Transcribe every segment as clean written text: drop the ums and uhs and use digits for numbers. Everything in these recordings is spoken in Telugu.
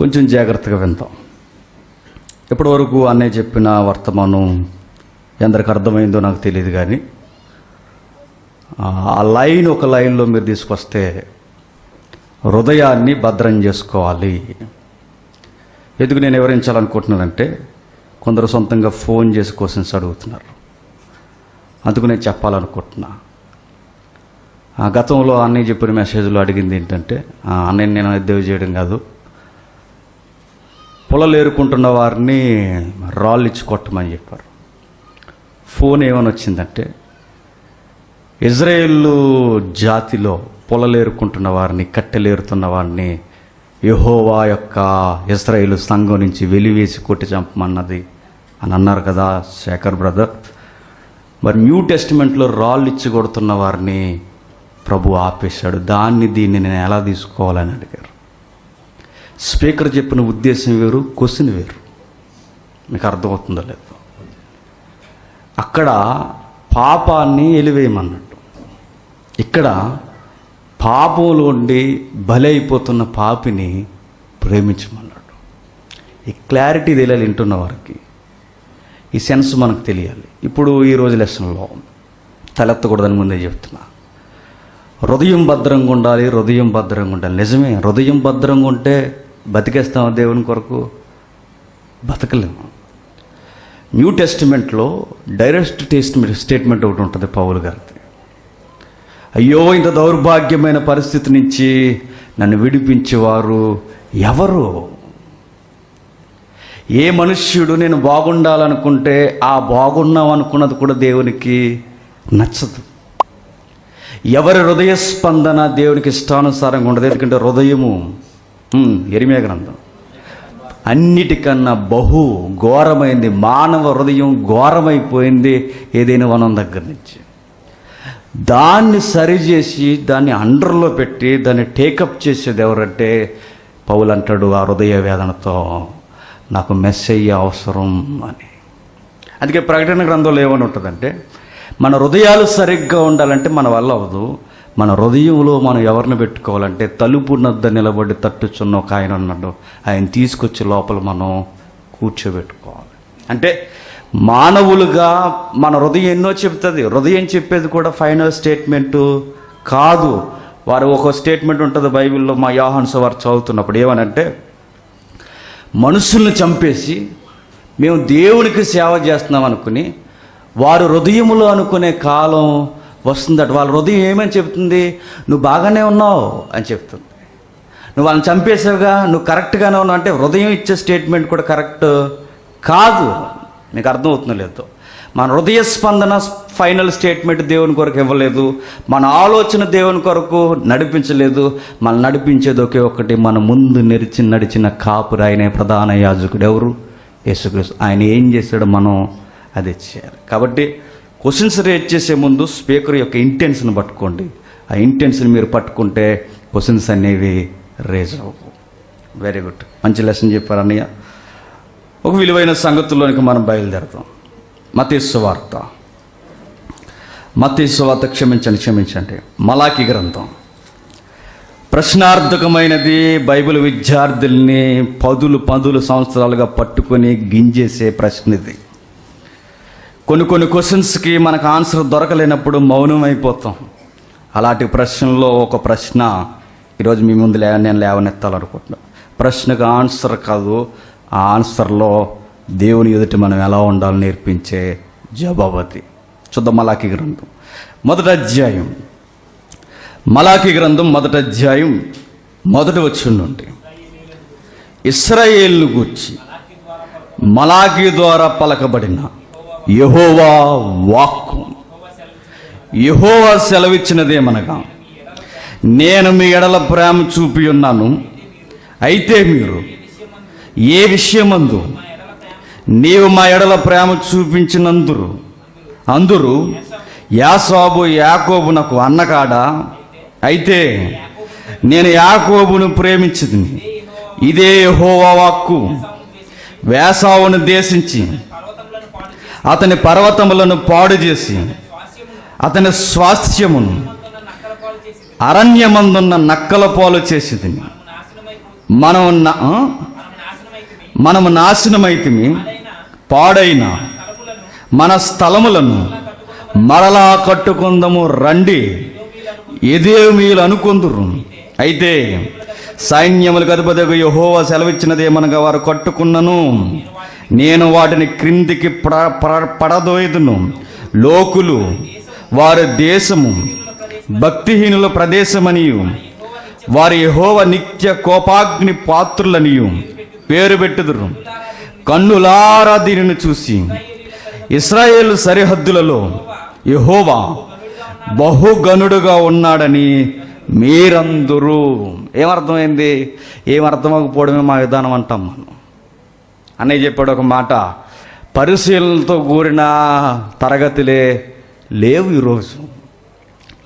కొంచెం జాగ్రత్తగా విందాం. ఇప్పటివరకు అన్నయ్య చెప్పిన వర్తమానం ఎందరికి అర్థమైందో నాకు తెలియదు, కానీ ఆ లైన్ ఒక లైన్లో మీరు తీసుకొస్తే హృదయాన్ని భద్రం చేసుకోవాలి. ఎందుకు నేను వివరించాలనుకుంటున్నానంటే, కొందరు సొంతంగా ఫోన్ చేసి క్వశ్చన్స్ అడుగుతున్నారు. అందుకు నేను చెప్పాలనుకుంటున్నా. గతంలో అన్నయ్య చెప్పిన మెసేజ్లో అడిగింది ఏంటంటే, అన్నయ్య నేను ఎద్దేవి చేయడం కాదు, పొలాలు ఏరుకుంటున్న వారిని రాళ్ళు ఇచ్చి కొట్టమని చెప్పారు. ఫోన్ ఏమని వచ్చిందంటే, ఇజ్రాయేల్ జాతిలో పొలాలు ఏరుకుంటున్న వారిని, కట్టెలేరుతున్న వారిని యెహోవా యొక్క ఇజ్రాయేలు సంఘం నుంచి వెలివేసి కొట్టి చంపమన్నది అని అన్నారు కదా శేఖర్ బ్రదర్. మరి న్యూ టెస్టిమెంట్లో రాళ్ళు ఇచ్చి కొడుతున్న వారిని ప్రభు ఆపేశాడు. దీన్ని నేను ఎలా తీసుకోవాలని అడిగారు. స్పీకర్ చెప్పిన ఉద్దేశం వేరు, క్వశ్చన్ వేరు. మీకు అర్థమవుతుందో లేదో? అక్కడ పాపాన్ని ఎలివేయమన్నట్టు, ఇక్కడ పాపంలో ఉండి బలైపోతున్న పాపిని ప్రేమించమన్నాడు. ఈ క్లారిటీ తెలియాలి వింటున్న వారికి, ఈ సెన్స్ మనకు తెలియాలి. ఇప్పుడు ఈరోజు లెసన్లో తలెత్తకూడదని ముందే చెప్తున్నా. హృదయం భద్రంగా ఉండాలి, హృదయం భద్రంగా ఉండాలి. నిజమే, హృదయం భద్రంగా ఉంటే బతికేస్తామా దేవుని కొరకు? బతకలేము. న్యూ టెస్టిమెంట్లో డైరెక్ట్ స్టేట్మెంట్ ఒకటి ఉంటుంది పౌలు గారిది. అయ్యో, ఇంత దౌర్భాగ్యమైన పరిస్థితి నుంచి నన్ను విడిపించేవారు ఎవరు? ఏ మనుష్యుడు నేను బాగుండాలనుకుంటే ఆ బాగున్నాం అనుకున్నది కూడా దేవునికి నచ్చదు. ఎవరి హృదయ స్పందన దేవునికి ఇష్టానుసారంగా ఉండదు. ఎందుకంటే హృదయము, యెరెమీయా గ్రంథం, అన్నిటికన్నా బహు ఘోరమైంది. మానవ హృదయం ఘోరమైపోయింది ఏదైనా వనం దగ్గర నుంచి. దాన్ని సరిచేసి దాన్ని అండర్లో పెట్టి దాన్ని టేకప్ చేసేది ఎవరంటే పౌలు అంటాడు, ఆ హృదయ వేదనతో నాకు మెస్సయ్య అవసరం అని. అందుకే ప్రకటన గ్రంథంలో ఏమని ఉంటుందంటే, మన హృదయాలు సరిగ్గా ఉండాలంటే మన వల్ల అవ్వదు. మన హృదయంలో మనం ఎవరిని పెట్టుకోవాలంటే, తలుపు నద్ద నిలబడి తట్టుచున్న ఒక ఆయన ఉన్నాడు, ఆయన తీసుకొచ్చి లోపల మనం కూర్చోబెట్టుకోవాలి. అంటే మానవులుగా మన హృదయం ఎన్నో చెప్తుంది. హృదయం చెప్పేది కూడా ఫైనల్ స్టేట్మెంటు కాదు. వారు ఒక స్టేట్మెంట్ ఉంటుంది బైబిల్లో. మా యోహాను సువార్త చదువుతున్నప్పుడు ఏమనంటే, మనుషుల్ని చంపేసి మేము దేవునికి సేవ చేస్తున్నాం అనుకుని వారు హృదయములో అనుకునే కాలం వస్తుందట. వాళ్ళ హృదయం ఏమని చెప్తుంది? నువ్వు బాగానే ఉన్నావు అని చెప్తుంది. నువ్వు వాళ్ళని చంపేసావుగా, నువ్వు కరెక్ట్గానే ఉన్నావు అంటే హృదయం ఇచ్చే స్టేట్మెంట్ కూడా కరెక్ట్ కాదు. మీకు అర్థమవుతుందో లేదో? మన హృదయ స్పందన ఫైనల్ స్టేట్మెంట్ దేవుని కొరకు ఇవ్వలేదు. మన ఆలోచన దేవుని కొరకు నడిపించలేదు. మనం నడిపించేది ఒకే ఒక్కటి, మన ముందు నడిచిన కాపురి, ఆయనే ప్రధాన యాజకుడు. ఎవరు? యేసుక్రీస్తు. ఆయన ఏం చేశాడో మనం అదే చేయాలి. కాబట్టి క్వశ్చన్స్ రేట్ చేసే ముందు స్పీకర్ యొక్క ఇంటెన్షన్ పట్టుకోండి. ఆ ఇంటెన్షన్ మీరు పట్టుకుంటే క్వశ్చన్స్ అనేవి రేజ్ అవ్వవు. వెరీ గుడ్, మంచి లెసన్ చెప్పారు అన్నయ్య. ఒక విలువైన సంగతుల్లోనికి మనం బయలుదేరుతాం. మత్తయి సువార్త క్షమించండి, మలాకి గ్రంథం. ప్రశ్నార్థకమైనది. బైబిల్ విద్యార్థుల్ని పదులు సంవత్సరాలుగా పట్టుకొని గింజేసే ప్రశ్న ఇది. కొన్ని క్వశ్చన్స్కి మనకు ఆన్సర్ దొరకలేనప్పుడు మౌనం అయిపోతాం. అలాంటి ప్రశ్నలో ఒక ప్రశ్న ఈరోజు మీ ముందు నేను లేవనెత్తాలనుకుంటున్నాను. ప్రశ్నకు ఆన్సర్ కాదు, ఆ ఆన్సర్లో దేవుని ఎదుట మనం ఎలా ఉండాలో నేర్పించే జవాబు. చూద్దాం. మలాకి గ్రంథం మొదటి అధ్యాయం మొదటి వచనం నుండి. ఇశ్రాయేలును గూర్చి మలాకి ద్వారా పలకబడిన యెహోవా వాక్కు. యెహోవా సెలవిచ్చినదేమనగా, నేను మీ ఎడల ప్రేమ చూపి ఉన్నాను, అయితే మీరు ఏ విషయమందు నీవు మా ఎడల ప్రేమ చూపించినందురు యాకోబు యాకోబునకు అన్నకాడా? అయితే నేను యాకోబును ప్రేమించింది. ఇదే యెహోవా వాక్కు. వేసావును దేశించి అతని పర్వతములను పాడు చేసి అతని స్వాస్థ్యమును అరణ్యమందున్న నక్కల పాలు చేసింది. మనము నాశనమైతిమి, పాడైన మన స్థలములను మరలా కట్టుకుందము రండి, ఎదేమీలు అనుకొందురు. అయితే సైన్యములకు అధిపతిగా యెహోవా సెలవిచ్చినదేమనగా, వారు కట్టుకున్నను నేను వాటిని క్రిందికి పడదోయదును. లోకులు వారి దేశము భక్తిహీనుల ప్రదేశమనియు, వారి యెహోవా నిత్య కోపాగ్ని పాత్రులనియు పేరు పెట్టుదురు. కన్నులారా దీనిని చూసి ఇశ్రాయేలు సరిహద్దులలో యెహోవా బహుగనుడుగా ఉన్నాడని మీరందరూ. ఏమర్థమైంది? ఏమర్థమకపోవడమే మా విధానం అంటాం మనం. అన్నయ్య చెప్పాడు ఒక మాట, పరిశీలనతో కూడిన తరగతులే లేవు ఈరోజు.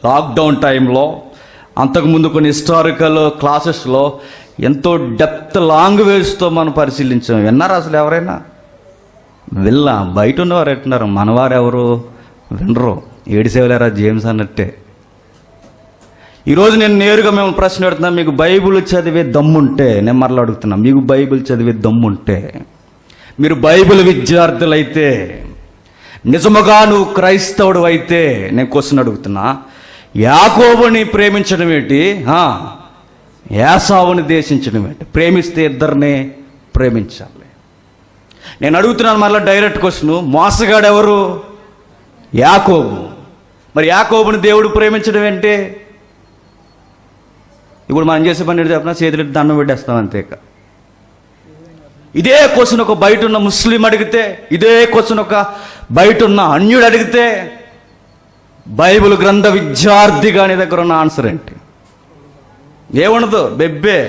లాక్డౌన్ టైంలో, అంతకుముందు కొన్ని హిస్టారికల్ క్లాసెస్లో ఎంతో డెప్త్ లాంగ్వేజ్తో మనం పరిశీలించాం. విన్నారు అసలు ఎవరైనా? బయట ఉన్నవారు ఎట్టున్నారు, మనవారు ఎవరు వినరు. ఏడిసేవలేరా జేమ్స్ అన్నట్టే. ఈరోజు నేను నేరుగా మేము ప్రశ్న పెడుతున్నా, మీకు బైబిల్ చదివే దమ్ముంటే, నేను మరలా అడుగుతున్నా, మీకు బైబిల్ చదివే దమ్ముంటే, మీరు బైబిల్ విద్యార్థులైతే, నిజముగా నువ్వు క్రైస్తవుడు అయితే, నేను క్వశ్చన్ అడుగుతున్నా, యాకోబుని ప్రేమించడం ఏంటి, ఏసావుని దేశించడం ఏంటి? ప్రేమిస్తే ఇద్దరిని ప్రేమించాలి. నేను అడుగుతున్నాను మరలా డైరెక్ట్ క్వశ్చన్, మోసగాడు ఎవరు? యాకోబు. మరి యాకోబుని దేవుడు ప్రేమించడం ఏంటి? ఇప్పుడు మనం చేసే పని చెప్పిన చేతులెట్టి దండం పెట్టేస్తాం అంతే. ఇదే క్వశ్చన్ ఒక బయట ఉన్న ముస్లిం అడిగితే, ఇదే క్వశ్చన్ ఒక బయట ఉన్న అన్యుడు అడిగితే, బైబిల్ గ్రంథ విద్యార్థిగా నీ దగ్గర ఉన్న ఆన్సర్ ఏంటి? ఏముండదు, బెబ్బే.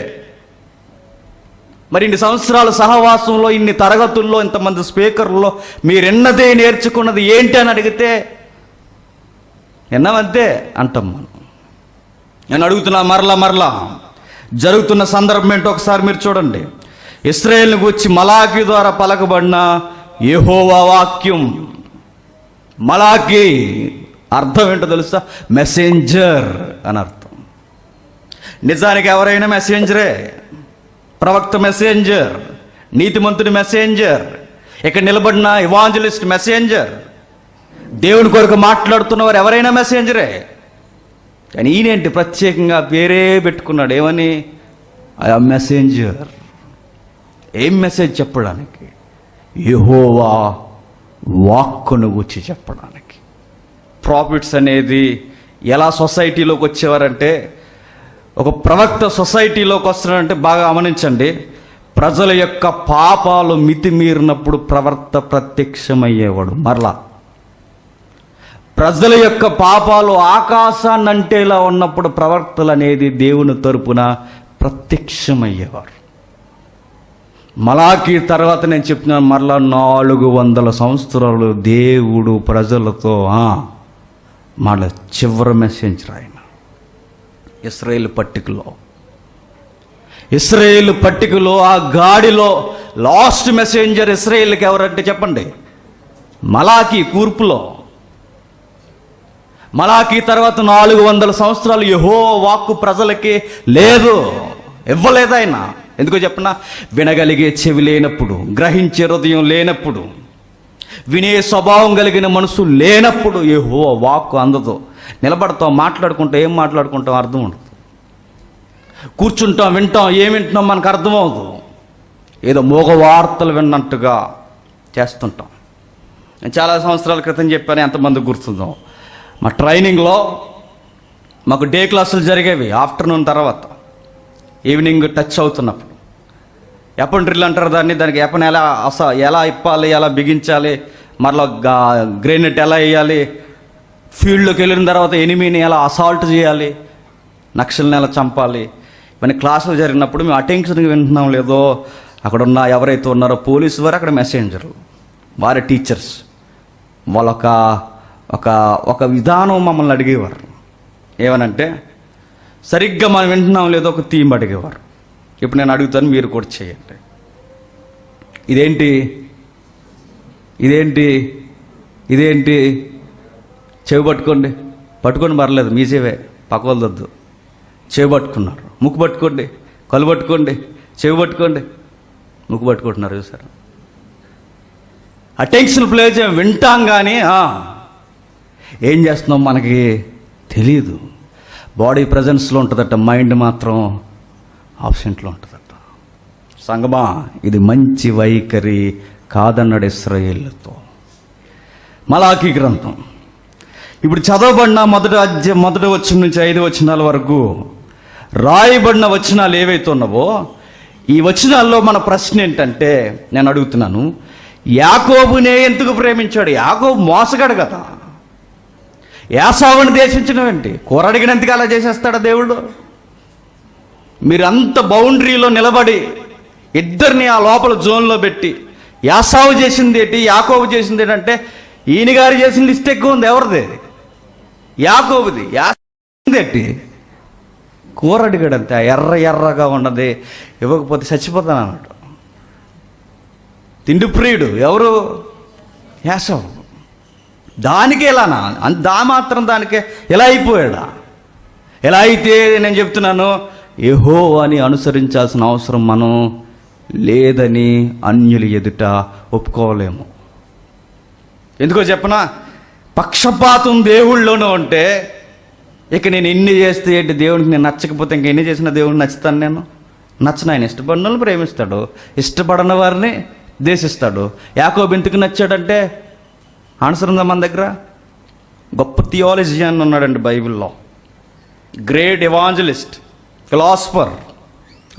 మరి ఇన్ని సంవత్సరాల సహవాసంలో, ఇన్ని తరగతుల్లో, ఇంతమంది స్పీకర్లో మీరెన్నదే నేర్చుకున్నది ఏంటి అని అడిగితే ఎన్నమంతే అంటాం మనం. నేను అడుగుతున్నా మరలా జరుగుతున్న సందర్భం ఏంటో ఒకసారి మీరు చూడండి. ఇశ్రాయేలును గూర్చి మలాకి ద్వారా పలకబడిన యెహోవా వాక్యం. మలాకి అర్థం ఏంటో తెలుసా? మెసెంజర్ అని అర్థం. నిజానికి ఎవరైనా మెసెంజరే. ప్రవక్త మెసెంజర్, నీతిమంతుడి మెసెంజర్, ఇక్కడ నిలబడిన ఎవాంజలిస్ట్ మెసెంజర్, దేవుని కొరకు మాట్లాడుతున్నవారు ఎవరైనా మెసెంజరే. కానీ ఈయనేంటి ప్రత్యేకంగా పేరే పెట్టుకున్నాడు, ఏమని? ఆ మెసెంజర్. ఏం మెసేజ్ చెప్పడానికి? యెహోవా వాక్కును గురించి చెప్పడానికి. ప్రాఫిట్స్ అనేది ఎలా సొసైటీలోకి వచ్చేవారంటే, ఒక ప్రవక్త సొసైటీలోకి వస్తున్నాడంటే బాగా గమనించండి, ప్రజల యొక్క పాపాలు మితిమీరినప్పుడు ప్రవక్త ప్రత్యక్షమయ్యేవాడు. మరలా ప్రజల యొక్క పాపాలు ఆకాశాన్ని అంటేలా ఉన్నప్పుడు ప్రవక్తలు అనేది దేవుని తరపున ప్రత్యక్షమయ్యేవారు. మలాకి తర్వాత నేను చెప్తున్నాను, మరలా 400 సంవత్సరాలు దేవుడు ప్రజలతో మళ్ళీ చివరి మెసేంజర్ ఆయన. ఇశ్రాయేలు పట్టికలో ఆ గాడిలో లాస్ట్ మెసెంజర్ ఇశ్రాయేలుకి ఎవరంటే చెప్పండి? మలాకి. కూర్పులో మలాకి తర్వాత 400 సంవత్సరాలు యెహోవా వాక్కు ప్రజలకి లేదు, ఇవ్వలేదు ఆయన. ఎందుకో చెప్పనా? వినగలిగే చెవి లేనప్పుడు, గ్రహించే హృదయం లేనప్పుడు, వినే స్వభావం కలిగిన మనసు లేనప్పుడు యెహోవా వాక్కు అందదు. నిలబడతాం, మాట్లాడుకుంటాం, ఏం మాట్లాడుకుంటాం అర్థం ఉండదు. కూర్చుంటాం, వింటాం, ఏం వింటున్నాం మనకు అర్థమవుదు. ఏదో మోగ వార్తలు విన్నట్టుగా చేస్తుంటాం. నేను చాలా సంవత్సరాల క్రితం చెప్పాను, ఎంతమంది గుర్తుందో, మా ట్రైనింగ్లో మాకు డే క్లాసులు జరిగేవి. ఆఫ్టర్నూన్ తర్వాత ఈవినింగ్ టచ్ అవుతున్నప్పుడు ఎపన్ డ్రిల్ అంటారు దాన్ని. దానికి ఎపన్ ఎలా ఇప్పాలి, ఎలా బిగించాలి, మరలా గ్రెనేట్ ఎలా వేయాలి, ఫీల్డ్లోకి వెళ్ళిన తర్వాత ఎనిమిని ఎలా అసాల్ట్ చేయాలి, నక్సల్ని ఎలా చంపాలి, ఇవన్నీ క్లాసులు జరిగినప్పుడు మేము అటెన్షన్గా వింటున్నాం లేదో, అక్కడ ఉన్న ఎవరైతే ఉన్నారో పోలీసు వారు, అక్కడ మెసెంజర్లు, వారి టీచర్స్, వాళ్ళొక ఒక విధానం మమ్మల్ని అడిగేవారు. ఏమనంటే సరిగ్గా మనం వింటున్నాం లేదో ఒక థీమ్ అడిగేవారు. ఇప్పుడు నేను అడుగుతాను, మీరు కూడా చేయండి. ఇదేంటి చెవి పట్టుకోండి పర్లేదు, మీ చెవే, పక్క వాళ్ళొద్దు. చెవి పట్టుకున్నారు, ముక్కు పట్టుకోండి, కళ్ళు పట్టుకోండి, చెవి పట్టుకోండి, ముక్కు పట్టుకుంటున్నారు చూసారు. అటెన్షన్ ప్లే చేయం, వింటాం కానీ ఏం చేస్తున్నాం మనకి తెలియదు. బాడీ ప్రజెన్స్లో ఉంటుందట, మైండ్ మాత్రం ఆబ్సెంట్లో ఉంటుందట. సంగమా, ఇది మంచి వైఖరి కాదన్నాడు ఇశ్రాయేలుతో. మలాకీ గ్రంథం ఇప్పుడు చదవబడిన మొదటి వచనం నుంచి 5 వచనాల వరకు రాయబడిన వచనాలు ఏవైతే ఉన్నావో, ఈ వచనాల్లో మన ప్రశ్న ఏంటంటే, నేను అడుగుతున్నాను, యాకోబునే ఎందుకు ప్రేమించాడు? యాకోబు మోసగాడు కదా. యాసావుని దేశించడం ఏంటి? కూరడిగినంతగా అలా చేసేస్తాడా దేవుడు? మీరు అంత బౌండరీలో నిలబడి ఇద్దరిని ఆ లోపల జోన్లో పెట్టి యాసావు చేసింది ఏంటి, యాకోబు చేసింది ఏంటంటే, ఈయన గారు చేసిన లిస్ట్ ఎక్కువ ఉంది. ఎవరిది? యాకోబుది. యాసింది ఏంటి? కూరడిగాడంతే, ఎర్రగా ఉన్నది ఇవ్వకపోతే చచ్చిపోతాను అన్నాడు. తిండి ప్రియుడు ఎవరు? యాసావు. దానికే ఎలానా? మాత్రం దానికే ఎలా అయిపోయాడా? ఎలా అయితే నేను చెప్తున్నాను, యెహోవాని అనుసరించాల్సిన అవసరం మనం లేదని అన్యుల ఎదుట ఒప్పుకోలేము. ఎందుకో చెప్పనా? పక్షపాతం దేవుళ్ళలోనూ ఉంటే, ఇక నేను ఎన్ని చేస్తే ఏంటి, దేవుడికి నేను నచ్చకపోతే ఇంక ఎన్ని చేసినా దేవుడికి నచ్చుతాను నేను? నచ్చను. ఆయన ఇష్టపడిన వాళ్ళని ప్రేమిస్తాడు, ఇష్టపడిన వారిని ద్వేషిస్తాడు. యాకోబు ఎందుకు నచ్చాడంటే ఆన్సర్ ఉందా మన దగ్గర? గొప్ప థియాలజీ అని ఉన్నాడండి బైబిల్లో, గ్రేట్ ఎవాంజలిస్ట్, ఫిలాసఫర్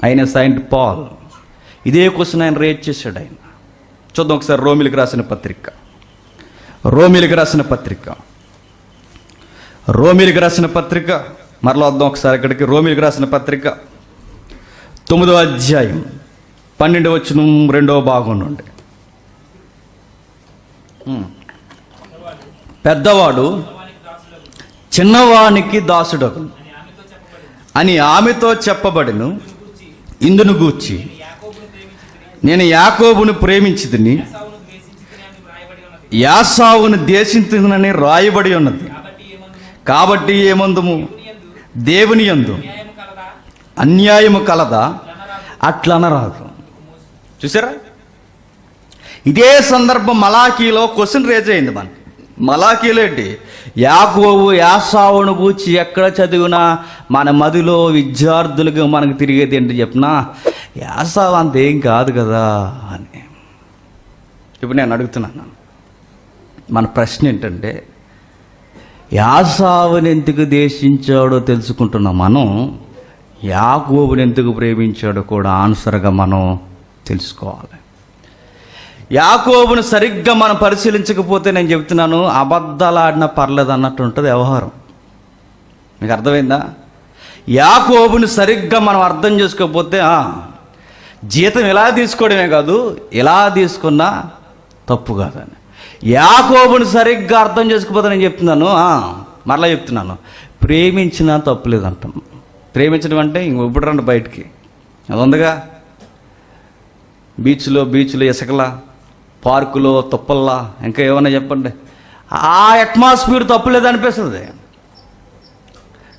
ఆయన సెయింట్ పాల్. ఇదే క్వశ్చన్ ఆయన రేట్ చేశాడు. ఆయన చూద్దాం ఒకసారి రోమిలికి రాసిన పత్రిక, రోమిలికి రాసిన పత్రిక మరలా వద్దాం ఒకసారి ఇక్కడికి. రోమిలికి రాసిన పత్రిక 9వ అధ్యాయం 12వ వచనం 2వ భాగం నుండి. పెద్దవాడు చిన్నవానికి దాసుడు అని ఆమెతో చెప్పబడిను. ఇందును గూర్చి నేను యాకోబును ప్రేమించితిని, యాసావును ద్వేషించునని రాయబడి ఉన్నది. కాబట్టి ఏమందుము? దేవుని యందు అన్యాయము కలదా? అట్లనరాదు. చూసారా? ఇదే సందర్భం మలాకీలో క్వశ్చన్ రేజ్ అయింది మనకి. మలాకీలో ఏంటి? యాకోబు యాసావును గూర్చి ఎక్కడ చదివినా మన మదిలో విద్యార్థులుగా మనకు తిరిగేది ఏంటి చెప్పినా, యాసావు అంతేం కాదు కదా అని. ఇప్పుడు నేను అడుగుతున్నాను, మన ప్రశ్న ఏంటంటే, యాసావుని ఎందుకు ద్వేషించాడో తెలుసుకుంటున్న మనం, యాకోబుని ఎందుకు ప్రేమించాడో కూడా ఆన్సర్గా మనం తెలుసుకోవాలి. యాకోబును సరిగ్గా మనం పరిశీలించకపోతే, నేను చెప్తున్నాను, అబద్ధాలు ఆడినా పర్లేదు అన్నట్టు ఉంటుంది వ్యవహారం. మీకు అర్థమైందా? యాకోబుని సరిగ్గా మనం అర్థం చేసుకోకపోతే, జీతం ఇలా తీసుకోవడమే కాదు, ఇలా తీసుకున్నా తప్పు కాదని. యాకోబుని సరిగ్గా అర్థం చేసుకోకపోతే నేను చెప్తున్నాను, మరలా చెప్తున్నాను, ప్రేమించినా తప్పులేదంటాం. ప్రేమించడం అంటే ఇంక ఇప్పుడు రండి బయటికి, అది ఉందిగా, బీచ్లో ఇసుకలా, పార్కులో తుప్పల్లా, ఇంకా ఏమన్నా చెప్పండి, ఆ అట్మాస్ఫియర్ తప్పులేదు అనిపిస్తుంది.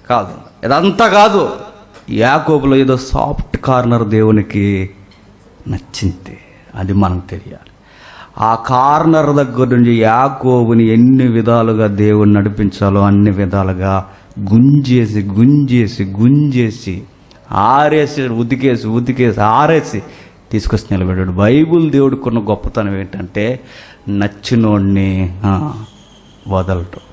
కాదు, ఇదంతా కాదు. యాకోబులో ఏదో సాఫ్ట్ కార్నర్ దేవునికి నచ్చింది, అది మనకు తెలియాలి. ఆ కార్నర్ దగ్గర నుంచి యాకోబుని ఎన్ని విధాలుగా దేవుని నడిపించాలో అన్ని విధాలుగా గుంజేసి ఆరేసి ఉతికేసి ఆరేసి తీసుకొచ్చి నిలబెట్టాడు. బైబుల్ దేవుడికున్న గొప్పతనం ఏంటంటే, నచ్చినోడిని వదలటం.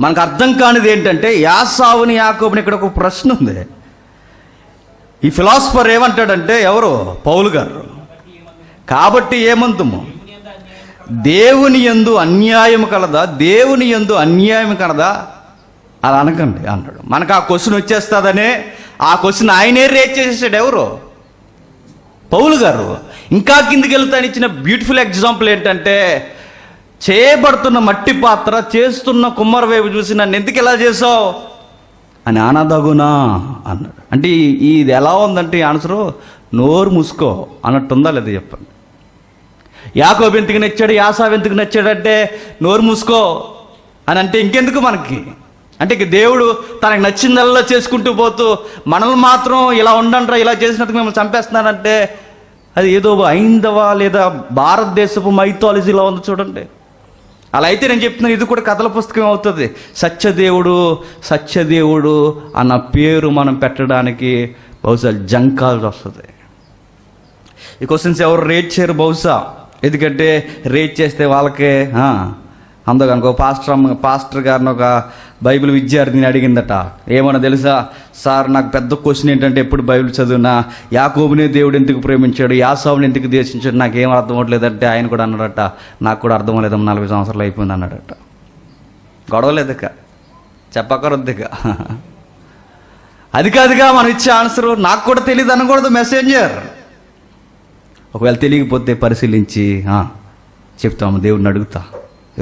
మనకు అర్థం కానిది ఏంటంటే, యాసావుని యాకోబుని ఇక్కడ ఒక ప్రశ్న ఉంది. ఈ ఫిలాసఫర్ ఏమంటాడంటే, ఎవరు? పౌలు గారు. కాబట్టి ఏమందుము? దేవుని యందు అన్యాయం కలదా? దేవుని యందు అన్యాయం కలదా? అలా అనకండి అన్నాడు. మనకు ఆ క్వశ్చన్ వచ్చేస్తుందనే ఆ క్వశ్చన్ ఆయనే రేట్ చేసేసాడు. ఎవరు? పౌలు గారు. ఇంకా కిందికి వెళ్తాను ఇచ్చిన బ్యూటిఫుల్ ఎగ్జాంపుల్ ఏంటంటే, చేయబడుతున్న మట్టి పాత్ర చేస్తున్న కుమ్మరి వైపు చూసి, నన్ను ఎందుకు ఎలా చేసావు అని అనదగునా అన్నాడు. అంటే ఇది ఎలా ఉందంటే ఈ ఆన్సరు, నోరు మూసుకో అన్నట్టుందా లేదా చెప్పండి. యాకోబు ఎందుకు నచ్చాడు, యాసావు ఎందుకు నచ్చాడంటే, నోరు మూసుకో అని అంటే ఇంకెందుకు మనకి అంటే ఇక దేవుడు తనకు నచ్చిందల్లా చేసుకుంటూ పోతూ మనల్ని మాత్రం ఇలా ఉండంట్రా, ఇలా చేసినందుకు మిమ్మల్ని చంపేస్తున్నానంటే అది ఏదో హైందవ లేదా భారతదేశపు మైథాలజీలో ఉంది చూడండి. అలా అయితే నేను చెప్తున్నాను, ఇది కూడా కథల పుస్తకం అవుతుంది. సత్యదేవుడు అన్న పేరు మనం పెట్టడానికి బహుశా జంకాల్సి వస్తుంది. ఈ క్వశ్చన్స్ ఎవరు రేట్ చేయరు బహుశా, ఎందుకంటే రేట్ చేస్తే వాళ్ళకే అందుకనుకో పాస్టర్ గారిని ఒక బైబిల్ విద్యార్థిని అడిగిందట, ఏమన్నా తెలుసా సార్, నాకు పెద్ద క్వశ్చన్ ఏంటంటే ఎప్పుడు బైబిల్ చదివినా యాకోబునే దేవుడు ఎందుకు ప్రేమించాడు, యాసావుని ఎందుకు ద్వేషించాడు, నాకేం అర్థం అవ్వట్లేదంటే ఆయన కూడా అన్నాడట, నాకు కూడా అర్థం అవ్వలేదమ్మా, 40 సంవత్సరాలు అయిపోయింది అన్నాడట. గొడవలేదుక, చెప్పకరొద్దుక. అది కాదుగా మనం ఇచ్చే ఆన్సరు, నాకు కూడా తెలియదు అనకూడదు మెసెంజర్. ఒకవేళ తెలియకపోతే పరిశీలించి చెప్తాము, దేవుడిని అడుగుతా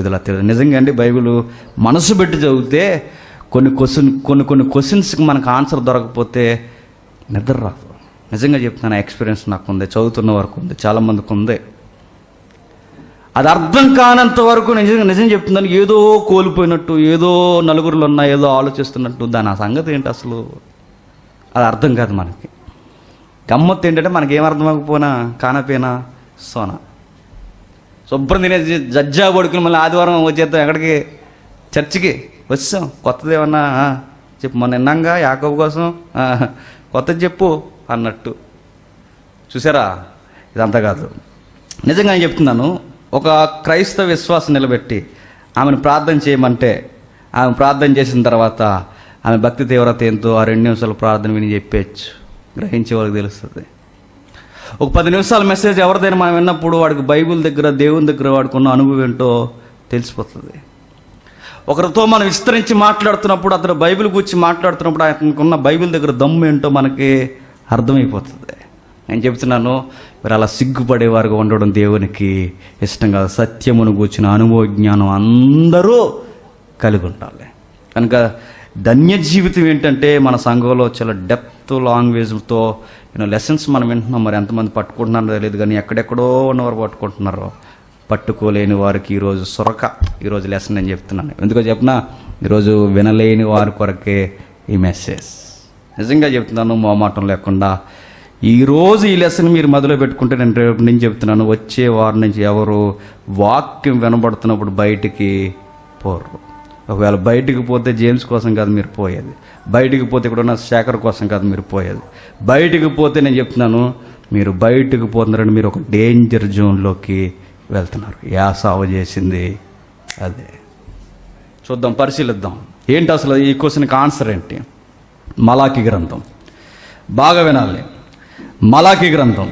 ఏదోలా తెలియదు. నిజంగా అండి బైబిల్ మనసు పెట్టి చదివితే కొన్ని క్వశ్చన్స్కి మనకు ఆన్సర్ దొరకకపోతే నిద్ర రాదు. నిజంగా చెప్తాను, ఎక్స్పీరియన్స్ నాకు ఉంది, చదువుతున్న వరకు ఉంది, చాలామందికి ఉంది. అది అర్థం కానంత వరకు నిజం చెప్తున్నాను, ఏదో కోల్పోయినట్టు, ఏదో నలుగురిలో ఉన్నా ఏదో ఆలోచిస్తున్నట్టు, దాని ఆ సంగతి ఏంటి అసలు అది అర్థం కాదు మనకి. గమ్మత్తు ఏంటంటే మనకేం అర్థం అవ్వకపోయినా కానపోయినా సోనా శుభ్రం తినేసి జజ్జా పడుకుని మళ్ళీ ఆదివారం వచ్చేద్దాం ఎక్కడికి, చర్చికి వచ్చాం. కొత్తది ఏమన్నా చెప్పు, మొన్న విన్నాంగా యాకోబు కోసం కొత్తది చెప్పు అన్నట్టు. చూసారా, ఇదంతా కాదు. నిజంగా నేను చెప్తున్నాను, ఒక క్రైస్తవ విశ్వాసం నిలబెట్టి ఆమెను ప్రార్థన చేయమంటే ఆమె ప్రార్థన చేసిన తర్వాత ఆమె భక్తి తీవ్రత ఏంటో ఆ 2 నిమిషాలు ప్రార్థన విని చెప్పేయచ్చు, గ్రహించే వాళ్ళకి తెలుస్తుంది. ఒక 10 నిమిషాల మెసేజ్ ఎవరిదైనా మనం విన్నప్పుడు వాడికి బైబిల్ దగ్గర దేవుని దగ్గర వాడుకున్న అనుభవం ఏంటో తెలిసిపోతుంది. ఒకరితో మనం విస్తరించి మాట్లాడుతున్నప్పుడు, అతను బైబిల్ గురించి మాట్లాడుతున్నప్పుడు ఆయనకున్న బైబిల్ దగ్గర దమ్ము ఏంటో మనకి అర్థమైపోతుంది. నేను చెప్తున్నాను, మీరు అలా సిగ్గుపడేవారుగా ఉండడం దేవునికి ఇష్టం కాదు. సత్యమును కూర్చున్న అనుభవ జ్ఞానం అందరూ కలిగి ఉండాలి. కనుక ధన్య జీవితం ఏంటంటే మన సంఘంలో చాలా డెప్త్ లాంగ్వేజ్తో లెసన్స్ మనం వింటున్నాం. మరి ఎంతమంది పట్టుకుంటున్నారో తెలియదు, కానీ ఎక్కడెక్కడో ఉన్నవారు పట్టుకుంటున్నారో. పట్టుకోలేని వారికి ఈరోజు లెసన్ నేను చెప్తున్నాను. ఎందుకో చెప్పినా, ఈరోజు వినలేని వారి కొరకే ఈ మెసేజ్. నిజంగా చెప్తున్నాను, మొహమాటం లేకుండా ఈరోజు ఈ లెసన్ మీరు మొదలు పెట్టుకుంటే, నేను రేపు నుంచి చెప్తున్నాను, వచ్చే వారి నుంచి ఎవరు వాక్యం వినబడుతున్నప్పుడు బయటికి పోరు. ఒకవేళ బయటికి పోతే జేమ్స్ కోసం కాదు మీరు పోయేది, బయటికి పోతే ఇక్కడ ఉన్న శేఖర్ కోసం కాదు మీరు పోయేది. బయటికి పోతే నేను చెప్తున్నాను, మీరు బయటికి పోతున్నారని మీరు ఒక డేంజర్ జోన్లోకి వెళ్తున్నారు. యాసావు చేసింది అదే. చూద్దాం, పరిశీలిద్దాం ఏంటి అసలు ఈ క్వశ్చన్కి ఆన్సర్ ఏంటి. మలాకి గ్రంథం బాగా వినాలి. మలాకి గ్రంథం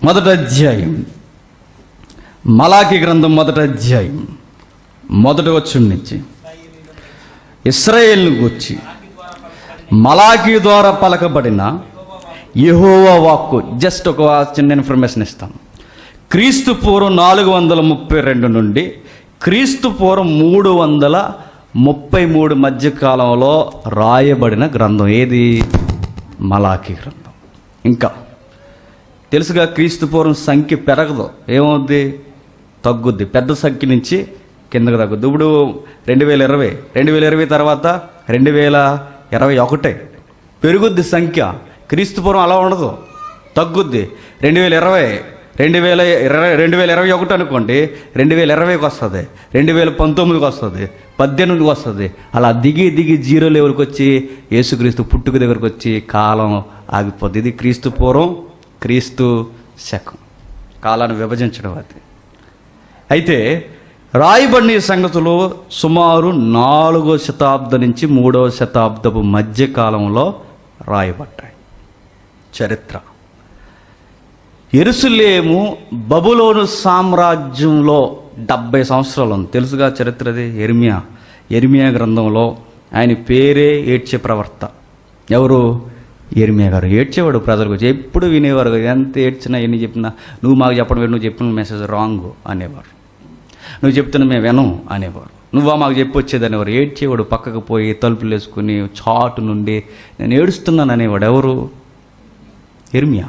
1వ అధ్యాయం. మలాకి గ్రంథం 1వ అధ్యాయం 1వ వచనం నుంచి ఇశ్రాయేలును గూర్చి మలాకి ద్వారా పలకబడిన యెహోవా వాక్కు. జస్ట్ ఒక చిన్న ఇన్ఫర్మేషన్ ఇస్తాను. క్రీస్తు పూర్వం 432 నుండి క్రీస్తు పూర్వం 333 మధ్య కాలంలో రాయబడిన గ్రంథం ఏది? మలాకి గ్రంథం. ఇంకా తెలుసుగా, క్రీస్తు పూర్వం సంఖ్య పెరగదు, ఏమవుద్ది? తగ్గుద్ది. పెద్ద సంఖ్య నుంచి కిందకు తగ్గుద్ది. ఇప్పుడు 2020 తర్వాత 2021 పెరుగుద్ది సంఖ్య. క్రీస్తు పూర్వం అలా ఉండదు, తగ్గుద్ది. 2021 అనుకోండి, 2020కి వస్తుంది, 2019కి వస్తుంది, 18కి వస్తుంది. అలా దిగి 0 లెవెల్కి వచ్చి యేసుక్రీస్తు పుట్టుక దగ్గరకు వచ్చి కాలం ఆగిపోద్ది. ఇది క్రీస్తు పూర్వం, క్రీస్తు శకం, కాలాన్ని విభజించడం అది. అయితే రాయబడిన ఈ సంగతులు సుమారు 4వ శతాబ్దం నుంచి 3వ శతాబ్దపు మధ్య కాలంలో రాయబడ్డాయి. చరిత్ర. యెరూషలేము బబులోను సామ్రాజ్యంలో 70 సంవత్సరాలు ఉంది. తెలుసుగా చరిత్రది. యెర్మియా గ్రంథంలో ఆయన పేరే ఏడ్చే ప్రవర్త. ఎవరు? యెర్మియా గారు. ఏడ్చేవాడు ప్రజల గురించి, ఎప్పుడు వినేవారు. ఎంత ఏడ్చినా ఎన్ని చెప్పినా, నువ్వు మాకు చెప్పడం, నువ్వు చెప్పిన మెసేజ్ రాంగ్ అనేవారు, నువ్వు చెప్తున్నా మేము వినం అనేవారు, నువ్వా మాకు చెప్పి వచ్చేదనేవారు. ఏడ్చేవాడు, పక్కకు పోయి తలుపులు వేసుకుని చాటు నుండి నేను ఏడుస్తున్నాను అనేవాడు. ఎవరు? యెర్మియా.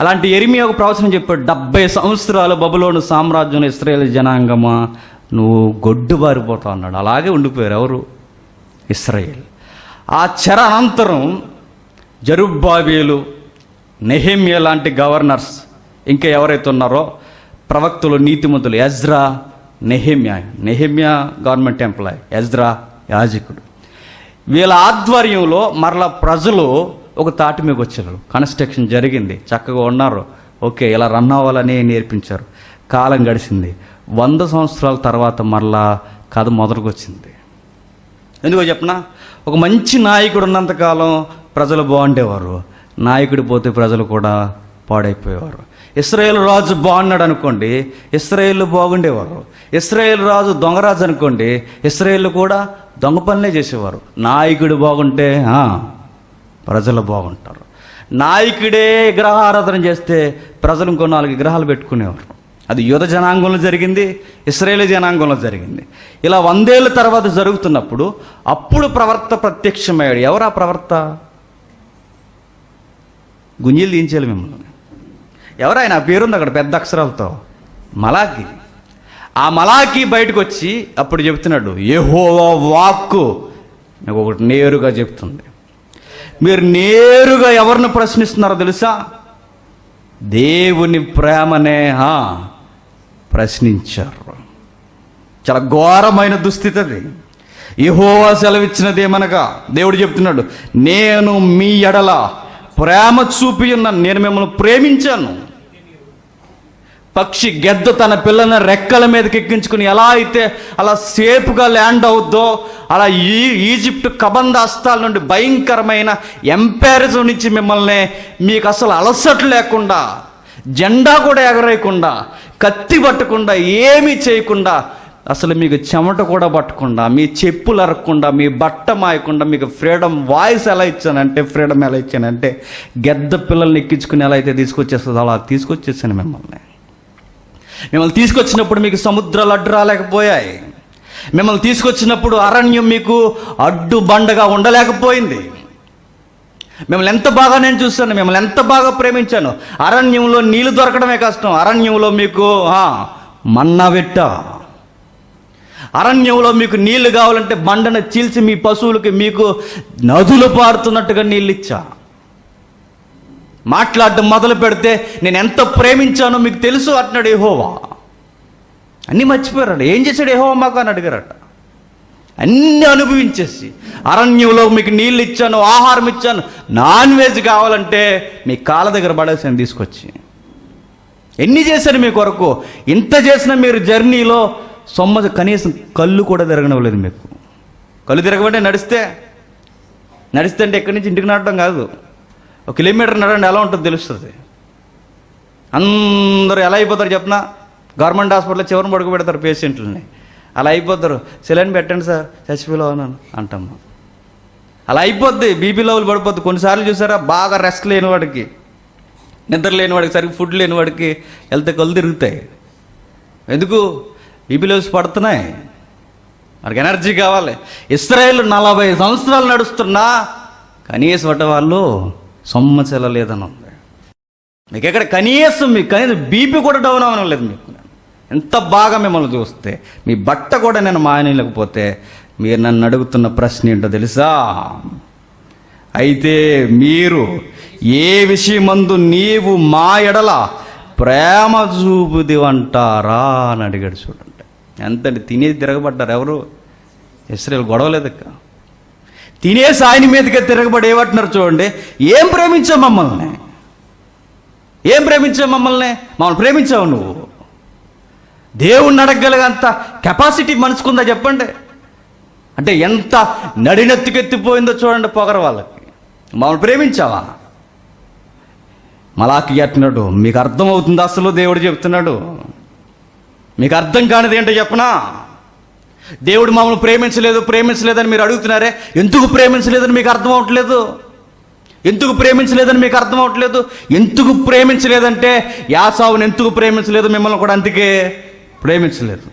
అలాంటి యెర్మియా ఒక ప్రవచనం చెప్పాడు, 70 సంవత్సరాలు బబులోను సామ్రాజ్యంలో ఇశ్రాయేలు జనాంగమా నువ్వు గొడ్డు బారిపోతావు అన్నాడు. అలాగే ఉండిపోయారు. ఎవరు? ఇశ్రాయేల్. ఆ చెర అనంతరం జెరుబ్బాబెలు, నెహెమ్యా లాంటి గవర్నర్స్, ఇంకా ఎవరైతే ఉన్నారో ప్రవక్తలు, నీతిమంతులు, Ezra, Nehemiah government employee, Ezra యాజకుడు, వీళ్ళ ఆధ్వర్యంలో మరలా ప్రజలు ఒక తాటి మీకు వచ్చారు. కన్స్ట్రక్షన్ జరిగింది, చక్కగా ఉన్నారు, ఓకే, ఇలా రన్ అవ్వాలని నేర్పించారు. కాలం గడిచింది. 100 సంవత్సరాల తర్వాత మరలా కథ మొదలుకు వచ్చింది. ఎందుకో చెప్పనా, ఒక మంచి నాయకుడు ఉన్నంతకాలం ప్రజలు బాగుండేవారు, నాయకుడు పోతే ప్రజలు కూడా పాడైపోయేవారు. ఇశ్రాయేలు రాజు బాగున్నాడు అనుకోండి, ఇశ్రాయేలు బాగుండేవారు. ఇశ్రాయేలు రాజు దొంగరాజు అనుకోండి, ఇశ్రాయేలు కూడా దొంగ పనులే చేసేవారు. నాయకుడు బాగుంటే ప్రజలు బాగుంటారు. నాయకుడే విగ్రహారాధన చేస్తే ప్రజలు ఇంకో 4 విగ్రహాలు పెట్టుకునేవారు. అది యూద జనాంగంలో జరిగింది, ఇశ్రాయేలు జనాంగంలో జరిగింది. ఇలా 100 ఏళ్ళ తర్వాత జరుగుతున్నప్పుడు అప్పుడు ప్రవక్త ప్రత్యక్షమయ్యాడు. ఎవరు ఆ ప్రవక్త? గుంజీలు దించేయాలి మిమ్మల్ని. ఎవరైనా పేరుంది అక్కడ పెద్ద అక్షరాలతో, మలాకి. ఆ మలాకి బయటకు వచ్చి అప్పుడు చెప్తున్నాడు, యెహోవా వాక్కు నాకు ఒకటి నేరుగా చెప్తుంది. మీరు నేరుగా ఎవరిని ప్రశ్నిస్తున్నారో తెలుసా? దేవుని ప్రేమనే ప్రశ్నించారు. చాలా ఘోరమైన దుస్థితి అది. యెహోవా సెలవిచ్చినదేమనగా, దేవుడు చెప్తున్నాడు, నేను మీ ఎడల ప్రేమ చూపి ఉన్నాను, నేను మిమ్మల్ని ప్రేమించాను. పక్షి గెద్ద తన పిల్లని రెక్కల మీదకి ఎక్కించుకుని ఎలా అయితే అలా సేఫ్గా ల్యాండ్ అవుద్దో, అలా ఈజిప్ట్ కబంధ హస్తాల నుండి భయంకరమైన ఎంపారిజం నుంచి మిమ్మల్ని, మీకు అసలు అలసట లేకుండా, జెండా కూడా ఎగరేయకుండా, కత్తి పట్టకుండా, ఏమీ చేయకుండా, అసలు మీకు చెమట కూడా పట్టకుండా, మీ చెప్పులు అరగకుండా, మీ బట్ట మాయకుండా మీకు ఫ్రీడమ్ వాయిస్ ఎలా ఇచ్చానంటే, ఫ్రీడమ్ ఎలా ఇచ్చానంటే, గెద్ద పిల్లల్ని ఎక్కించుకుని ఎలా అయితే తీసుకొచ్చేస్తుందో అలా తీసుకొచ్చేసాను మిమ్మల్ని తీసుకొచ్చినప్పుడు మీకు సముద్రాలు అడ్డు రాలేకపోయాయి. మిమ్మల్ని తీసుకొచ్చినప్పుడు అరణ్యం మీకు అడ్డు బండగా ఉండలేకపోయింది. మిమ్మల్ని ఎంత బాగా నేను చూస్తాను, మిమ్మల్ని ఎంత బాగా ప్రేమించాను. అరణ్యంలో నీళ్లు దొరకడమే కష్టం, అరణ్యంలో మీకు మన్నా పెట్టా. అరణ్యంలో మీకు నీళ్లు కావాలంటే బండను చీల్చి మీ పశువులకి మీకు నదులు పారుతున్నట్టుగా నీళ్ళు ఇచ్చా. మాట్లాడడం మొదలు పెడితే నేను ఎంత ప్రేమించానో మీకు తెలుసు అంటున్నాడు యెహోవా. అన్నీ మర్చిపోయాడు. ఏం చేశాడు యెహోవా మాకు అని అడిగారట. అన్నీ అనుభవించేసి, అరణ్యంలో మీకు నీళ్ళు ఇచ్చాను, ఆహారం ఇచ్చాను, నాన్ వెజ్ కావాలంటే మీ కాళ్ళ దగ్గర పడేసాను తీసుకొచ్చి. ఎన్ని చేశాను మీ కొరకు. ఇంత చేసిన మీరు జర్నీలో కనీసం కళ్ళు కూడా తిరగనవ్వలేదు మీకు. కళ్ళు తిరగబట్టే నడిస్తే అంటే ఎక్కడి నుంచి ఇంటికి నడటం కాదు, 1 కిలోమీటర్ నడండి, ఎలా ఉంటుందో తెలుస్తుంది. అందరూ ఎలా అయిపోతారు చెప్పిన, గవర్నమెంట్ హాస్పిటల్లో చివరిని పడుకోబెడతారు పేషెంట్లని. అలా అయిపోతారు. సెలైన్ పెట్టండి సార్, చచ్చిపోలో అన్నాను అంటాము. అలా అయిపోద్ది, బీపీ లెవెల్ పడిపోద్ది. కొన్నిసార్లు చూసారా, బాగా రెస్ట్ లేని వాడికి, నిద్ర లేని వాడికి, సరిగ్గా ఫుడ్ లేని వాడికి వెళ్తే కళ్ళు తిరుగుతాయి. ఎందుకు? బీపీ లెవెల్స్ పడుతున్నాయి, వాడికి ఎనర్జీ కావాలి. ఇశ్రాయేలు 40 సంవత్సరాలు నడుస్తున్నా కనీసం వాళ్ళు సొమ్మచెల లేదని ఉంది. మీకు ఎక్కడ కనీసం బీపీ కూడా డౌన్ అవ్వలేదు మీకు. ఎంత బాగా మిమ్మల్ని చూస్తే, మీ బట్ట కూడా నేను మాయనలేకపోతే, మీరు నన్ను అడుగుతున్న ప్రశ్న ఏంటో తెలుసా? అయితే మీరు ఏ విషయమందు నీవు మా ఎడల ప్రేమ చూపుదివంటారా అని అడిగాడు. చూడండి ఎంతండి, తినేది తిరగబడ్డారు ఎవరు? ఇశ్రాయేలు గొడవలేదక్క. తినేసి ఆయన మీదకే తిరగబడి ఏమంటున్నారు చూడండి, ఏం ప్రేమించావు మమ్మల్ని, ఏం ప్రేమించావు మమ్మల్ని ప్రేమించావు నువ్వు. దేవుణ్ణి అడగగలిగంత కెపాసిటీ మనసుకుందా చెప్పండి. అంటే ఎంత నడినెత్తుకెత్తిపోయిందో చూడండి పొగరు వాళ్ళకి. మమ్మల్ని ప్రేమించావా? మలాకి అంటున్నాడు, మీకు అర్థమవుతుందా అసలు? దేవుడు చెప్తున్నాడు, మీకు అర్థం కానిది ఏంటో చెప్పనా? దేవుడు మమ్మల్ని ప్రేమించలేదని మీరు అడుగుతున్నారే, ఎందుకు ప్రేమించలేదని మీకు అర్థం అవ్వట్లేదు. ఎందుకు ప్రేమించలేదంటే యాసావుని ఎందుకు ప్రేమించలేదు, మిమ్మల్ని కూడా అందుకే ప్రేమించలేదు.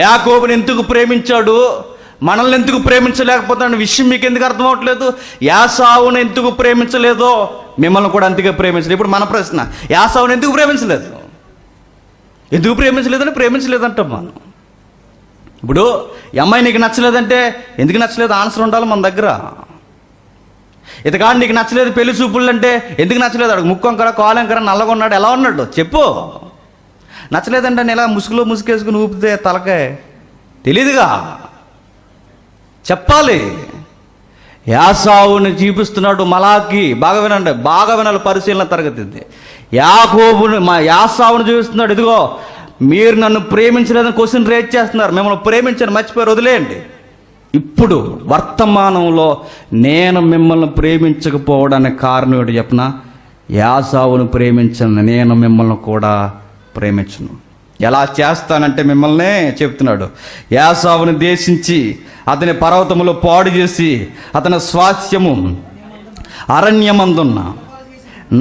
యాకోబుని ఎందుకు ప్రేమించాడు, మనల్ని ఎందుకు ప్రేమించలేకపోతున్న విషయం మీకు ఎందుకు అర్థం అవ్వట్లేదు. యాసావుని ఎందుకు ప్రేమించలేదో మిమ్మల్ని కూడా అందుకే ప్రేమించలేదు. ఇప్పుడు మన ప్రశ్న, యాసావుని ఎందుకు ప్రేమించలేదని ప్రేమించలేదంటాం మనం. ఇప్పుడు ఈ అమ్మాయి నీకు నచ్చలేదంటే ఎందుకు నచ్చలేదు ఆన్సర్ ఉండాలి మన దగ్గర. ఇతగాడు నీకు నచ్చలేదు పెళ్లి చూపుళ్ళు అంటే ఎందుకు నచ్చలేదు, అడుగు. ముక్కొంకర కాలంకర నల్లగా ఉన్నాడు, ఎలా ఉన్నాడు చెప్పు. నచ్చలేదంటే నేను ఇలా ముసుగేసుకుని ఊపితే తలకాయ తెలీదుగా, చెప్పాలి. యాసావుని చూపిస్తున్నాడు మలాకి. బాగా వినండి, బాగా వినాలి, పరిశీలన తరగతి. యాకోబుని యాసావుని చూపిస్తున్నాడు. ఇదిగో మీరు నన్ను ప్రేమించలేదని క్వశ్చన్ రేజ్ చేస్తున్నారు, మిమ్మల్ని ప్రేమించని మర్చిపోయి వదిలేయండి. ఇప్పుడు వర్తమానంలో నేను మిమ్మల్ని ప్రేమించకపోవడానికి కారణం ఏంటి చెప్పిన, యాసావును ప్రేమించను, నేను మిమ్మల్ని కూడా ప్రేమించను. ఎలా చేస్తానంటే మిమ్మల్ని చెప్తున్నాడు. యాసావుని దేశించి అతని పర్వతములో పాడు చేసి అతని స్వాస్థ్యము అరణ్యమందున్న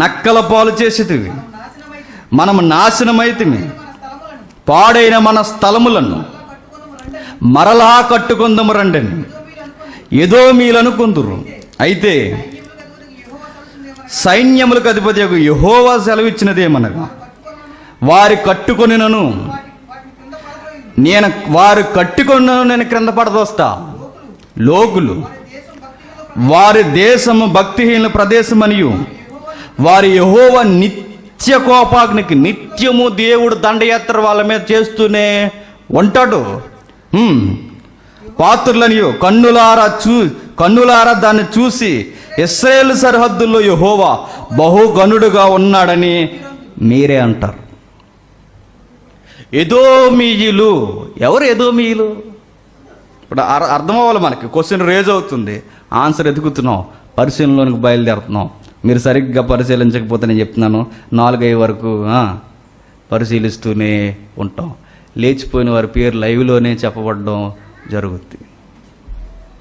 నక్కల పాలు చేసేటివి, మనము నాశనమైతిమి. పాడైన మన స్థలములను మరలా కట్టుకుందము రండని ఎదోమీలనుకుందురు. అయితే సైన్యములకు అధిపతి యెహోవా సెలవిచ్చినదేమనగా, వారి కట్టుకొనినను నేను క్రింద పడదోస్తా. లోకులు వారి దేశము భక్తిహీన ప్రదేశమనియు వారి యెహోవా నిత్య కోపాగ్నికి, నిత్యము దేవుడు దండయాత్ర వాళ్ళ మీద చేస్తూనే ఉంటాడు. పాత్రులనియో కన్నులారా దాన్ని చూసి ఇశ్రాయేలు సరిహద్దుల్లో యెహోవా బహుగనుడుగా ఉన్నాడని మీరే అంటారు. ఎదోమీయులు ఎవరు? ఎదోమీయులు ఇప్పుడు అర్థం అవ్వాలి మనకి. క్వశ్చన్ రేజ్ అవుతుంది, ఆన్సర్ ఎదుగుతున్నాం, పరిశీలనలోనికి బయలుదేరుతున్నాం. మీరు సరిగ్గా పరిశీలించకపోతే నేను చెప్తున్నాను 4-5 వరకు పరిశీలిస్తూనే ఉంటాం. లేచిపోయిన వారి పేరు లైవ్లోనే చెప్పబడడం జరుగుద్ది.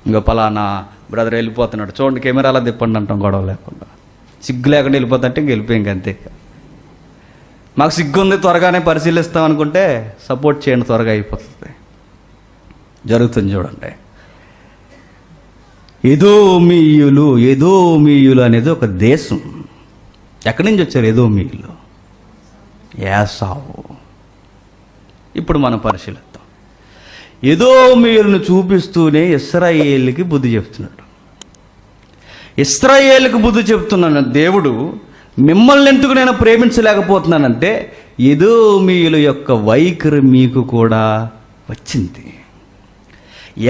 ఇంకా పలానా బ్రదర్ వెళ్ళిపోతున్నాడు చూడండి, కెమెరాలో తిప్పండి అంటాం గొడవ లేకుండా. సిగ్గు లేకుండా వెళ్ళిపోతుంటే ఇంక వెళ్ళిపోయాం అంతే. మాకు సిగ్గు ఉంది త్వరగానే పరిశీలిస్తాం అనుకుంటే సపోర్ట్ చేయండి, త్వరగా అయిపోతుంది. జరుగుతుంది చూడండి. ఎదోమీయులు అనేది ఒక దేశం. ఎక్కడి నుంచి వచ్చారు ఎదోమీయులు? యాసావు. ఇప్పుడు మనం పరిశీలిద్దాం. ఎదోమీయులను చూపిస్తూనే ఇశ్రాయేలుకి బుద్ధి చెప్తున్నాడు. ఇశ్రాయేలుకి బుద్ధి చెప్తున్నాను దేవుడు, మిమ్మల్ని ఎందుకు నేను ప్రేమించలేకపోతున్నానంటే ఎదోమీయుల యొక్క వైఖరి మీకు కూడా వచ్చింది.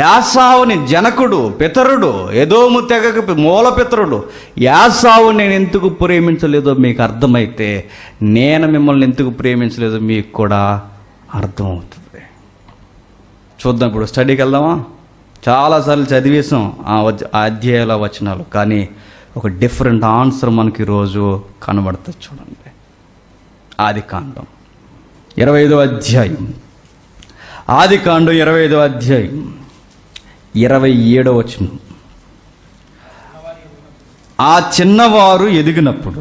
యాసావుని జనకుడు పితరుడు, ఎదోము తెగకు మూల పితరుడు యాసావు నేను ఎందుకు ప్రేమించలేదో మీకు అర్థమైతే నేను మిమ్మల్ని ఎందుకు ప్రేమించలేదో మీకు కూడా అర్థమవుతుంది. చూద్దాం, ఇప్పుడు స్టడీకి వెళ్దామా? చాలాసార్లు చదివేసాం ఆ అధ్యాయాల వచనాలు, కానీ ఒక డిఫరెంట్ ఆన్సర్ మనకి ఈరోజు కనబడుతుంది. చూడండి, ఆదికాండం 25వ అధ్యాయం, ఆదికాండం 25వ అధ్యాయం 27వ వచనం. ఆ చిన్నవారు ఎదిగినప్పుడు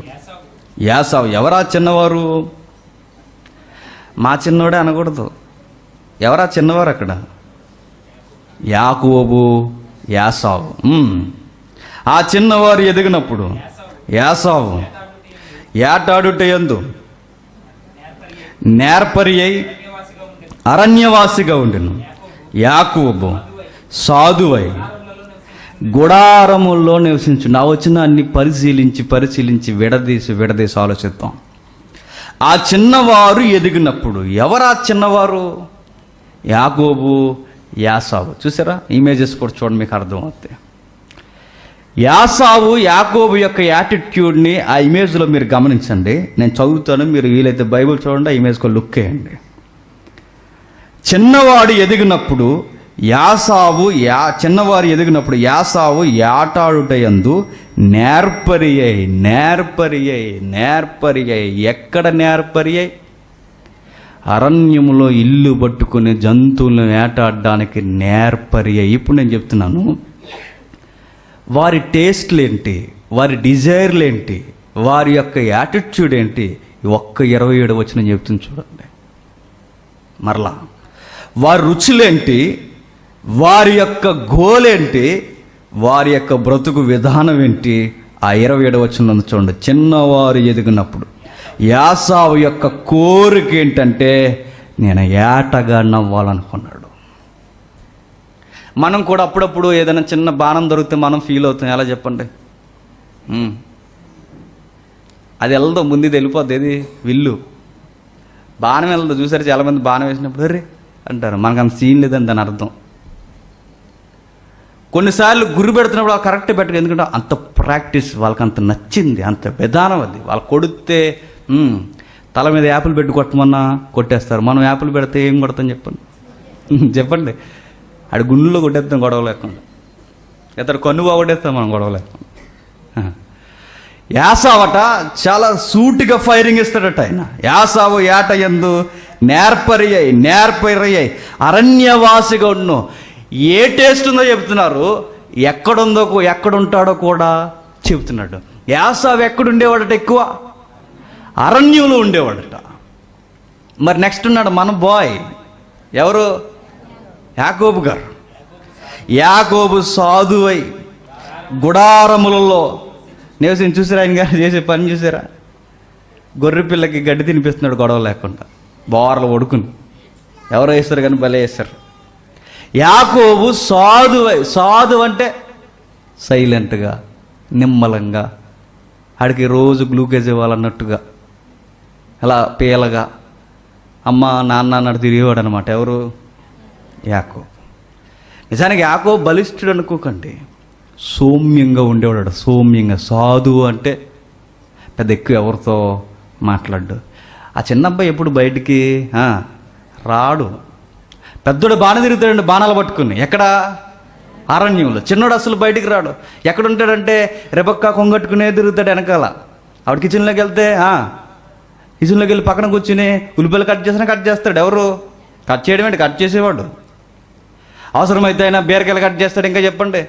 యాసావు. ఎవరా చిన్నవారు? మా చిన్నోడే అనకూడదు. ఎవరా చిన్నవారు అక్కడ? యాకోబు, యాసావు. ఆ చిన్నవారు ఎదిగినప్పుడు యాసావు ఏటాడుటయందు నేర్పరి అయి అరణ్యవాసిగా ఉండెను. యాకోబు సాధువై గుడారముల్లో నివసించు. నా వచ్చిన అన్ని పరిశీలించి విడదీసి ఆలోచిద్దాం. ఆ చిన్నవారు ఎదిగినప్పుడు ఎవరు ఆ చిన్నవారు? యాకోబు, యాసావు. చూసారా? ఇమేజెస్ కూడా చూడండి, మీకు అర్థమవుతాయి. యాసావు యాకోబు యొక్క యాటిట్యూడ్ని ఆ ఇమేజ్లో మీరు గమనించండి. నేను చదువుతాను, మీరు వీలైతే బైబిల్ చూడండి, ఆ ఇమేజ్కి లుక్ వేయండి. చిన్నవారు ఎదిగినప్పుడు యాసావు ఏటాడుటయందు నేర్పరి అయి. ఎక్కడ నేర్పరి అయి? అరణ్యములో ఇల్లు పట్టుకుని జంతువులను వేటాడడానికి నేర్పరి అయి. ఇప్పుడు నేను చెప్తున్నాను, వారి టేస్ట్లు ఏంటి, వారి డిజైర్లు ఏంటి, వారి యొక్క యాటిట్యూడ్ ఏంటి, ఒక్క 27 వచనం చెప్తుంది చూడండి. మరలా వారి రుచులేంటి, వారి యొక్క గోలేంటి, వారి యొక్క బ్రతుకు విధానం ఏంటి, ఆ 27 వచనం చూడండి. చిన్నవారు ఎదిగినప్పుడు యాసావు యొక్క కోరిక ఏంటంటే నేను ఏటగా నవ్వాలనుకున్నాడు. మనం కూడా అప్పుడప్పుడు ఏదైనా చిన్న బాణం దొరికితే మనం ఫీల్ అవుతాం. ఎలా చెప్పండి? అది వెళ్దాం, ముందు ఇది వెళ్ళిపోద్ది. ఏది విల్లు బాణం వెళ్దాం. చూసారు చాలామంది బాణం వేసినప్పుడు అరే అంటారు. మనకు అంత సీన్ లేదని దాని అర్థం. కొన్నిసార్లు గురి పెడుతున్నప్పుడు వాళ్ళు కరెక్ట్ పెట్టరు. ఎందుకంటే అంత ప్రాక్టీస్, వాళ్ళకి అంత నచ్చింది, అంత విధానం అది. వాళ్ళు కొడితే తల మీద యాపిల్ పెట్టి కొట్టమన్నా కొట్టేస్తారు. మనం యాపిల్ పెడితే ఏం కొడతాం చెప్పండి? చెప్పండి. ఆడు గుండెలో కొట్టేస్తాం గొడవ లేకుండా. ఇతడు కన్ను బాగొట్టేస్తాం మనం గొడవ లేకుండా. యాసావట చాలా సూటిగా ఫైరింగ్ ఇస్తాడట ఆయన. యాసావు ఏట యందు నేర్పరియై అరణ్యవాసిగా ఉండు. ఏ టేస్ట్ ఉందో చెప్తున్నారు, ఎక్కడుంటాడో కూడా చెబుతున్నాడు. యాసావు ఎక్కడుండేవాడట? ఎక్కువ అరణ్యంలో ఉండేవాడట. మరి నెక్స్ట్ ఉన్నాడు మన బాయ్ ఎవరు? యాకోబు గారు. యాకోబు సాధువై గుడారములలో నివసించి చూసారా? ఆయన గారు చేసే పని చూసారా? గొర్రె పిల్లకి గడ్డి తినిపిస్తున్నాడు గొడవ లేకుండా, బోర్లు ఒడుకుని. ఎవరో వేస్తారు కానీ భలే వేస్తారు. యాకోబు సాధు అంటే సైలెంట్గా, నిమ్మలంగా, ఆడికి రోజు గ్లూకేజ్ ఇవ్వాలన్నట్టుగా, అలా పీలగా అమ్మ నాన్న అన్నట్టు తిరిగేవాడు అనమాట. ఎవరు? యాకోబు. నిజానికి యాకోబు బలిష్ఠుడు అనుకోకండి, సౌమ్యంగా ఉండేవాడు. సౌమ్యంగా. సాధువు అంటే పెద్ద ఎక్కువ ఎవరితో మాట్లాడు. ఆ చిన్న అబ్బాయి ఎప్పుడు బయటికి రాడు. పెద్దోడు బాణ తిరుగుతాడండి, బాణాలు పట్టుకుని. ఎక్కడ? అరణ్యంలో. చిన్నోడు అసలు బయటికి రాడు. ఎక్కడ ఉంటాడంటే రెబక్క కొంగట్టుకునే తిరుగుతాడు వెనకాల. ఆవిడ కిచెన్లోకి వెళ్తే కిచెన్లోకి వెళ్ళి పక్కన కూర్చుని ఉల్లిపాయలు కట్ చేస్తాడు. ఎవరు? కట్ చేయడం ఏంటి? కట్ చేసేవాడు. అవసరమైతే అయినా బీరకాయలు కట్ చేస్తాడు. ఇంకా చెప్పండి,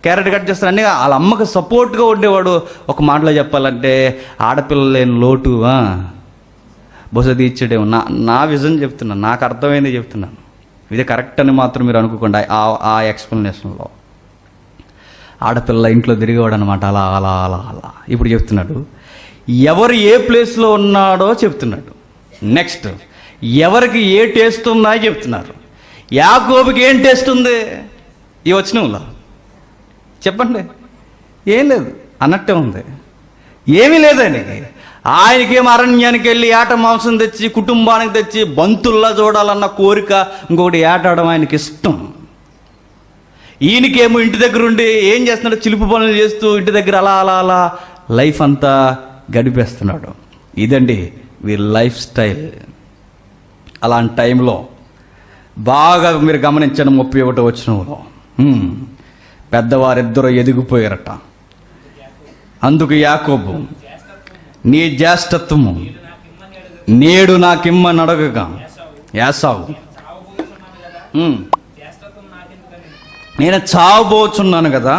క్యారెట్ కట్ చేస్తాడు. అన్నీ వాళ్ళ అమ్మకు సపోర్ట్గా ఉండేవాడు. ఒక మాటలో చెప్పాలంటే ఆడపిల్ల లేని లోటు బహుశా తీర్చేడేమో. నా విజన్ చెప్తున్నాను, నాకు అర్థమైంది చెప్తున్నాను. ఇది కరెక్ట్ అని మాత్రం మీరు అనుకోకుండా ఆ ఎక్స్ప్లెనేషన్లో ఆడపిల్ల ఇంట్లో తిరిగేవాడు అనమాట. అలా అలా అలా అలా. ఇప్పుడు చెప్తున్నాడు ఎవరు ఏ ప్లేస్లో ఉన్నాడో చెప్తున్నాడు. నెక్స్ట్ ఎవరికి ఏ టేస్ట్ ఉన్నాయో చెప్తున్నారు. యాకోబుకి ఏం టేస్ట్ ఉంది ఈ వచనంలో? చెప్పండి. ఏం లేదు అన్నట్టే ఉంది. ఏమీ లేదు ఆయనకేం అరణ్యానికి వెళ్ళి ఏట మాంసం తెచ్చి కుటుంబానికి తెచ్చి బంతుల్లా చూడాలన్న కోరిక, ఇంకొకటి ఏటాడడం ఆయనకి ఇష్టం. ఈయనకేమో ఇంటి దగ్గర ఉండి ఏం చేస్తున్నాడు? చిలుపు పనులు చేస్తూ ఇంటి దగ్గర అలా అలా అలా లైఫ్ అంతా గడిపేస్తున్నాడు. ఇదండి వీరి లైఫ్ స్టైల్. అలాంటి టైంలో బాగా మీరు గమనించండి, 31వ వచనంలో పెద్దవారిద్దరూ ఎదిగిపోయారట. అందుకు యాకోబు నీ జ్యేష్ఠత్వము నేడు నాకిమ్మని అడగగా, యాసావు నేను చావబోచున్నాను కదా,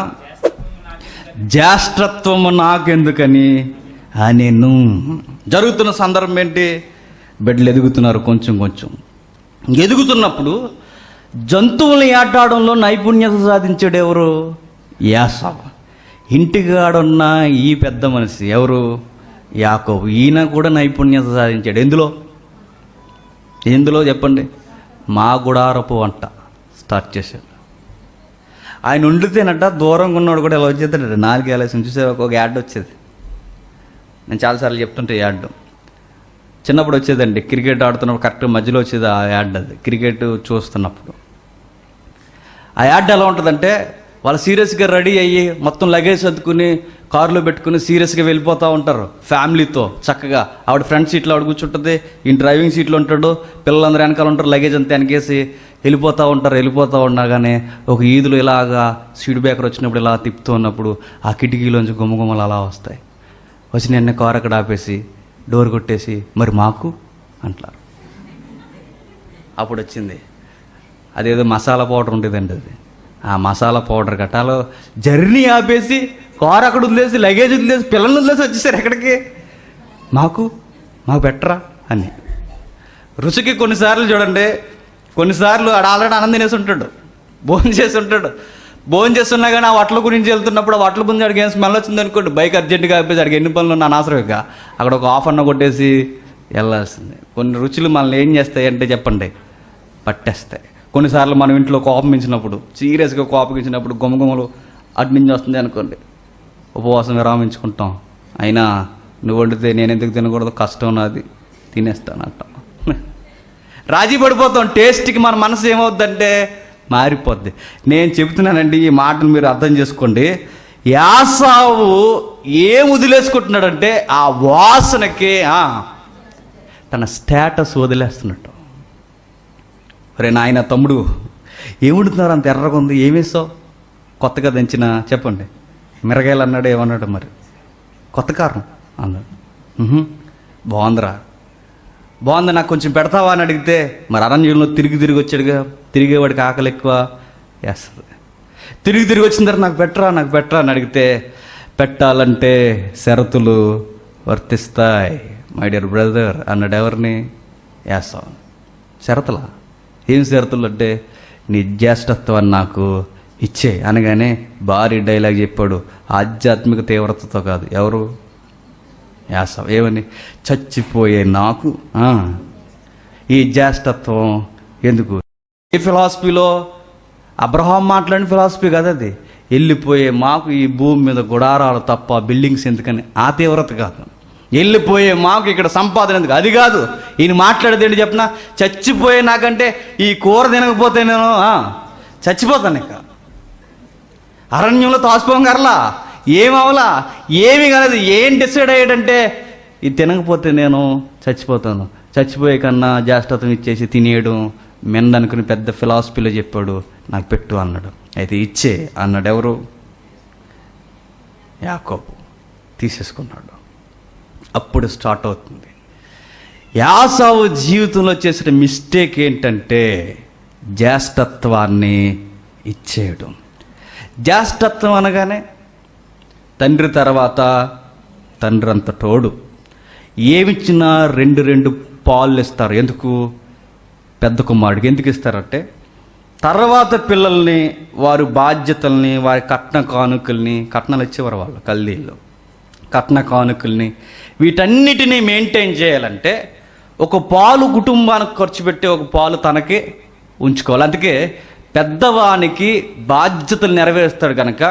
జ్యేష్ఠత్వము నాకెందుకని నేను. జరుగుతున్న సందర్భం ఏంటి? బిడ్డలు ఎదుగుతున్నారు. కొంచెం కొంచెం ఎదుగుతున్నప్పుడు జంతువులు ఏటాడంలో నైపుణ్యత సాధించాడు ఎవరు? యాసావు. ఇంటికాడున్న ఈ పెద్ద మనిషి ఎవరు? యాకోబు. ఈయన కూడా నైపుణ్యత సాధించాడు. ఎందులో చెప్పండి? మా గుడారపు వంట స్టార్ట్ చేశాడు. ఆయన వండితేనట దూరంగా ఉన్నవాడు కూడా ఇలా వచ్చేస్తాడు. 4 ఏళ్ళ చూసే ఒక యాడ్ వచ్చేది. నేను చాలాసార్లు చెప్తుంటే యాడ్ చిన్నప్పుడు వచ్చేదండి. క్రికెట్ ఆడుతున్నప్పుడు కరెక్ట్గా మధ్యలో వచ్చేది ఆ యాడ్. అది క్రికెట్ చూస్తున్నప్పుడు ఆ యాడ్ ఎలా ఉంటుందంటే, వాళ్ళు సీరియస్గా రెడీ అయ్యి మొత్తం లగేజ్ సర్దుకుని కారులో పెట్టుకుని సీరియస్గా వెళ్ళిపోతూ ఉంటారు ఫ్యామిలీతో. చక్కగా ఆవిడ ఫ్రంట్ సీట్లో ఆవిడ కూర్చుంటుంది, ఈయన డ్రైవింగ్ సీట్లో ఉంటాడు, పిల్లలందరూ వెనకాల ఉంటారు, లగేజ్ అంతా వెనకేసి వెళ్ళిపోతూ ఉంటారు. వెళ్ళిపోతూ ఉండగానే ఒక ఈదులో ఇలాగా స్పీడ్ బ్రేకర్ వచ్చినప్పుడు ఇలా తిప్పుతూ ఉన్నప్పుడు ఆ కిటికీలోంచి గుమ్మగుమ్మలు అలా వస్తాయి. వచ్చి నిన్న కారు అక్కడ ఆపేసి డోర్ కొట్టేసి మరి మాకు అంటారు. అప్పుడు వచ్చింది అదేదో మసాలా పౌడర్ ఉండేదండి. అది ఆ మసాలా పౌడర్ గట్టాలో జర్నీ ఆపేసి కారు అక్కడ వదిలేసి లగేజ్ వదిలేసి పిల్లలు వదిలేసి వచ్చేసారు. ఎక్కడికి? మాకు పెట్టరా అని. రుచికి కొన్నిసార్లు చూడండి, కొన్నిసార్లు ఆడ ఆల్రెడీ అన్నం తినేసి ఉంటాడు, భోజనం చేసి ఉంటాడు. భోజనం చేస్తున్నా కానీ ఆ వట్ల గురించి వెళ్తున్నప్పుడు ఆ వట్ల గురించి అడిగి ఏం స్మెల్ వచ్చింది అనుకోండి, బైక్ అర్జెంటుగా ఆపేసి అడిగి ఎన్ని పనులు ఉన్నా అనవసరంగా అక్కడ ఒక ఆఫ్ అన్న కొట్టేసి వెళ్ళాల్సిందే. కొన్ని రుచులు మనల్ని ఏం చేస్తాయి అంటే చెప్పండి, పట్టేస్తాయి. కొన్నిసార్లు మనం ఇంట్లో కోపమించినప్పుడు, సీరియస్గా కోపగించినప్పుడు గుమగుమలు అటు నుంచి వస్తుంది అనుకోండి, ఉపవాసం విరామించుకుంటాం. అయినా నువ్వు వండితే నేను ఎందుకు తినకూడదు, కష్టం నాది, తినేస్తానంట. రాజీ పడిపోతాం. టేస్ట్కి మన మనసు ఏమవుద్దంటే మారిపోద్ది. నేను చెబుతున్నానండి, ఈ మాటలు మీరు అర్థం చేసుకోండి. యాసావు ఏం వదిలేసుకుంటున్నాడంటే ఆ వాసనకి తన స్టేటస్ వదిలేస్తున్నట్టు. ఒరే నాయన తమ్ముడు, ఏముంటున్నారు అంత ఎర్రగా ఉంది, ఏమేసావు? కొత్తగా దంచిన చెప్పండి, మిరగాయలు అన్నాడు, ఏమన్నాడు మరి, కొత్త కారం అన్నాడు. బాగుందిరా, బాగుంది, నాకు కొంచెం పెడతావా అని అడిగితే, మరి అరణ్యంలో తిరిగి వచ్చాడుగా, తిరిగేవాడికి ఆకలి ఎక్కువ వేస్తుంది. తిరిగి వచ్చిన తర్వాత నాకు పెట్టరా అని అడిగితే, పెట్టాలంటే షరతులు వర్తిస్తాయి మై డియర్ బ్రదర్ అన్నాడు. ఎవరిని? యాసావు. షరతులా? ఏం షరతులు అంటే, నీ జ్యేష్ఠత్వాన్ని నాకు ఇచ్చే అనగానే భారీ డైలాగ్ చెప్పాడు, ఆధ్యాత్మిక తీవ్రతతో కాదు. ఎవరు? యాసావు. ఏమని? చచ్చిపోయే నాకు ఈ జ్యేష్ఠత్వం ఎందుకు? ఈ ఫిలాసఫీలో అబ్రహాం మాట్లాడిన ఫిలాసఫీ కదా అది. వెళ్ళిపోయే మాకు ఈ భూమి మీద గుడారాలు తప్ప బిల్డింగ్స్ ఎందుకని, ఆ తీవ్రత కాదు. వెళ్ళిపోయే మాకు ఇక్కడ సంపాదన ఎందుకు, అది కాదు. ఈయన మాట్లాడేది ఏంటి చెప్పిన, చచ్చిపోయే నాకంటే ఈ కూర తినకపోతే నేను చచ్చిపోతాను. ఇక అరణ్యంలో తాసిపోం కర్లా, ఏమవలా, ఏమీ కాలేదు. ఏం డిసైడ్ అయ్యాడంటే, ఇది తినకపోతే నేను చచ్చిపోతాను, చచ్చిపోయే కన్నా జ్యేష్ఠత్వం ఇచ్చేసి తినేయడం మెందనుకుని పెద్ద ఫిలాసఫీలో చెప్పాడు. నాకు పెట్టు అన్నాడు. అయితే ఇచ్చే అన్నాడు. ఎవరు? యాకోబు. తీసేసుకున్నాడు. అప్పుడు స్టార్ట్ అవుతుంది. యాసావు జీవితంలో చేసిన మిస్టేక్ ఏంటంటే జ్యేష్ఠత్వాన్ని ఇచ్చేయడం. జ్యేష్ఠత్వం అనగానే తండ్రి తర్వాత తండ్రి అంత తోడు. ఏమిచ్చినా రెండు పాలు ఇస్తారు. ఎందుకు? పెద్ద కుమారుడికి ఎందుకు ఇస్తారంటే, తర్వాత పిల్లల్ని, వారి బాధ్యతల్ని, వారి కట్న కానుకల్ని, కట్నాలు ఇచ్చేవారు వాళ్ళు కల్దీల్లో, కట్న కానుకల్ని, వీటన్నిటినీ మెయింటైన్ చేయాలంటే ఒక పాలు కుటుంబానికి ఖర్చు పెట్టి ఒక పాలు తనకి ఉంచుకోవాలి. అందుకే పెద్దవానికి బాధ్యతలు నెరవేరుస్తాడు కనుక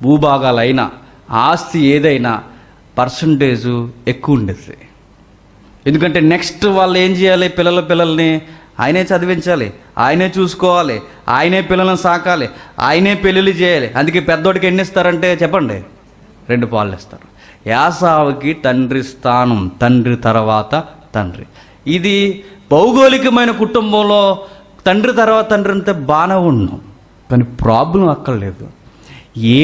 భూభాగాలైనా ఆస్తి ఏదైనా పర్సంటేజు ఎక్కువ ఉండేది. ఎందుకంటే నెక్స్ట్ వాళ్ళు ఏం చేయాలి, పిల్లల్ని ఆయనే చదివించాలి, ఆయనే చూసుకోవాలి, ఆయనే పిల్లలను సాకాలి, ఆయనే పెళ్ళిళ్ళు చేయాలి. అందుకే పెద్దోడికి ఎన్ని ఇస్తారంటే చెప్పండి, 2 పాలు ఇస్తారు. యాసావుకి తండ్రి స్థానం, తండ్రి తర్వాత తండ్రి. ఇది భౌగోళికమైన కుటుంబంలో తండ్రి తర్వాత తండ్రి అంతే బాగానే ఉన్నాం. కానీ ప్రాబ్లం అక్కడ లేదు.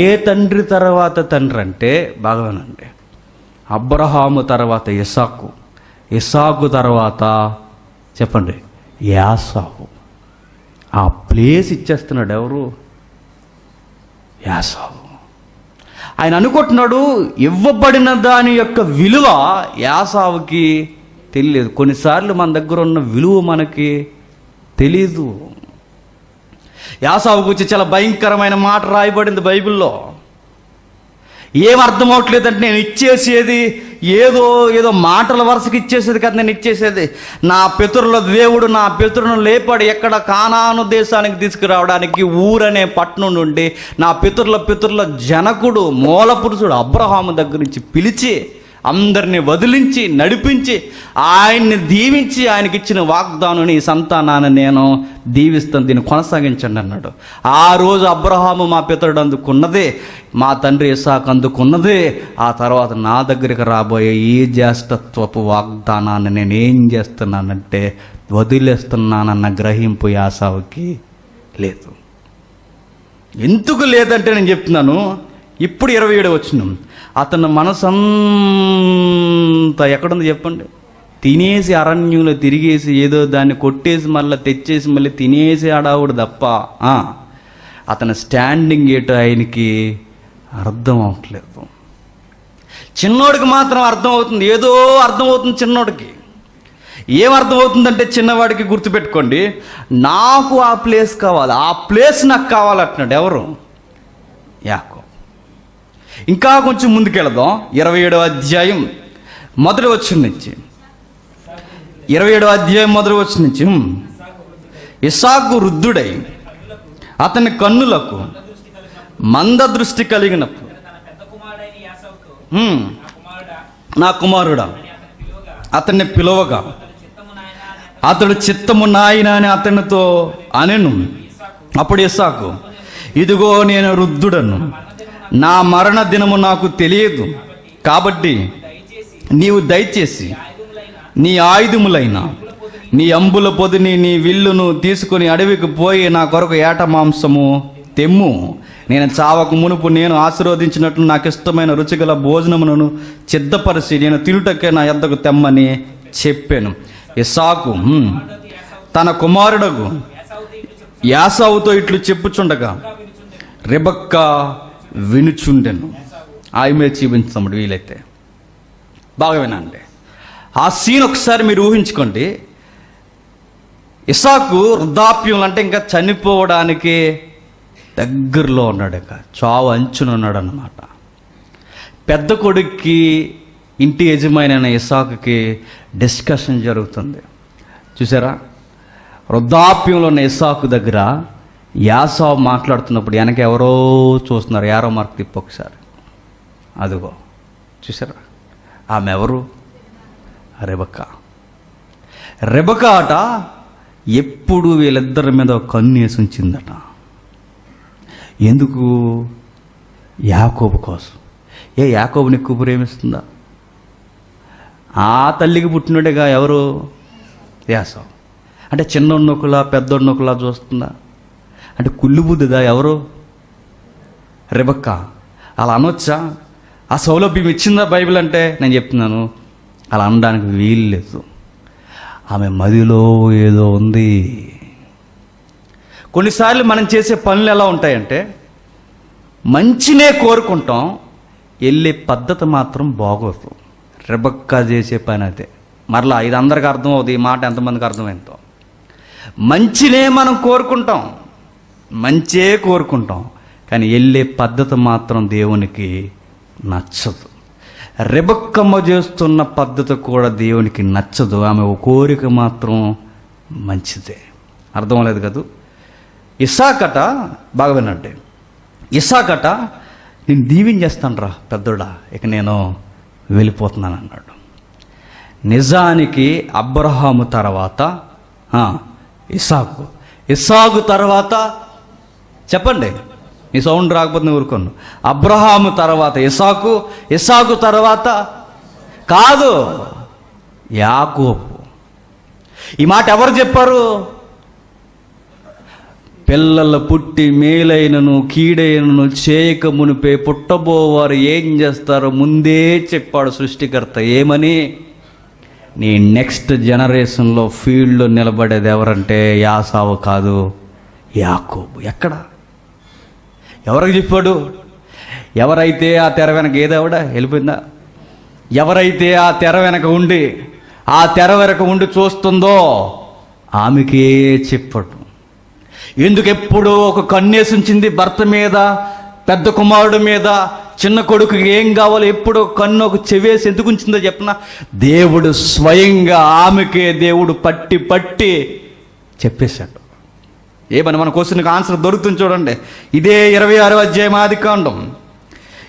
ఏ తండ్రి తర్వాత తండ్రి అంటే బాగానండి, అబ్రహాము తర్వాత ఇస్సాకు, ఇస్సాకు తర్వాత చెప్పండి యాసావు. ఆ ప్లేస్ ఇచ్చేస్తున్నాడు. ఎవరు? యాసావు. ఆయన అనుకుంటున్నాడు ఇవ్వబడిన దాని యొక్క విలువ యాసావుకి తెలియదు. కొన్నిసార్లు మన దగ్గర ఉన్న విలువ మనకి తెలీదు. యాసావు గురించి చాలా భయంకరమైన మాట రాయబడింది బైబిల్లో. ఏం అర్థం అవట్లేదంటే, నేను ఇచ్చేసేది ఏదో మాటల వరుసకి ఇచ్చేసేది కదా, నేను ఇచ్చేసేది నా పితరుల దేవుడు నా పితరులను లేపాడు ఎక్కడ, కానాను దేశానికి తీసుకురావడానికి ఊరనే పట్టణం నుండి నా పితరుల జనకుడు మూల పురుషుడు అబ్రహాము దగ్గర నుంచి పిలిచి అందరినీ వదిలించి నడిపించి ఆయన్ని దీవించి ఆయనకి ఇచ్చిన వాగ్దానాన్ని, ఈ సంతానాన్ని నేను దీవిస్తాను, దీన్ని కొనసాగించండి అన్నాడు. ఆ రోజు అబ్రహాము మా పితరుడు అందుకున్నదే, మా తండ్రి ఇస్సాకు అందుకున్నదే. ఆ తర్వాత నా దగ్గరికి రాబోయే ఈ జ్యేష్ఠత్వపు వాగ్దానాన్ని నేను ఏం చేస్తున్నానంటే వదిలేస్తున్నానన్న గ్రహింపు యాసావుకి లేదు. ఎందుకు లేదంటే నేను చెప్తున్నాను. ఇప్పుడు 27 వచనం, అతను మనసంతా ఎక్కడుంది చెప్పండి, తినేసి అరణ్యంలో తిరిగేసి ఏదో దాన్ని కొట్టేసి మళ్ళీ తెచ్చేసి మళ్ళీ తినేసి ఆడావుడు తప్ప అతని స్టాండింగ్ ఏటో ఆయనకి అర్థం అవట్లేదు. చిన్నోడికి మాత్రం అర్థమవుతుంది, ఏదో అర్థమవుతుంది చిన్నోడికి. ఏం అర్థమవుతుందంటే, చిన్నవాడికి గుర్తుపెట్టుకోండి, నాకు ఆ ప్లేస్ కావాలి, ఆ ప్లేస్ నాకు కావాలంటున్నాడు. ఎవరు? యాకోబు. ఇంకా కొంచెం ముందుకెళదాం. 27వ అధ్యాయం మొదటి వచనం నుంచి, 27వ అధ్యాయం మొదటి వచనం నుంచి, ఇస్సాకు వృద్ధుడై అతని కన్నులకు మంద దృష్టి కలిగినప్పుడు నా కుమారుడా అతన్ని పిలువగా అతడు చిత్తము నాయన అని అతనితో అనెను. అప్పుడు ఇస్సాకు, ఇదిగో నేను వృద్ధుడను, నా మరణ దినము నాకు తెలియదు, కాబట్టి నీవు దయచేసి నీ ఆయుధములైన నీ అంబుల పొదిని నీ విల్లును తీసుకుని అడవికి పోయి నా కొరకు ఏట మాంసము తెమ్ము. నేను చావకు మునుపు నేను ఆశీర్వదించినట్లు నాకు ఇష్టమైన రుచిగల భోజనములను సిద్ధపరిచి నేను తినుటకే నా యొద్దకు తెమ్మని చెప్పాను. ఇస్సాకు తన కుమారుడకు యాసావుతో ఇట్లు చెప్పుచుండగా రెబెక్కా వినుచుండెను. ఆమె చూపించముడు వీలైతే బాగా వినండి. ఆ సీన్ ఒకసారి మీరు ఊహించుకోండి. ఇస్సాకు వృద్ధాప్యం అంటే ఇంకా చనిపోవడానికి దగ్గరలో ఉన్నాడు, ఇక చావు అంచున ఉన్నాడు అన్నమాట. పెద్ద కొడుక్కి ఇంటి యజమాని ఇస్సాకుకి డిస్కషన్ జరుగుతుంది. చూసారా, వృద్ధాప్యంలో ఉన్న ఇస్సాకు దగ్గర యాసావు మాట్లాడుతున్నప్పుడు వెనక ఎవరో చూస్తున్నారు. యారో మార్క్ తిప్పి ఒకసారి, అదిగో చూసారా, ఆమె ఎవరు? రెబెక్కా. రెబెక్కా అట ఎప్పుడు వీళ్ళిద్దరి మీద కన్ను వేసి ఉంచిందట. ఎందుకు? యాకోబు కోసం. యాకోబుని ఎక్కువ ప్రేమిస్తుందా? ఆ తల్లికి పుట్టినట్టుగా ఎవరు? యాసావు. అంటే చిన్నొన్నొకలా పెద్దొన్నొకలా చూస్తుందా? అంటే కుళ్ళు బుద్ధిదా ఎవరు? రెబెక్కా. అలా అనొచ్చా? ఆ సౌలభ్యం ఇచ్చిందా బైబిల్ అంటే? నేను చెప్తున్నాను, అలా అనడానికి వీలు లేదు. ఆమె మదిలో ఏదో ఉంది. కొన్నిసార్లు మనం చేసే పనులు ఎలా ఉంటాయంటే మంచినే కోరుకుంటాం, వెళ్ళే పద్ధతి మాత్రం బాగోదు. రెబెక్కా చేసే పని అదే. మరలా ఇది అందరికీ అర్థం అవుతుంది. ఈ మాట ఎంతమందికి అర్థమైందో. మంచినే మనం కోరుకుంటాం, మంచే కోరుకుంటాం, కానీ వెళ్ళే పద్ధతి మాత్రం దేవునికి నచ్చదు. రెబెక్కమ్మ చేస్తున్న పద్ధతి కూడా దేవునికి నచ్చదు. ఆమె కోరిక మాత్రం మంచిదే. అర్థం లేదు కదా. ఇస్సాకట బాగా వినండి. ఇస్సాకట, నేను దీవించేస్తాను రా పెద్దోడా, ఇక నేను వెళ్ళిపోతున్నాను అన్నాడు. నిజానికి అబ్రహాము తర్వాత ఇస్సాకు, ఇస్సాకు తర్వాత చెప్పండి, ఈ సౌండ్ రాకపోతే ఊరుకోను. అబ్రహాము తర్వాత ఇస్సాకు, ఇస్సాకు తర్వాత కాదు యాకోబు. ఈ మాట ఎవరు చెప్పారు? పిల్లలు పుట్టి మేలైనను కీడైనను చేయక మునిపే పుట్టబోవారు ఏం చేస్తారో ముందే చెప్పాడు సృష్టికర్త. ఏమని? నీ నెక్స్ట్ జనరేషన్లో ఫీల్డ్లో నిలబడేది ఎవరంటే యాసావు కాదు, యాకోబు. ఎక్కడ? ఎవరికి చెప్పాడు? ఎవరైతే ఆ తెర వెనక ఏదావిడ వెళ్ళిపోయిందా? ఎవరైతే ఆ తెర వెనక ఉండి ఆ తెర వెనక ఉండి చూస్తుందో ఆమెకే చెప్పాడు. ఎందుకు ఎప్పుడూ ఒక కన్నేసి ఉంచింది భర్త మీద, పెద్ద కుమారుడు మీద, చిన్న కొడుకుకి ఏం కావాలో ఎప్పుడో కన్ను ఒక చెవేసి ఎందుకు ఉంచిందో చెప్పిన? దేవుడు స్వయంగా ఆమెకే దేవుడు పట్టి పట్టి చెప్పేశాడు. ఏమని మన క్వశ్చన్కి ఆన్సర్ దొరుకుతుంది చూడండి. ఇదే 26వ అధ్యాయం ఆదికాండం.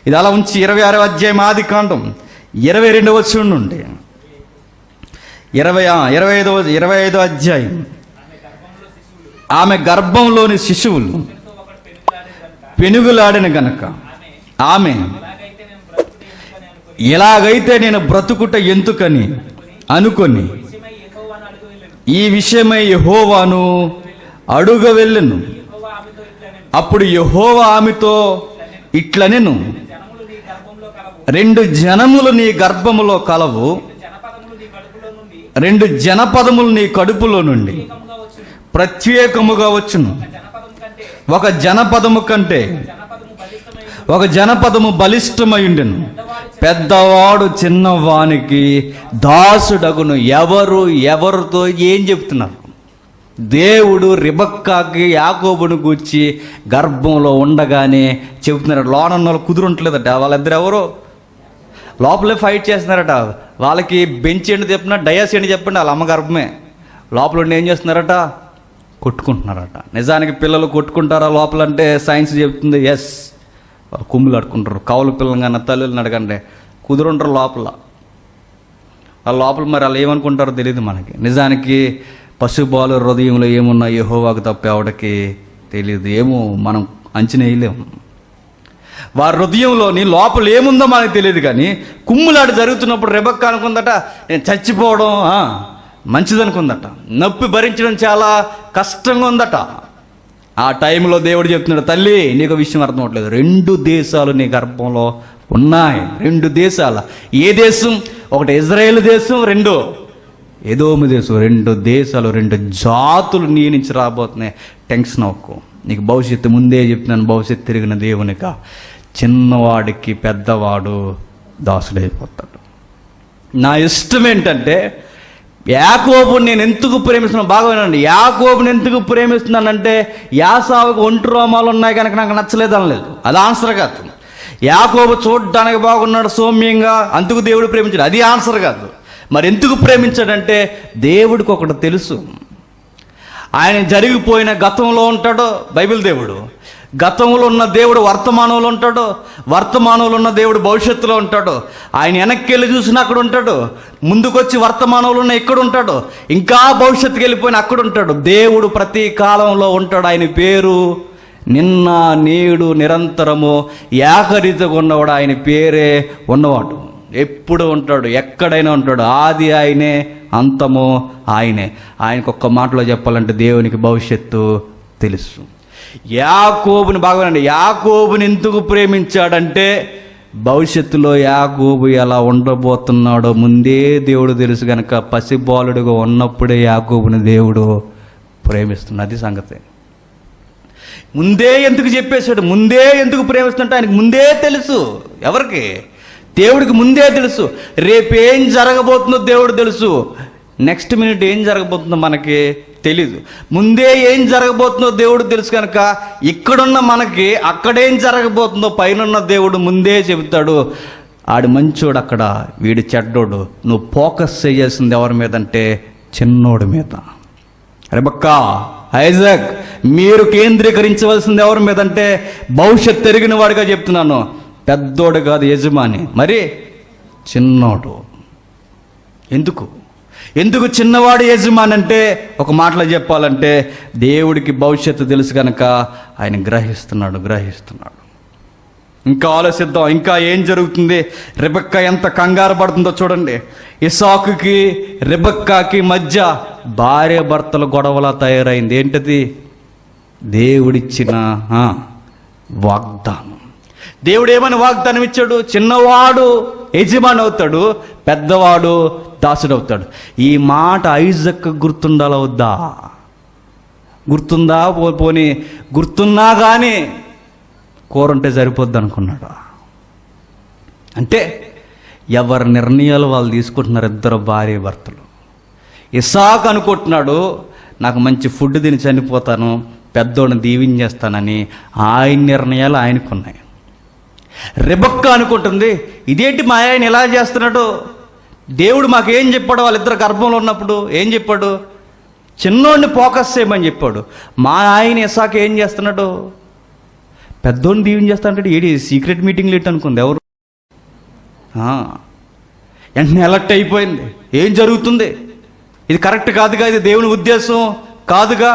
ఇది అలా ఉంచి 26వ అధ్యాయం ఆదికాండం 22వ వచనం నుండి 25వ అధ్యాయం. ఆమె గర్భంలోని శిశువులు పెనుగులాడిన గనక ఆమె, ఎలాగైతే నేను బ్రతుకుట ఎందుకని అనుకొని ఈ విషయమై యెహోవాను అడుగ వెళ్ళెను. అప్పుడు యెహోవా ఆమెతో ఇట్లనెను, 2 జనములు నీ గర్భములో కలవు, 2 జనపదములు నీ కడుపులో నుండి ప్రత్యేకముగా వచ్చును. ఒక జనపదము కంటే ఒక జనపదము బలిష్టమైండెను. పెద్దవాడు చిన్నవానికి దాసుడగును. ఎవరితో ఏం చెప్తున్నారు? దేవుడు రెబెక్కాకి యాకోబును గూర్చి గర్భంలో ఉండగానే చెబుతున్నారు. లోనన్న వాళ్ళు కుదురుంటలేదట. వాళ్ళిద్దరు ఎవరో లోపలే ఫైట్ చేస్తున్నారట. వాళ్ళకి బెంచ్ ఏంటి చెప్పినా, డయాస్ ఏంటి చెప్పండి, వాళ్ళ అమ్మ గర్భమే. లోపల ఉండి ఏం చేస్తున్నారట? కొట్టుకుంటున్నారట. నిజానికి పిల్లలు కొట్టుకుంటారా లోపలంటే సైన్స్ చెప్తుంది ఎస్. కుమ్ములు అడుకుంటారు. కౌలు పిల్లలు కన్నా తల్లులను అడగండి కుదురుంటారు లోపల. వాళ్ళ లోపల మరి వాళ్ళు ఏమనుకుంటారో తెలియదు మనకి. నిజానికి పశుబాలు హృదయంలో ఏమున్నా యెహోవాకు తప్ప ఎవడికి తెలియదు. ఏమో మనం అంచనా వేయలేము. వారి హృదయంలోని లోపల ఏముందో మనకు తెలియదు. కానీ కుమ్ములాడి జరుగుతున్నప్పుడు రెబెక్క అనుకుందట నేను చచ్చిపోవడం మంచిదనుకుందట. నొప్పి భరించడం చాలా కష్టంగా ఉందట. ఆ టైంలో దేవుడు చెప్తున్నాడు, తల్లి నీకు విషయం అర్థం అవట్లేదు, 2 దేశాలు నీ గర్భంలో ఉన్నాయి. 2 దేశాలు. ఏ దేశం? ఒకటి ఇజ్రాయేల్ దేశం, 2 ఎదోము దేశం. 2 దేశాలు, 2 జాతులు నీ నుంచి రాబోతున్నాయి. టెన్షన్ అవ్వకు, నీకు భవిష్యత్తు ముందే చెప్తున్నాను. భవిష్యత్తు తిరిగిన దేవునిక చిన్నవాడికి పెద్దవాడు దాసుడైపోతాడు. నా ఇష్టం ఏంటంటే యాకోబుని నేను ఎందుకు ప్రేమిస్తున్నాను బాగా వినండి. యాకోబుని ఎందుకు ప్రేమిస్తున్నానంటే యాసావుకు ఒంటి రోమాలు ఉన్నాయి కనుక నాకు నచ్చలేదు అనలేదు. అది ఆన్సర్ కాదు. యాకోబు చూడడానికి బాగున్నాడు సౌమ్యంగా, అందుకు దేవుడు ప్రేమించాడు, అది ఆన్సర్ కాదు. మరి ఎందుకు ప్రేమించాడంటే దేవుడికి ఒకటి తెలుసు. ఆయన జరిగిపోయిన గతంలో ఉంటాడో బైబిల్ దేవుడు, గతంలో ఉన్న దేవుడు వర్తమానంలో ఉంటాడు, వర్తమానంలో ఉన్న దేవుడు భవిష్యత్తులో ఉంటాడు. ఆయన వెనక్కి వెళ్ళి చూసినా అక్కడ ఉంటాడు, ముందుకొచ్చి వర్తమానంలో ఉన్న ఇక్కడ ఉంటాడు, ఇంకా భవిష్యత్తుకి వెళ్ళిపోయిన అక్కడ ఉంటాడు. దేవుడు ప్రతి కాలంలో ఉంటాడు. ఆయన పేరు నిన్న నేడు నిరంతరము ఏకరీతిగా ఉన్నవాడు. ఆయన పేరే ఉన్నవాడు. ఎప్పుడు ఉంటాడు, ఎక్కడైనా ఉంటాడు. ఆది ఆయనే, అంతము ఆయనే. ఆయనకు ఒక్క మాటలో చెప్పాలంటే దేవునికి భవిష్యత్తు తెలుసు. యాకోబుని బాగానండి. యాకోబుని ఎందుకు ప్రేమించాడంటే భవిష్యత్తులో యాకోబు ఎలా ఉండబోతున్నాడో ముందే దేవుడు తెలుసు కనుక పసిబాలుడుగా ఉన్నప్పుడే యాకోబుని దేవుడు ప్రేమిస్తున్నాడు. అది సంగతి. ముందే ఎందుకు చెప్పేశాడు, ముందే ఎందుకు ప్రేమిస్తున్నట్టు ఆయనకు ముందే తెలుసు. ఎవరికి? దేవుడికి ముందే తెలుసు. రేపేం జరగబోతుందో దేవుడు తెలుసు. నెక్స్ట్ మినిట్ ఏం జరగబోతుందో మనకి తెలీదు. ముందే ఏం జరగబోతుందో దేవుడు తెలుసు కనుక ఇక్కడున్న మనకి అక్కడేం జరగబోతుందో పైన దేవుడు ముందే చెబుతాడు. ఆడు మంచోడు అక్కడ, వీడు చెడ్డోడు. నువ్వు ఫోకస్ చేయాల్సింది ఎవరి మీద అంటే చిన్నోడి మీద. రెబెక్కా, ఐజాక్, మీరు కేంద్రీకరించవలసింది ఎవరి మీద అంటే భవిష్యత్తు ఎరిగిన వాడిగా చెప్తున్నాను. పెద్దోడు కాదు యజమాని, మరి చిన్నోడు. ఎందుకు చిన్నవాడు యజమాని అంటే ఒక మాటలో చెప్పాలంటే దేవుడికి భవిష్యత్తు తెలుసు కనుక ఆయన గ్రహిస్తున్నాడు. ఇంకా ఆలోచిద్దాం, ఇంకా ఏం జరుగుతుంది. రెబెక్కా ఎంత కంగారు పడుతుందో చూడండి. ఇస్సాకుకి రెబెక్కాకి మధ్య భార్య భర్తల గొడవలా తయారైంది. ఏంటది? దేవుడిచ్చిన వాగ్దానం. దేవుడు ఏమని వాగ్దానం ఇచ్చాడు? చిన్నవాడు యజమాని అవుతాడు, పెద్దవాడు దాసుడవుతాడు. ఈ మాట ఐజాక్ గుర్తుండాలా వద్దా? గుర్తుందా? పోనీ గుర్తున్నా కానీ కూర ఉంటే సరిపోద్ది అనుకున్నాడు. అంటే ఎవరి నిర్ణయాలు వాళ్ళు తీసుకుంటున్నారు. 2 భార్య భర్తలు. ఇస్సాకు అనుకుంటున్నాడు నాకు మంచి ఫుడ్ తిని చనిపోతాను, పెద్దోడిని దీవించేస్తానని. ఆయన నిర్ణయాలు ఆయనకున్నాయి. రెబెక్కా అనుకుంటుంది ఇదేంటి మా ఆయన ఎలా చేస్తున్నాడు, దేవుడు మాకేం చెప్పాడు? వాళ్ళిద్దరు గర్భంలో ఉన్నప్పుడు ఏం చెప్పాడు? చిన్నోడిని ఫోకస్ చేయమని చెప్పాడు. మా ఆయన ఇస్సాకు ఏం చేస్తున్నాడు? పెద్దోడిని దీవించేస్తా అంటే ఏడి సీక్రెట్ మీటింగ్ లేట్ అనుకుంది. ఎవరు? వెంటనే అలర్ట్ అయిపోయింది. ఏం జరుగుతుంది? ఇది కరెక్ట్ కాదుగా, ఇది దేవుని ఉద్దేశం కాదుగా.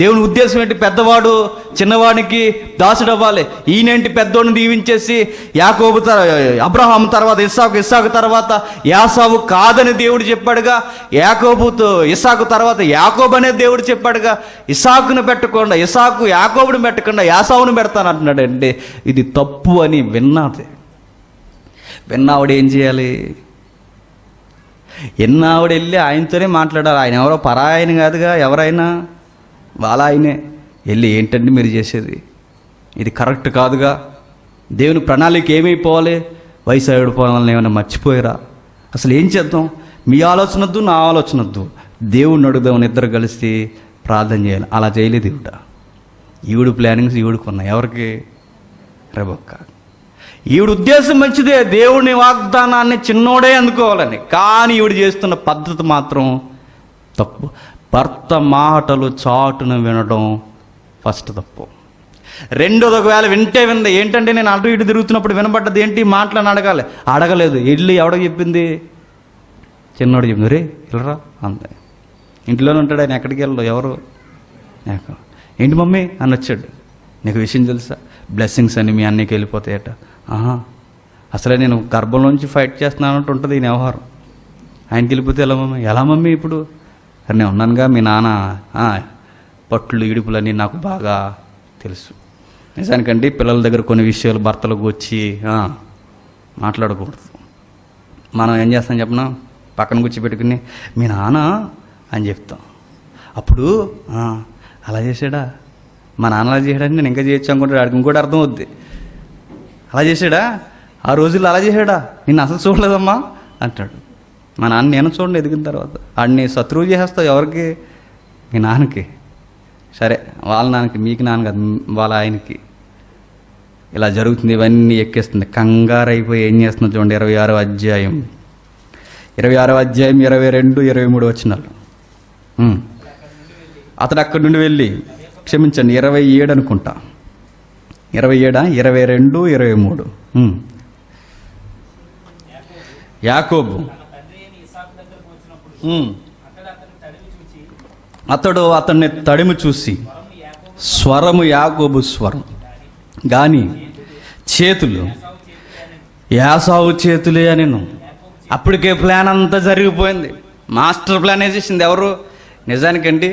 దేవుని ఉద్దేశం ఏంటి? పెద్దవాడు చిన్నవాడికి దాసుడు అవ్వాలి. ఈయనేంటి పెద్దోడిని దీవించేసి యాకోబు అబ్రహాం తర్వాత ఇస్సాకు తర్వాత యాసావు కాదని దేవుడు చెప్పాడుగా. యాకోబుతో ఇస్సాకు తర్వాత యాకోబు అనే దేవుడు చెప్పాడుగా. ఇస్సాకును పెట్టకుండా, ఇస్సాకు యాకోబుని పెట్టకుండా యాసావును పెడతాను అంటున్నాడు. అంటే ఇది తప్పు అని విన్నావిడ ఏం చేయాలి? విన్నావిడ వెళ్ళి ఆయనతోనే మాట్లాడాలి. ఆయన ఎవరో పరాయన కాదుగా, ఎవరైనా వాళ్ళ ఆయనే. వెళ్ళి ఏంటంటే మీరు చేసేది ఇది కరెక్ట్ కాదుగా, దేవుని ప్రణాళిక ఏమైపోవాలి, వయసు అయిపోవాలని ఏమైనా మర్చిపోయారా? అసలు ఏం చేద్దాం? మీ ఆలోచన వద్దు, నా ఆలోచన వద్దు, దేవుడిని అడుగుదామని ఇద్దరు కలిసి ప్రార్థన చేయాలి. అలా చేయలేదు ఈవిడ ప్లానింగ్స్ ఈవిడికి ఉన్నాయి. ఎవరికి? రెబెక్కా. ఈవిడ ఉద్దేశం మంచిదే, దేవుని వాగ్దానాన్ని చిన్నోడే అందుకోవాలని. కానీ ఈవిడ చేస్తున్న పద్ధతి మాత్రం తప్పు. భర్త మాటలు చాటున వినడం ఫస్ట్ తప్పు. రెండోది, ఒకవేళ విందే ఏంటంటే నేను అటు ఇటు తిరుగుతున్నప్పుడు వినబడ్డది ఏంటి మాటలని అడగలేదు. వెళ్ళి ఎవడో చెప్పింది? చిన్నోడు చెప్పింది. రే వెళ్ళరా అంతే. ఇంట్లోనే ఉంటాడు ఆయన, ఎక్కడికి వెళ్ళడు. ఎవరు? ఏంటి మమ్మీ అని వచ్చాడు. నీకు విషయం తెలుసా, బ్లెస్సింగ్స్ అని మీ అన్నయ్యకి వెళ్ళిపోతాయట. అసలే నేను గర్భంలోంచి ఫైట్ చేస్తున్నానంటూ ఉంటుంది ఈయన వ్యవహారం. ఆయనకి వెళ్ళిపోతే ఎలా మమ్మీ ఇప్పుడు? నేను ఉన్నానుగా, మీ నాన్న పట్లు ఇడుపులని నాకు బాగా తెలుసు. నిజానికండి పిల్లల దగ్గర కొన్ని విషయాలు భర్తలకు వచ్చి మాట్లాడకూడదు. మనం ఏం చేస్తాం చెప్పనా, పక్కన కూర్చోబెట్టుకుని మీ నాన్న అని చెప్తాం. అప్పుడు అలా చేశాడా, మా నాన్న అలా చేశాడని నేను ఇంకా చేయొచ్చు అనుకుంటాడు. ఆడికి ఇంకోటి అర్థం అవుద్ది. అలా చేశాడా, ఆ రోజుల్లో అలా చేశాడా, నిన్ను అసలు చూడలేదమ్మా అంటాడు. మా నాన్న నేను చూడండి ఎదిగిన తర్వాత. ఆడిని శత్రువు చేసేస్తావు. ఎవరికి? మీ నాన్నకి. సరే, వాళ్ళ నాన్నకి, మీకు నాన్న కాదు, వాళ్ళ ఆయనకి. ఇలా జరుగుతుంది. ఇవన్నీ ఎక్కేస్తుంది. కంగారు అయిపోయి ఏం చేస్తుంది చూడండి. 26వ అధ్యాయం 22, 23 వచనాలు. అతడు అక్కడి నుండి వెళ్ళి, క్షమించండి 27 అనుకుంటా, 27, 22, 23. యాకోబు అతడు అతన్ని తడిమి చూసి, స్వరము యాకోబు స్వరం గాని చేతులు యాసావు చేతులే అని. అప్పటికే ప్లాన్ అంతా జరిగిపోయింది. మాస్టర్ ప్లాన్ వేసేసింది ఎవరు? నిజానికండి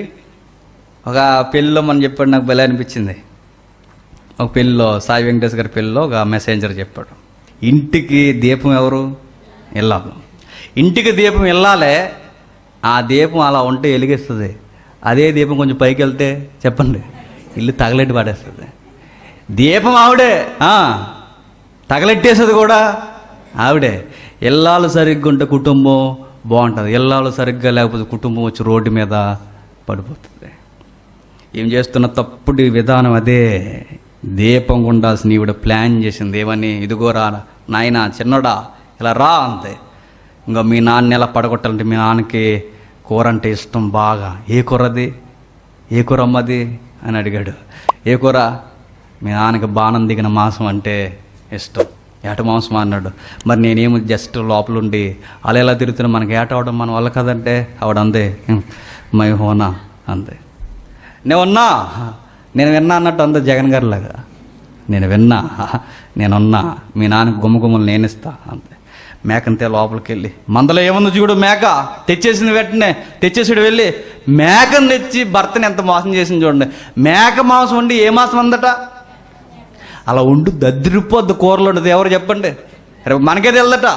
ఒక పెళ్ళిలో మనం చెప్పాడు, నాకు భలే అనిపించింది. ఒక పెళ్ళిలో, సాయి వెంకటేష్ గారి పెళ్ళిలో ఒక మెసెంజర్ చెప్పాడు, ఇంటికి దీపం ఎవరు? వెళ్ళాలి. ఇంటికి దీపం వెళ్ళాలే, ఆ దీపం అలా ఉంటే వెలిగిస్తుంది. అదే దీపం కొంచెం పైకి వెళ్తే చెప్పండి, ఇల్లు తగలెట్టి పడేస్తుంది. దీపం ఆవిడే, తగలెట్టేసేది కూడా ఆవిడే. ఇల్లాలు సరిగ్గా ఉంటే కుటుంబం బాగుంటుంది. ఇల్లాలు సరిగ్గా లేకపోతే కుటుంబం వచ్చి రోడ్డు మీద పడిపోతుంది. ఏం చేస్తున్న తప్పుడు విధానం అదే. దీపం ఉండాల్సిన ఈవిడ ప్లాన్ చేసింది ఏమని, ఇదిగోరా నాయన చిన్నోడా ఇలా రా అంతే. ఇంకా మీ నాన్న ఎలా పడగొట్టాలంటే, మీ నాన్నకి కూర అంటే ఇష్టం బాగా. ఏ కూరది? ఏ కూర అమ్మది అని అడిగాడు. ఏ కూర? మీ నాన్నకి బాణం దిగిన మాంసం అంటే ఇష్టం. ఏట మాంసం అన్నాడు. మరి నేనేమో జస్ట్ లోపలుండి అలా ఎలా తిరుగుతున్నా, మనకి ఏట అవడం మన వల్ల కదంటే ఆవిడ అందే మై హోనా అంతే. నేను విన్నా అన్నట్టు అంత జగన్ గారి లాగా నేనున్నా మీ నాన్నకి గుమ్మగుమ్మలు నేనిస్తా అంతే. మేకంతే లోపలికి వెళ్ళి, మందలో ఏముందో చూడు మేక తెచ్చేసింది. వెంటనే తెచ్చేసాడు. వెళ్ళి మేకను తెచ్చి భర్తని ఎంత మోసం చేసింది చూడండి. మేక మాంసం వండి ఏ మాసం అందట అలా ఉండు దద్రిపోద్ది కూరలు ఉండదు. ఎవరు చెప్పండి? రేపు మనకే తెల్లదట.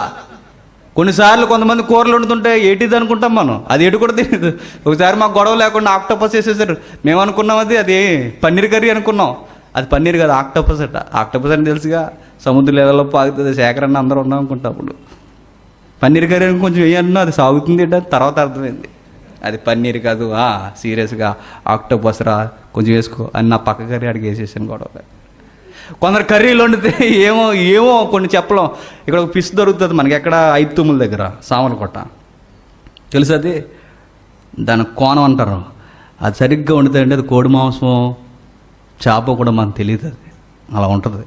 కొన్నిసార్లు కొంతమంది కూరలు వండుతుంటే ఏటిది అనుకుంటాం మనం, అది ఏటు కూడా తెలియదు. ఒకసారి మాకు గొడవ లేకుండా ఆక్టోపస్ వేసేసారు. మేము అనుకున్నాం అది పన్నీర్ కర్రీ అనుకున్నాం. అది పన్నీర్ కాదు, ఆక్టోపస్ అట. ఆక్టోపస్ అని తెలుసుగా, సముద్ర లెవెల్లో పాగుతుంది. శేఖరన్న అందరూ ఉన్నాం అనుకుంటా. అప్పుడు పన్నీర్ కర్రీ అని కొంచెం వేయన్నా అది సాగుతుంది అంటే తర్వాత అర్థమైంది అది పన్నీర్ కాదు. సీరియస్గా ఆక్టోపస్ రా కొంచెం వేసుకో అని నా పక్క కర్రీ అడిగి వేసేసాను గొడవ. కొందరు కర్రీలు వండితే ఏమో కొన్ని చెప్పలేం. ఇక్కడ ఒక ఫిష్ దొరుకుతుంది మనకి, ఎక్కడ 5 తుమ్ముల దగ్గర సామలకోట తెలుసు. అది దాని కోణం అంటారు. అది సరిగ్గా వండుతాయంటే అది కోడి మాంసం చేప కూడా మనకు తెలియదు. అది అలా ఉంటుంది.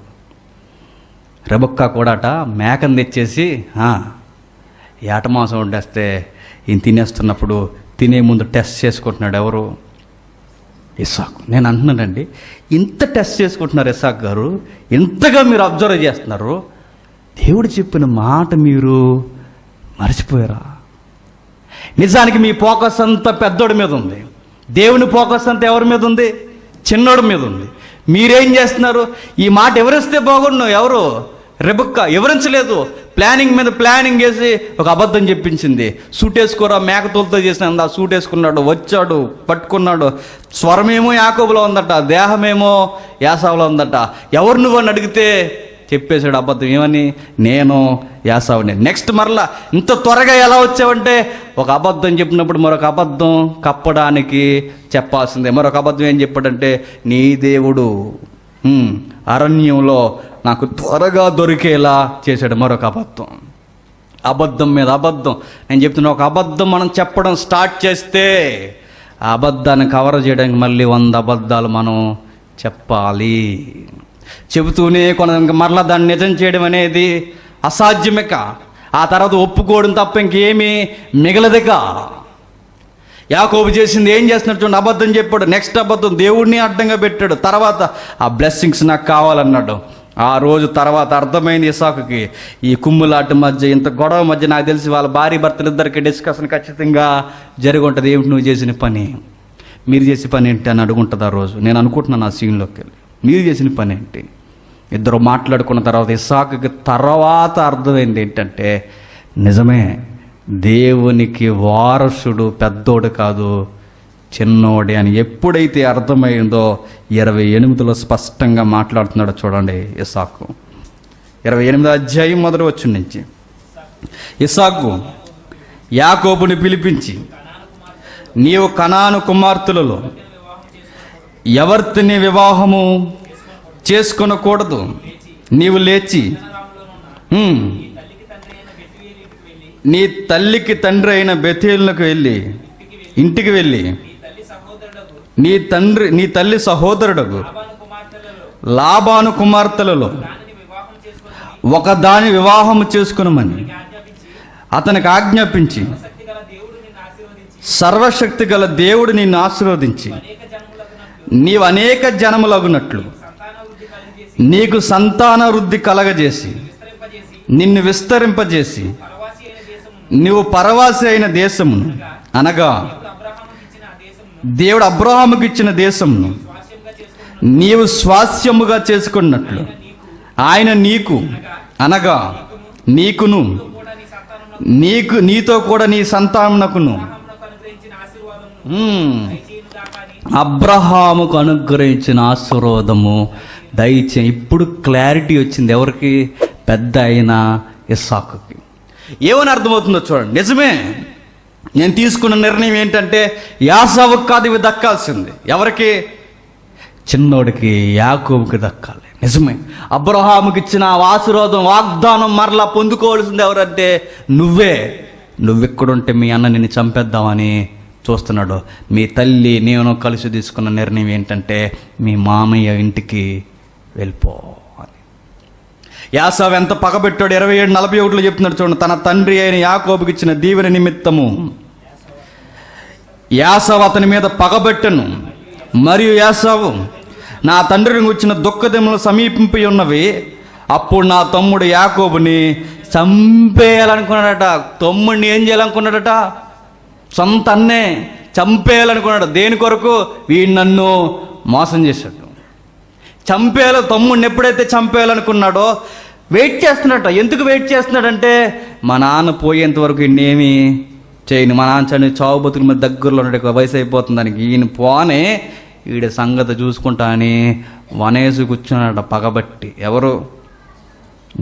రెబక్క కూడాట మేకను తెచ్చేసి ఏట మాంసం వండేస్తే ఈయన తినేస్తున్నప్పుడు తినే ముందు టెస్ట్ చేసుకుంటున్నాడు. ఎవరు? ఇస్సాకు. నేను అంటున్నానండి, ఇంత టెస్ట్ చేసుకుంటున్నారు ఇస్సాకు గారు, ఇంతగా మీరు అబ్జర్వ్ చేస్తున్నారు, దేవుడు చెప్పిన మాట మీరు మర్చిపోయారా? నిజానికి మీ ఫోకస్ అంతా పెద్దోడి మీద ఉంది. దేవుని ఫోకస్ అంతా ఎవరి మీద ఉంది? చిన్నోడి మీద ఉంది. మీరేం చేస్తున్నారు? ఈ మాట ఎవరిస్తే బాగుండు? ఎవరు? రెబెక్క వివరించలేదు. ప్లానింగ్ మీద ప్లానింగ్ చేసి ఒక అబద్ధం చెప్పించింది. సూట్ వేసుకోరా మేకతోలతో చేసిన ఆ సూట్ వేసుకున్నాడు, వచ్చాడు, పట్టుకున్నాడు. స్వరమేమో యాకోబులో ఉందట, దేహమేమో యాసావులో ఉందట. ఎవరు నువ్వు అని అడిగితే చెప్పేశాడు అబద్ధం. ఏమని? నేను యాసావుని. నెక్స్ట్ మరలా ఇంత త్వరగా ఎలా వచ్చావంటే, ఒక అబద్ధం చెప్పినప్పుడు మరొక అబద్ధం కప్పడానికి చెప్పాల్సిందే. మరొక అబద్ధం ఏం చెప్పాడంటే, నీ దేవుడు అరణ్యంలో నాకు త్వరగా దొరికేలా చేశాడు. మరొక అబద్ధం, అబద్ధం మీద అబద్ధం. నేను చెప్తున్నా, ఒక అబద్ధం మనం చెప్పడం స్టార్ట్ చేస్తే ఆ అబద్ధాన్ని కవర్ చేయడానికి మళ్ళీ 100 అబద్ధాలు మనం చెప్పాలి. చెబుతూనే మరలా దాన్ని నిజం చేయడం అనేది అసాధ్యమేక. ఆ తర్వాత ఒప్పుకోవడం తప్ప ఇంకేమీ మిగలదుగా. యాకోబు చేసింది ఏం చేస్తున్నాడు చూడండి, అబద్ధం చెప్పాడు, నెక్స్ట్ అబద్ధం దేవుడిని అడ్డంగా పెట్టాడు, తర్వాత ఆ బ్లెస్సింగ్స్ నాకు కావాలన్నాడు. ఆ రోజు తర్వాత అర్థమైంది ఇస్సాకుకి, ఈ కుమ్ములాట మధ్య ఇంత గొడవ మధ్య నాకు తెలిసి వాళ్ళ భార్య భర్తలు ఇద్దరికి డిస్కషన్ ఖచ్చితంగా జరిగి ఉంటుంది. ఏమిటి నువ్వు చేసిన పని, మీరు చేసే పని ఏంటి అని అడుగుంటుంది ఆ రోజు. నేను అనుకుంటున్నాను ఆ సీన్లోకి వెళ్ళి, మీరు చేసిన పని ఏంటి. ఇద్దరు మాట్లాడుకున్న తర్వాత ఇస్సాకుకి తర్వాత అర్థమైంది ఏంటంటే, నిజమే దేవునికి వారసుడు పెద్దోడు కాదు చిన్నోడే అని ఎప్పుడైతే అర్థమైందో 28లో స్పష్టంగా మాట్లాడుతున్నాడో చూడండి ఇస్సాకు. 28వ అధ్యాయం మొదటి వచనం నుంచి, ఇస్సాకు యాకోబుని పిలిపించి, నీవు కనాను కుమార్తెలలో ఎవరిని వివాహము చేసుకొనకూడదు, నీవు లేచి నీ తల్లికి తండ్రి అయిన బెతేలుకు ఇంటికి వెళ్ళి నీ తల్లి సహోదరుడకు లాబాను కుమార్తెలలో ఒకదాని వివాహము చేసుకునమని అతనికి ఆజ్ఞాపించి, సర్వశక్తి గల దేవుడు నిన్ను ఆశీర్వదించి నీవు అనేక జనములగునట్లు నీకు సంతాన వృద్ధి కలగజేసి నిన్ను విస్తరింపజేసి నీవు పరవాసి అయిన దేశమును, అనగా దేవుడు అబ్రహాముకి ఇచ్చిన దేశమును నీవు స్వాస్యముగా చేసుకున్నట్లు ఆయన నీకు, అనగా నీకును నీతో కూడా నీ సంతానమునకును అబ్రహాముకు అనుగ్రహించిన ఆశీర్వాదము దయచే. ఇప్పుడు క్లారిటీ వచ్చింది ఎవరికి, పెద్ద అయిన ఇస్సాకుకి. ఏమని అర్థమవుతుందో చూడండి. నిజమే, నేను తీసుకున్న నిర్ణయం ఏంటంటే యాసావుకు కాదు ఇవి దక్కాల్సింది. ఎవరికి? చిన్నోడికి యాకోబుకి దక్కాలి. నిజమే, అబ్రహాముకి ఇచ్చిన ఆశీర్వాదం వాగ్దానం మరలా పొందుకోవాల్సింది ఎవరంటే నువ్వెక్కడుంటే మీ అన్న నిన్ను చంపేద్దామని చూస్తున్నాడు. మీ తల్లి నేను కలిసి తీసుకున్న నిర్ణయం ఏంటంటే మీ మామయ్య ఇంటికి వెళ్ళిపో అని. యాసావు ఎంత పగబెట్టాడు 27:41 చెప్తున్నాడు చూడండి. తన తండ్రి అయిన యాకోబుకి ఇచ్చిన దీవెన నిమిత్తము యాసావు అతని మీద పగబెట్టను, మరియు యాసావు నా తండ్రిని వచ్చిన దుఃఖదినములు సమీపింపి ఉన్నవి. అప్పుడు నా తమ్ముడు యాకోబుని చంపేయాలనుకున్నాడట. తమ్ముడిని ఏం చేయాలనుకున్నాడట? సొంత అన్నే చంపేయాలనుకున్నాడు. దేని కొరకు? వీడు నన్ను మోసం చేశాడు, చంపేయాలి. తమ్ముడిని ఎప్పుడైతే చంపేయాలనుకున్నాడో వెయిట్ చేస్తున్నాడట. ఎందుకు వెయిట్ చేస్తున్నాడంటే, మా నాన్న పోయేంత వరకు ఈయనేమి చేయను, మా నాన్న చని చావు బతుకుల మీద దగ్గరలో ఉన్నాడు, వయసు అయిపోతుంది దానికి, ఈయన పోనే ఈడ సంగతి చూసుకుంటా అని వనేసి కూర్చున్నాడట పగబట్టి. ఎవరు?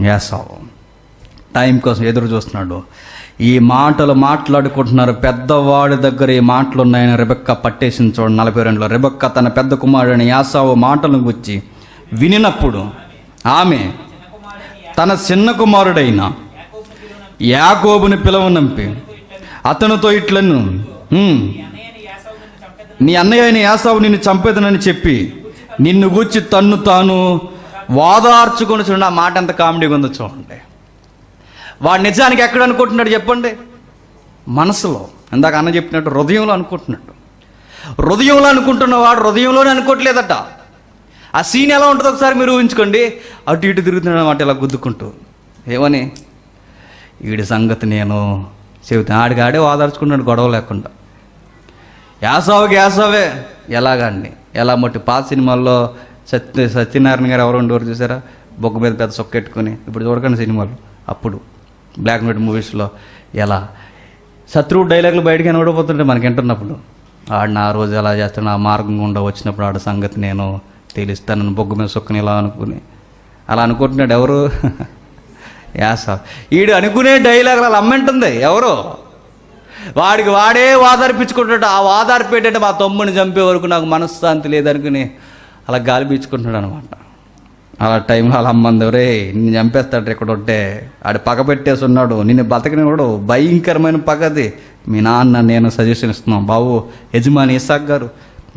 యాసావు. టైం కోసం ఎదురు చూస్తున్నాడు. ఈ మాటలు మాట్లాడుకుంటున్నారు. పెద్దవాడి దగ్గర ఈ మాటలు ఉన్నాయని రెబెక్క పట్టేసింది చూడండి 42లో. రెబెక్క తన పెద్ద కుమారుడైన యాసావు మాటలను గురించి వినినప్పుడు ఆమె తన చిన్న కుమారుడైన యాకోబుని పిలవనంపి అతనితో ఇట్లను, నీ అన్నయ్య అయిన యాసావు నిన్ను చంపేదనని చెప్పి నిన్ను గూర్చి తన్ను తాను వాదార్చుకొని చూడండి. ఆ మాట ఎంత కామెడీగా ఉందో చూడండి. వాడు నిజానికి ఎక్కడ అనుకుంటున్నాడు చెప్పండి? మనసులో. ఇందాక అన్న చెప్పినట్టు హృదయంలో అనుకుంటున్నాడు. హృదయంలో అనుకుంటున్న వాడు హృదయంలోనే అనుకోవట్లేదట. ఆ సీన్ ఎలా ఉంటుందో ఒకసారి మీరు ఊహించుకోండి. అటు ఇటు తిరుగుతున్నాడు అన్నమాట ఇలా గుద్దుకుంటూ. ఏమని? వీడి సంగతి నేను చెబుతాను. ఆడిగాడే వాదార్చుకున్నాడు గొడవ లేకుండా. యాసావుకి యాసావే ఎలాగండి, ఎలా మట్టి పాత సినిమాల్లో సత్యనారాయణ గారు ఎవరు ఉండేవారు చూసారా, బొగ్గ మీద పెద్ద సొక్కెట్టుకుని. ఇప్పుడు చూడకండి సినిమాలు, అప్పుడు బ్లాక్ అండ్ వైట్ మూవీస్లో ఎలా శత్రువు డైలాగులు బయటకు కనబడిపోతుంటే మనకి వింటున్నప్పుడు, ఆడిన ఆ రోజు ఎలా చేస్తాను, ఆ మార్గం గుండా వచ్చినప్పుడు ఆడ సంగతి నేను తెలుస్తాను, బొగ్గు మీద సొక్కని ఇలా అనుకుని అలా అనుకుంటున్నాడు. ఎవరు? యాసావు. వీడు అనుకునే డైలాగులు అలా అమ్మంటుంది ఎవరు? వాడికి వాడే వాదార్పించుకుంటాడు. ఆ వాదార్పేటంటే మా తమ్ముడిని చంపే వరకు నాకు మనశ్శాంతి లేదనుకుని అలా గాలి పీల్చుకుంటున్నాడు అనమాట. అలా టైంలో అలా అమ్మంది, రే నిన్ను చంపేస్తాడు ఇక్కడ ఉంటే, ఆడు పగ పెట్టేసి ఉన్నాడు, నిన్ను బతకనివాడు, భయంకరమైన పగది, మీ నాన్న నేను సజెషన్ ఇస్తున్నాం, బాబు యజమాని ఇసాక్ గారు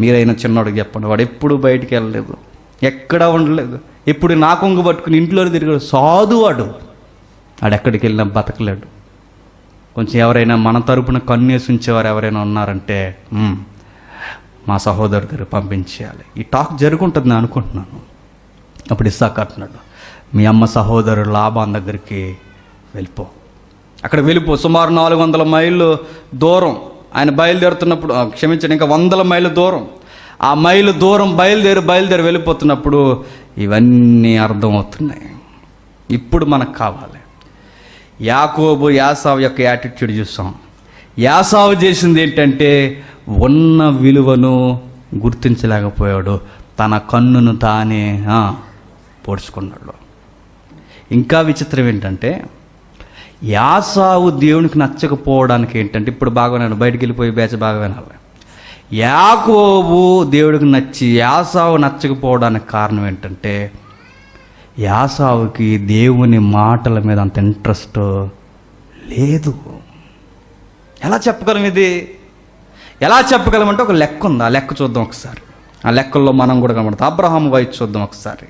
మీరైనా చిన్నోడికి చెప్పండి, వాడు ఎప్పుడు బయటికి వెళ్ళలేదు, ఎక్కడా ఉండలేదు, ఎప్పుడు నా కొంగు పట్టుకుని ఇంట్లోనే తిరిగాడు, సాధువాడు, ఎక్కడికి వెళ్ళినా బతకలేడు. కొంచెం ఎవరైనా మన తరపున కన్నేసి ఉంచేవారు ఎవరైనా ఉన్నారంటే మా సహోదరు దగ్గర పంపించేయాలి. ఈ టాక్ జరుగుంటుంది నేను అనుకుంటున్నాను. అప్పుడు ఇస్సాకు అంటున్నాడు, మీ అమ్మ సహోదరుడు లాబాన్ దగ్గరికి వెళ్ళిపో, అక్కడ వెళ్ళిపో. సుమారు 400 మైళ్ళు దూరం ఆయన బయలుదేరుతున్నప్పుడు, క్షమించండి, ఇంకా 100 మైళ్ళ దూరం, ఆ మైలు దూరం బయలుదేరి వెళ్ళిపోతున్నప్పుడు ఇవన్నీ అర్థమవుతున్నాయి. ఇప్పుడు మనకు కావాలి. యాకోబు యాసావు యొక్క యాటిట్యూడ్ చూసాం. యాసావు చేసింది ఏంటంటే ఉన్న విలువను గుర్తించలేకపోయాడు, తన కన్నును తానే పొడుచుకున్నాడు. ఇంకా విచిత్రం ఏంటంటే యాసావు దేవునికి నచ్చకపోవడానికి ఏంటంటే, ఇప్పుడు బాగా వినాలి, బయటికి వెళ్ళిపోయి బ్యాచ్ బాగా వినాలి. యాకోబు దేవుడికి నచ్చి యాసావు నచ్చకపోవడానికి కారణం ఏంటంటే, యాసావుకి దేవుని మాటల మీద అంత ఇంట్రెస్ట్ లేదు. ఎలా చెప్పగలం ఇది? ఎలా చెప్పగలమంటే ఒక లెక్క ఉంది, ఆ లెక్క చూద్దాం ఒకసారి. ఆ లెక్కల్లో మనం కూడా కనబడతాం. అబ్రహాము వయసు చూద్దాం ఒకసారి.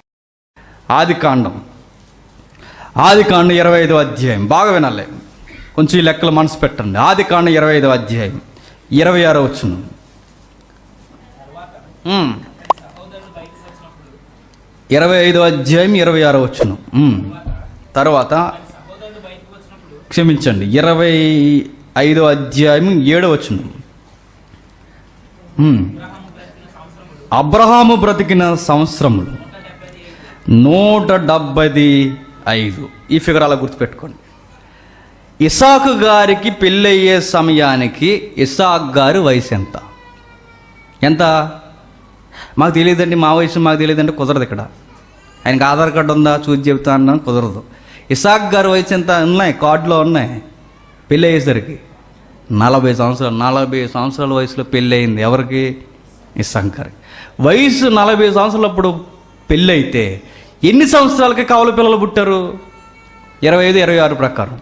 ఆదికాండం 25వ అధ్యాయం, బాగా వినాలి, కొంచెం ఈ లెక్కలు మనసు పెట్టండి. ఆదికాండం 25వ అధ్యాయం 26వ వచనం. 25వ అధ్యాయం 26వ వచనం. తర్వాత క్షమించండి, 25వ అధ్యాయం 7వ వచనం. అబ్రహాము బ్రతికిన సంవత్సరములు 175. ఈ ఫిగర్ అలా గుర్తుపెట్టుకోండి. ఇసాకు గారికి పెళ్ళయ్యే సమయానికి ఇసాక్ గారి వయసు ఎంత? మాకు తెలియదండి, మా వయసు మాకు తెలియదంటే కుదరదు. ఇక్కడ ఆయనకి ఆధార్ కార్డు ఉందా చూసి చెబుతా అన్నా కుదరదు. ఇసాక్ గారి వయసు ఎంత ఉన్నాయి, కార్డులో ఉన్నాయి. పెళ్ళి అయ్యేసరికి 40 సంవత్సరాలు. 40 సంవత్సరాల వయసులో పెళ్ళి అయింది ఎవరికి? ఇసాక్ గారికి. వయసు 40 సంవత్సరాలప్పుడు పెళ్ళి అయితే ఎన్ని సంవత్సరాలకి కవల పిల్లలు పుట్టారు? 25-26 ప్రకారం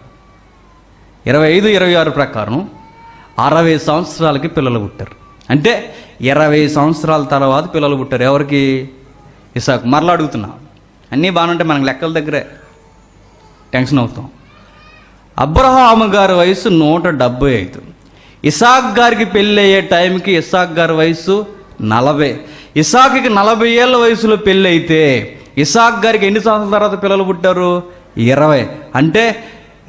25-26 ప్రకారం 60 సంవత్సరాలకి పిల్లలు పుట్టారు. అంటే 20 సంవత్సరాల తర్వాత పిల్లలు పుట్టారు. ఎవరికి? ఇసాకు. మరలా అడుగుతున్నా, అన్నీ బాగుంటే మనకు లెక్కల దగ్గరే టెన్షన్ అవుతాం. అబ్రహాము గారి వయసు 175. ఇసాక్ గారికి పెళ్ళి అయ్యే టైంకి ఇసాక్ గారి వయసు 40. ఇసాకుకి 40 ఏళ్ళ వయసులో పెళ్ళి అయితే ఇసాక్ గారికి ఎన్ని సంవత్సరాల తర్వాత పిల్లలు పుట్టారు? 20. అంటే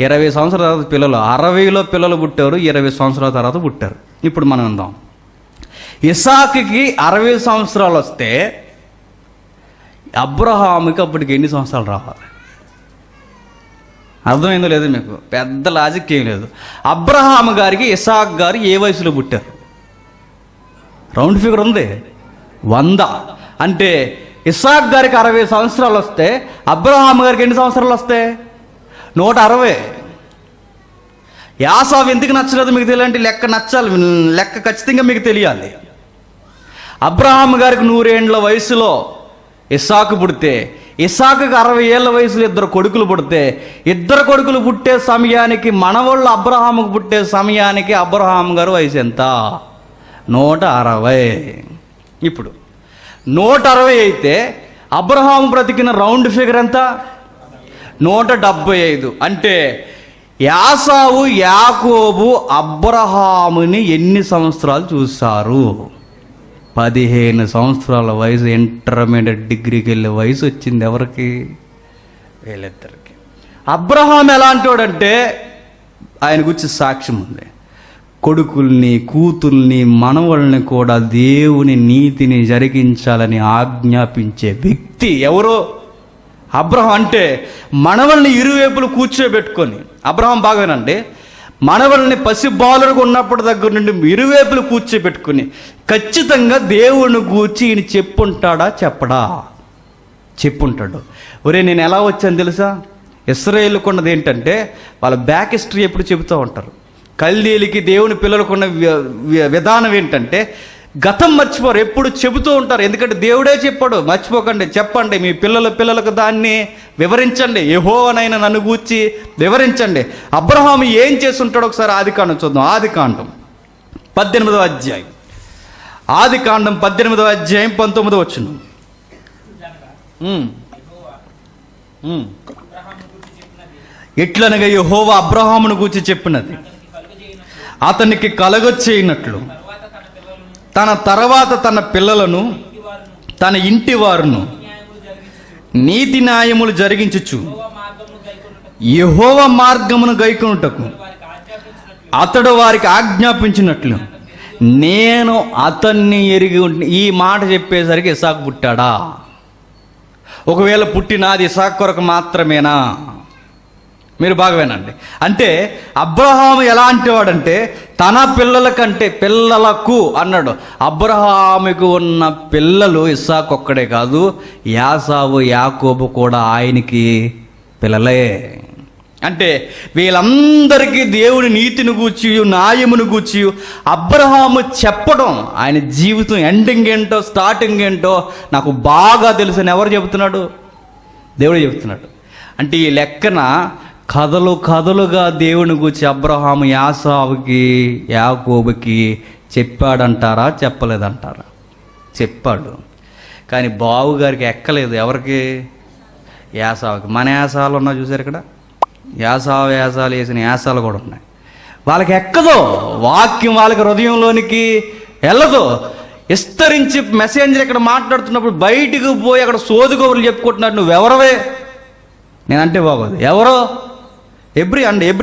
20 సంవత్సరాల తర్వాత పిల్లలు, 60లో పిల్లలు పుట్టారు, 20 సంవత్సరాల తర్వాత పుట్టారు. ఇప్పుడు మనం ఉందాం, ఇసాకుకి 60 సంవత్సరాలు వస్తే అబ్రహాముకి అప్పటికి ఎన్ని సంవత్సరాలు రావాలి? అర్థమైందో లేదో మీకు? పెద్ద లాజిక్ ఏం లేదు. అబ్రహాము గారికి ఇసాక్ గారు ఏ వయసులో పుట్టారు? రౌండ్ ఫిగర్ ఉంది, 100. అంటే ఇసాక్ గారికి 60 సంవత్సరాలు వస్తే అబ్రహాము గారికి ఎన్ని సంవత్సరాలు వస్తాయి? 160. యాసావు ఎందుకు నచ్చలేదు మీకు తెలియాలంటే లెక్క నచ్చాలి, లెక్క ఖచ్చితంగా మీకు తెలియాలి. అబ్రహాము గారికి 100 ఏండ్ల వయసులో ఇసాకు పుడితే, ఇసాకుకి 60 ఏళ్ళ వయసులో 2 కొడుకులు పుడితే, 2 కొడుకులు పుట్టే సమయానికి మనవాళ్ళు అబ్రహాముకు పుట్టే సమయానికి అబ్రహాము గారు వయసు ఎంత? 160. ఇప్పుడు 160 అయితే అబ్రహాము బ్రతికిన రౌండ్ ఫిగర్ ఎంత? 175. అంటే యాసావు యాకోబు అబ్రహాముని ఎన్ని సంవత్సరాలు చూశారు? 15 సంవత్సరాల వయసు. ఇంటర్మీడియట్ డిగ్రీకి వెళ్ళే వయసు వచ్చింది ఎవరికి? వీళ్ళిద్దరికి. అబ్రహాం ఎలాంటోడంటే ఆయన గురించి సాక్ష్యం ఉంది. కొడుకుల్ని, కూతుల్ని, మనవల్ని కూడా దేవుని నీతిని జరిగించాలని ఆజ్ఞాపించే వ్యక్తి ఎవరో? అబ్రహాం. అంటే మనవల్ని ఇరువైపులు కూర్చోబెట్టుకొని, అబ్రహాం బాగానండి, మనవల్ని పసిబాలుగా ఉన్నప్పటి దగ్గర నుండి ఇరువైపులు కూర్చోబెట్టుకుని ఖచ్చితంగా దేవుని గూర్చి ఈయన చెప్పుంటాడా? చెప్పడా? చెప్పుంటాడు. ఒరే నేను ఎలా వచ్చాను తెలుసా? ఇశ్రాయేలుకు ఉన్నది ఏంటంటే వాళ్ళ బ్యాక్ హిస్టరీ ఎప్పుడు చెబుతూ ఉంటారు. కల్దీలకి దేవుని పిల్లలకున్న విధానం ఏంటంటే గతం మర్చిపోరు, ఎప్పుడు చెబుతూ ఉంటారు. ఎందుకంటే దేవుడే చెప్పాడు, మర్చిపోకండి, చెప్పండి, మీ పిల్లలకు దాన్ని వివరించండి, యెహోవానైన నన్ను గూర్చి వివరించండి. అబ్రహాము ఏం చేస్తుంటాడో ఒకసారి ఆదికాండం చూద్దాం. ఆదికాండం 18వ అధ్యాయం, ఆదికాండం 18వ అధ్యాయం 19వ వచనం. ఎట్లనగా యెహోవా అబ్రహామును గూర్చి చెప్పినది, అతనికి కలగొచ్చేయినట్లు తన తర్వాత తన పిల్లలను తన ఇంటి వారును నీతి న్యాయములు జరిగించుచు యెహోవా మార్గమును గైకొనుటకు అతడు వారికి ఆజ్ఞాపించినట్లు నేను అతన్ని ఎరిగి ఉంటే. ఈ మాట చెప్పేసరికి ఇసాకు పుట్టాడా? ఒకవేళ పుట్టినాది ఇసాకు కొరకు మాత్రమేనా? మీరు బాగా వినండి. అంటే అబ్రహాము ఎలాంటి వాడంటే తన పిల్లల కంటే పిల్లలకు అన్నాడు. అబ్రహాముకు ఉన్న పిల్లలు ఇస్సాకు ఒక్కడే కాదు, యాసావు యాకోబు కూడా ఆయనకి పిల్లలే. అంటే వీళ్ళందరికీ దేవుని నీతిని గూర్చి న్యాయమును గూర్చి అబ్రహాము చెప్పడం, ఆయన జీవితం ఎండింగ్ ఏంటో స్టార్టింగ్ ఏంటో నాకు బాగా తెలుసని ఎవరు చెబుతున్నాడు? దేవుడు చెబుతున్నాడు. అంటే ఈ లెక్కన కథలుగా దేవుని గురించి అబ్రహాము యాసావుకి యాకోబుకి చెప్పాడంటారా చెప్పలేదంటారా? చెప్పాడు. కానీ బావుగారికి ఎక్కలేదు. ఎవరికి? యాసావుకి. మన యాసాలు ఉన్నా చూసారు ఇక్కడ, యాసాలు వేసిన యాసాలు కూడా ఉన్నాయి. వాళ్ళకి ఎక్కదో వాక్యం, వాళ్ళకి హృదయంలోనికి వెళ్ళదు. విస్తరించి మెసేంజర్ ఇక్కడ మాట్లాడుతున్నప్పుడు బయటికి పోయి అక్కడ సోదుగోబులు చెప్పుకుంటున్నాడు. నువ్వెవరవే? నేనంటే బాగోదు. ఎవరో? ఎబ్రీ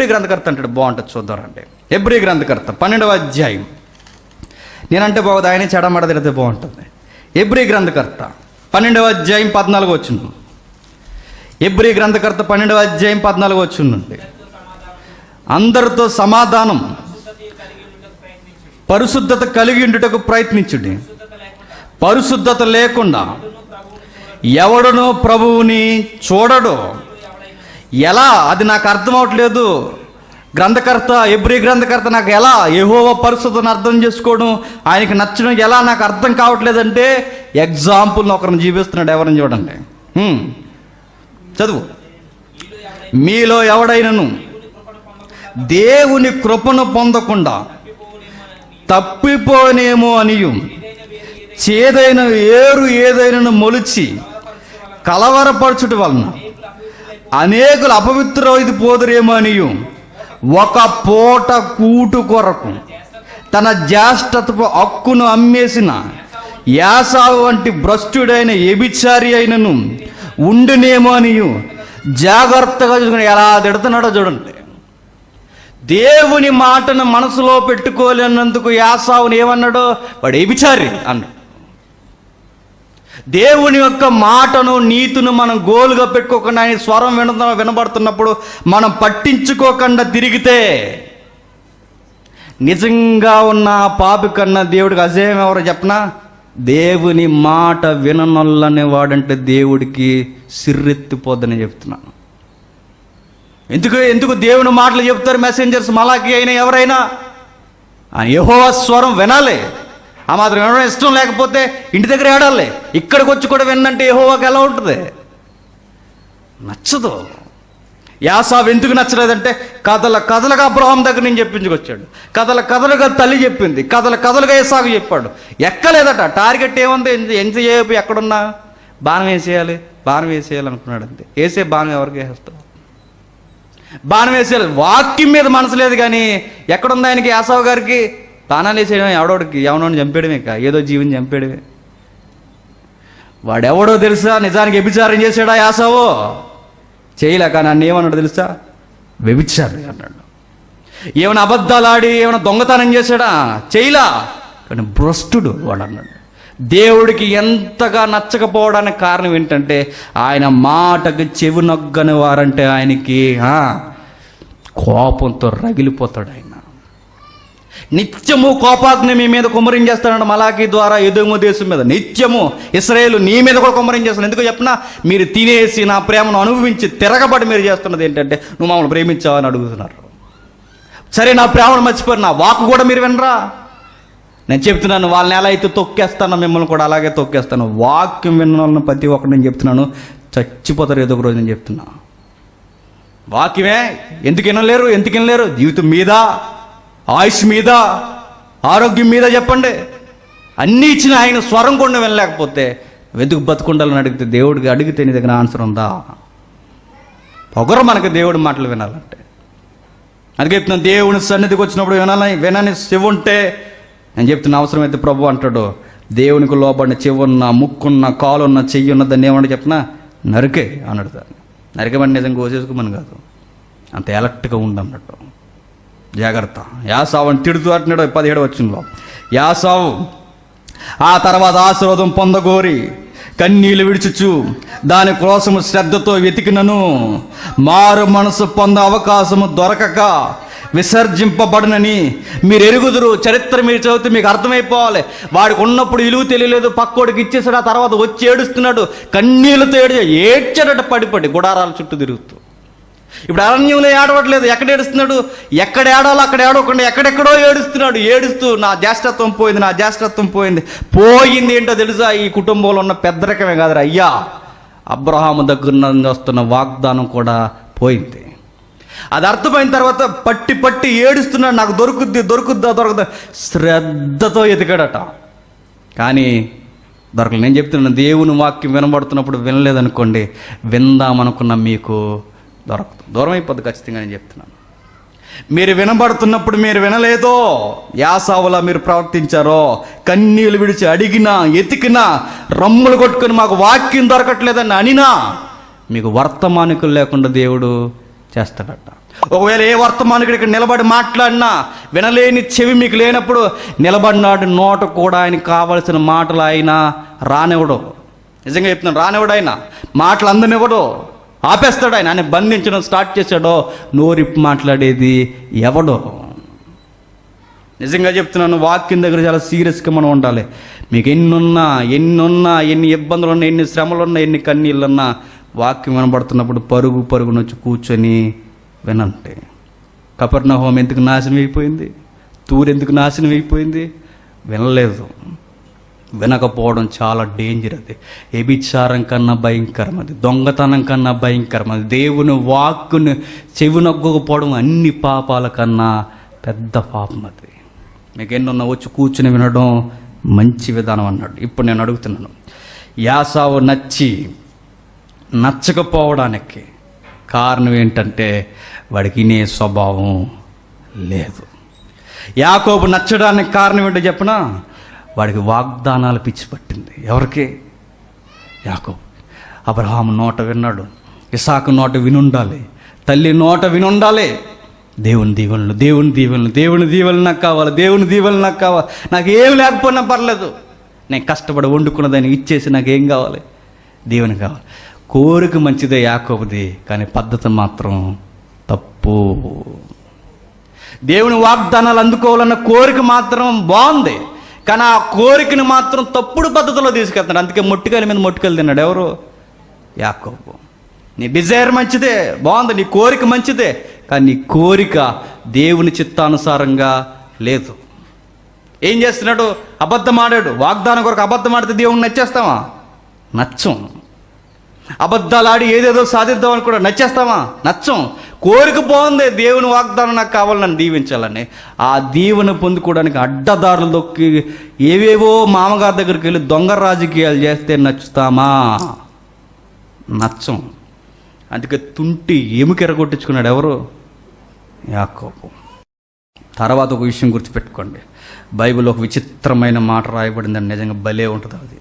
గ్రంథకర్త అంటాడు, బాగుంటుంది చూద్దారంటే. ఎబ్రీ గ్రంథకర్త 12వ అధ్యాయం. నేనంటే బాగోదు, ఆయనే చెడమడ తిడితే బాగుంటుంది. ఎబ్రీ గ్రంథకర్త 12వ అధ్యాయం 14వ వచనం. ఎబ్రీ గ్రంథకర్త 12వ అధ్యాయం 14వ వచనం నుండి. అందరితో సమాధానం, పరిశుద్ధత కలిగి ఉండుటకు ప్రయత్నించుడి. పరిశుద్ధత లేకుండా ఎవడనో ప్రభువుని చూడడు. ఎలా? అది నాకు అర్థం అవట్లేదు. గ్రంథకర్త, ఎబ్రీ గ్రంథకర్త నాకు ఎలా యెహోవా పరిశుద్ధతను అర్థం చేసుకోవడం, ఆయనకి నచ్చడం ఎలా నాకు అర్థం కావట్లేదంటే ఎగ్జాంపుల్ని ఒకరిని జీవిస్తున్నాడు. ఎవరిని చూడండి, చదువు. మీలో ఎవడైనను దేవుని కృపను పొందకుండా తప్పిపోనేమో అనియు చేదైన ఏదైనా మొలిచి కలవరపరచుట వలన అనేకులు అపవిత్రమైది పోదురేమో అనియు ఒక పూట కూటు కొరకు తన జ్యేష్ఠతపు హక్కును అమ్మేసిన యాసావు వంటి భ్రష్టుడైన వ్యభిచారి అయినను ఉండునేమో అనియు జాగ్రత్తగా చూసుకుని ఎలా తిడుతున్నాడో చూడండి. దేవుని మాటను మనసులో పెట్టుకోలేనందుకు యాసావుని ఏమన్నాడో? వాడు వ్యభిచారి అన్నాడు. దేవుని యొక్క మాటను నీతిని మనం గోలుగా పెట్టుకోకుండా, ఆయన స్వరం వినబడుతున్నప్పుడు మనం పట్టించుకోకుండా తిరిగితే నిజంగా ఉన్న పాపి కన్నా దేవుడికి అజేయం ఎవరో చెప్పనా? దేవుని మాట విననొల్లనే వాడంటే దేవుడికి సిర్రెత్తిపోద్దని చెప్తున్నాను. ఎందుకు దేవుని మాటలు చెప్తారు మెసెంజర్స్? మలాకి అయినా ఎవరైనా యెహోవా స్వరం వినాలి. ఆ మాత్రం వినడం ఇష్టం లేకపోతే ఇంటి దగ్గర ఏడాలి. ఇక్కడికి వచ్చి కూడా విన్నంటే యెహోవాకి ఎలా ఉంటుంది? నచ్చదు. యాసావు ఎందుకు నచ్చలేదంటే కథలుగా అబ్రహాం దగ్గర నుంచి చెప్పించుకొచ్చాడు. కథలుగా తల్లి చెప్పింది, కథలుగా ఏసాకు చెప్పాడు. ఎక్కలేదట. టార్గెట్ ఏముంది? ఎంతసేపు ఎక్కడున్నా బాణం వేసేయాలి అనుకున్నాడు. అంతే. వేసే బాణం ఎవరికి వేస్తావు? బాణం వేసేయాలి. వాక్యం మీద మనసు లేదు. కానీ ఎక్కడుంది ఆయనకి? యాసావు గారికి బాణాలు వేసేయడం, ఎవడోని చంపేయడమే, ఏదో జీవిని చంపేయడమే. వాడెవడో తెలుసా? నిజానికి వ్యభిచారం చేశాడా యాసావు? చేయలే. కానీ అన్న ఏమన్నాడు తెలుసా? వ్యభిచారి అన్నాడు. ఏమైనా అబద్ధాలు ఆడి ఏమైనా దొంగతనం చేశాడా? చేయలా. కానీ భ్రష్టుడు వాడు అన్నాడు. దేవుడికి ఎంతగా నచ్చకపోవడానికి కారణం ఏంటంటే ఆయన మాటకి చెవి నొగ్గని వారంటే ఆయనకి కోపంతో రగిలిపోతాడు. ఆయన నిత్యము కోపాగ్ని మీ మీద కుమ్మరించేస్తాడు. మలాకి ద్వారా ఎదోము దేశం మీద నిత్యము ఇశ్రాయేలు నీ మీద కూడా కుమ్మరించేస్తాను. ఎందుకు చెప్పినా, మీరు తినేసి నా ప్రేమను అనుభవించి తిరగబడి మీరు చేస్తున్నది ఏంటంటే నువ్వు మమ్మల్ని ప్రేమించావని అడుగుతున్నారు. సరే, నా ప్రేమను మర్చిపోయి నా వాకు కూడా మీరు వినరా? నేను చెప్తున్నాను, వాళ్ళని ఎలా అయితే తొక్కేస్తానో మిమ్మల్ని కూడా అలాగే తొక్కేస్తాను. వాక్యం విన్న వాళ్ళని ప్రతి ఒక్కటి నేను చెప్తున్నాను, చచ్చిపోతారు ఏదో ఒక రోజు. నేను చెప్తున్నా వాక్యమే. ఎందుకు వినలేరు? జీవితం మీద, ఆయుష్ మీద, ఆరోగ్యం మీద చెప్పండి. అన్నీ ఇచ్చిన ఆయన స్వరం కూడా వినలేకపోతే వెతుకు బతుకుండాలని అడిగితే, దేవుడికి అడిగితే నీ దగ్గర ఆన్సర్ ఉందా? పొగరు మనకు దేవుడి మాటలు వినాలంటే. అందుకే చెప్తున్నాను, దేవుని సన్నిధికి వచ్చినప్పుడు వినని చెవి ఉంటే, నేను చెప్తున్న అవసరమైతే ప్రభు అంటాడు, దేవునికి లోబడిన చెవున్న, ముక్కున్న, కాలున్న, చెయ్యి ఉన్న దాన్ని ఏమన్నా చెప్పినా నరికే అన్నాడు. దాన్ని నరికేమని నిజంగా కోసేసుకోమని కాదు, అంత ఎలక్ట్గా ఉండన్నట్టు. జాగ్రత్త. యాసావు అని తిడుతూ అంటున్నాడు 17వ వచనంలో. యాసావు ఆ తర్వాత ఆశీర్వాదం పొందగోరి కన్నీళ్లు విడిచుచు దాని కోసము శ్రద్ధతో వెతికినను మారు మనసు పొంద అవకాశము దొరకక విసర్జింపబడునని మీరు ఎరుగుదురు. చరిత్ర మీరు చదివితే మీకు అర్థమైపోవాలి. వాడికి ఉన్నప్పుడు విలువ తెలియలేదు, పక్కోడికి ఇచ్చేసాడు. ఆ తర్వాత వచ్చి ఏడుస్తున్నాడు, కన్నీళ్ళతో ఏడ్చాడట పడిపడి గుడారాల చుట్టూ తిరుగుతూ. ఇప్పుడు అరణ్యంలో ఏడవట్లేదు, ఎక్కడ ఏడుస్తున్నాడు? ఎక్కడ ఏడాలో అక్కడ ఏడవకుండా ఎక్కడెక్కడో ఏడుస్తూ నా జ్యేష్ఠత్వం పోయింది. పోయింది ఏంటో తెలుసా? ఈ కుటుంబంలో ఉన్న పెద్దరికమే కాదురా అయ్యా, అబ్రహాము దగ్గర నుండి వస్తున్న వాగ్దానం కూడా పోయింది. అది అర్థమైన తర్వాత పట్టి ఏడుస్తున్నాడు, నాకు దొరుకుద్దా శ్రద్ధతో ఎదిగాడట. కానీ దొరకలేదు. నేను చెప్తున్నాను, దేవుని వాక్యం వినబడుతున్నప్పుడు వినలేదనుకోండి, విందామనుకున్న మీకు దొరకదు, దూరం అయిపోద్ది ఖచ్చితంగా. నేను చెప్తున్నాను, మీరు వినబడుతున్నప్పుడు మీరు వినలేదో, యాసావులా మీరు ప్రవర్తించారో, కన్నీళ్ళు విడిచి అడిగినా, ఎతికినా, రమ్ములు కొట్టుకొని మాకు వాక్యం దొరకట్లేదని అనినా, మీకు వర్తమానికులు లేకుండా దేవుడు చేస్తాడట. ఒకవేళ ఏ వర్తమానికుడు ఇక్కడ నిలబడి మాట్లాడినా వినలేని చెవి మీకు లేనప్పుడు, నిలబడినాడు నోట కూడా ఆయనకు కావలసిన మాటలు ఆయన రానివ్వడు. నిజంగా చెప్తున్నాను, రానివ్వడు. ఆయన మాటలు అందనివ్వడు, ఆపేస్తాడు. ఆయన బంధించడం స్టార్ట్ చేశాడో నోరిప్పి మాట్లాడేది ఎవడో. నిజంగా చెప్తున్నాను, వాక్యం దగ్గర చాలా సీరియస్గా మనం ఉండాలి. మీకు ఎన్ని ఇబ్బందులు ఉన్నా, ఎన్ని శ్రమలు ఉన్నా, ఎన్ని కన్నీళ్ళున్నా, వాక్యం వినబడుతున్నప్పుడు పరుగునొచ్చి కూర్చొని వినంటే. కపెర్నహూము ఎందుకు నాశనం అయిపోయింది? తూరు ఎందుకు నాశనం అయిపోయింది? వినలేదు. వినకపోవడం చాలా డేంజర్. అది వ్యభిచారం కన్నా భయంకరం, అది దొంగతనం కన్నా భయంకరం, అది దేవుని వాక్కుని చెవినొగ్గకపోవడం అన్ని పాపాల కన్నా పెద్ద పాపం. అది మీకు ఎన్నున్నా వచ్చి కూర్చుని వినడం మంచి విధానం అన్నాడు. ఇప్పుడు నేను అడుగుతున్నాను, యాసావు నచ్చకపోవడానికి కారణం ఏంటంటే వాడికి వినే స్వభావం లేదు. యాకోబు నచ్చడానికి కారణం ఏంటో చెప్పనా? వాడికి వాగ్దానాలు పిచ్చి పట్టింది. ఎవరికి? యాకోబు. అబ్రహాము నోట విన్నాడు, ఇసాకు నోట వినుండాలి, తల్లి నోట వినుండాలి. దేవుని దీవెనలు నాకు కావాలి, నాకు ఏం లేకపోయినా పర్లేదు, నేను కష్టపడి వండుకున్నదాన్ని ఇచ్చేసి నాకేం కావాలి? దేవుని కావాలి. కోరిక మంచిదే యాకోబుది, కానీ పద్ధతి మాత్రం తప్పు. దేవుని వాగ్దానాలు అందుకోవాలన్న కోరిక మాత్రం బాగుంది, కానీ ఆ కోరికను మాత్రం తప్పుడు పద్ధతిలో తీసుకెళ్తాడు. అందుకే మొట్టికాయల మీద మొట్టికాయలు తిన్నాడు. ఎవరు? యాకోబు. నీ డిజైర్ మంచిదే, బాగుంది, నీ కోరిక మంచిదే, కానీ నీ కోరిక దేవుని చిత్తానుసారంగా లేదు. ఏం చేస్తున్నాడు? అబద్ధం ఆడాడు. వాగ్దానం కొరకు అబద్ధం ఆడితే దేవుని నచ్చేస్తావా? నచ్చం. అబద్ధాలు ఆడి ఏదేదో సాధిద్దామని కూడా నచ్చేస్తావా? నచ్చం. కోరిక బాగుంది, దేవుని వాగ్దానం నాకు కావాలి, నన్ను దీవించాలని. ఆ దీవెన పొందుకోవడానికి అడ్డదారులు దొక్కి ఏవేవో మామగారి దగ్గరికి వెళ్ళి దొంగ రాజకీయాలు చేస్తే నచ్చుతామా? నచ్చం. అందుకే తుంటి ఎముకెరగొట్టించుకున్నాడు. ఎవరు? యాకోబు. తర్వాత ఒక విషయం గుర్తుపెట్టుకోండి, బైబిల్లో ఒక విచిత్రమైన మాట రాయబడిందని, నిజంగా భలే ఉంటుంది. అది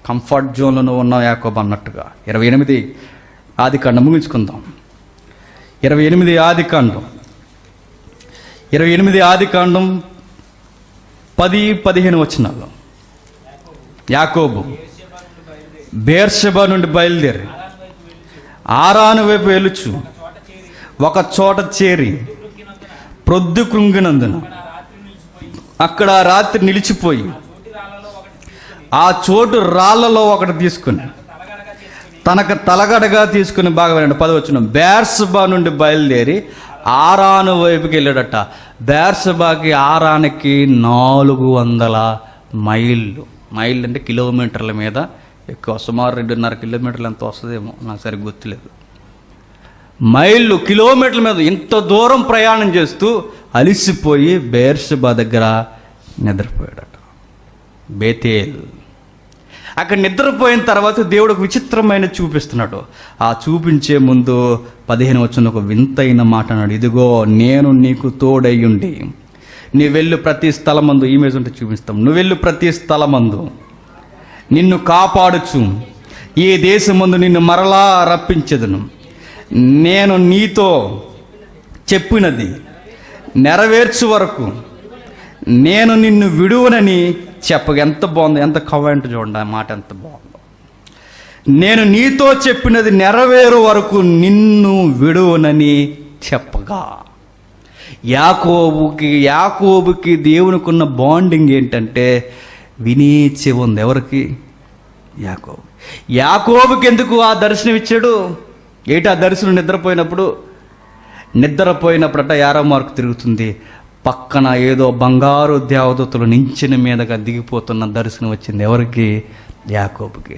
కంఫర్ట్ జోన్లో ఉన్న యాకోబు అన్నట్టుగా. 28 ఆదికాండం ముగించుకుందాం. 28 ఆదికాండం 10-15 వచనాల్లో, యాకోబు బెయేర్షెబా నుండి బయలుదేరి ఆరాను వైపు వెలుచు ఒక చోట చేరి ప్రొద్దు కృంగినందున అక్కడ రాత్రి నిలిచిపోయి ఆ చోటు రాళ్లలో ఒకటి తీసుకుని తనకు తలగడగా తీసుకుని, బాగా వినండి 10 వచనం, బెయేర్షెబా నుండి బయలుదేరి ఆరాను వైపుకి వెళ్ళాడట. బెర్షెబాకి ఆరానికి 400 మైళ్ళు. మైళ్ళు అంటే కిలోమీటర్ల మీద ఎక్కువ, సుమారు 2.5 కిలోమీటర్లు ఎంత వస్తుందేమో నాకు సరిగ్గా గుర్తులేదు. మైళ్ళు కిలోమీటర్ల మీద ఇంత దూరం ప్రయాణం చేస్తూ అలిసిపోయి బెర్షెబా దగ్గర నిద్రపోయాడట. బేతేల్. అక్కడ నిద్రపోయిన తర్వాత దేవుడు ఒక విచిత్రమైన చూపిస్తున్నాడు. ఆ చూపించే ముందు 15 వచనంలో ఒక వింతైన మాట అన్నాడు. ఇదిగో నేను నీకు తోడయ్యుండి నువ్వు వెళ్ళు ప్రతి స్థలమందు, ఇమేజ్ ఉంటే చూపిస్తాం, నువ్వు వెళ్ళు ప్రతి స్థలమందు నిన్ను కాపాడుచు ఈ దేశమందు నిన్ను మరలా రప్పించెదను. నేను నీతో చెప్పినది నెరవేర్చు వరకు నేను నిన్ను విడువనని చెప్పగా. ఎంత బాగుంది, ఎంత కమెంట్ చూడండి, ఆ మాట ఎంత బాగుందో. నేను నీతో చెప్పినది నెరవేరు వరకు నిన్ను విడువనని చెప్పగా. యాకోబుకి దేవునికున్న బాండింగ్ ఏంటంటే వినేచి ఉంది. ఎవరికి? యాకోబుకి ఎందుకు ఆ దర్శనం ఇచ్చాడు? ఏంటి ఆ దర్శనం? నిద్రపోయినప్పుడట 6వ మార్కు తిరుగుతుంది. పక్కన ఏదో బంగారు దేవదూతలు నించిన మీదగా దిగిపోతున్న దర్శనం వచ్చింది. ఎవరికి? యాకోబుకి.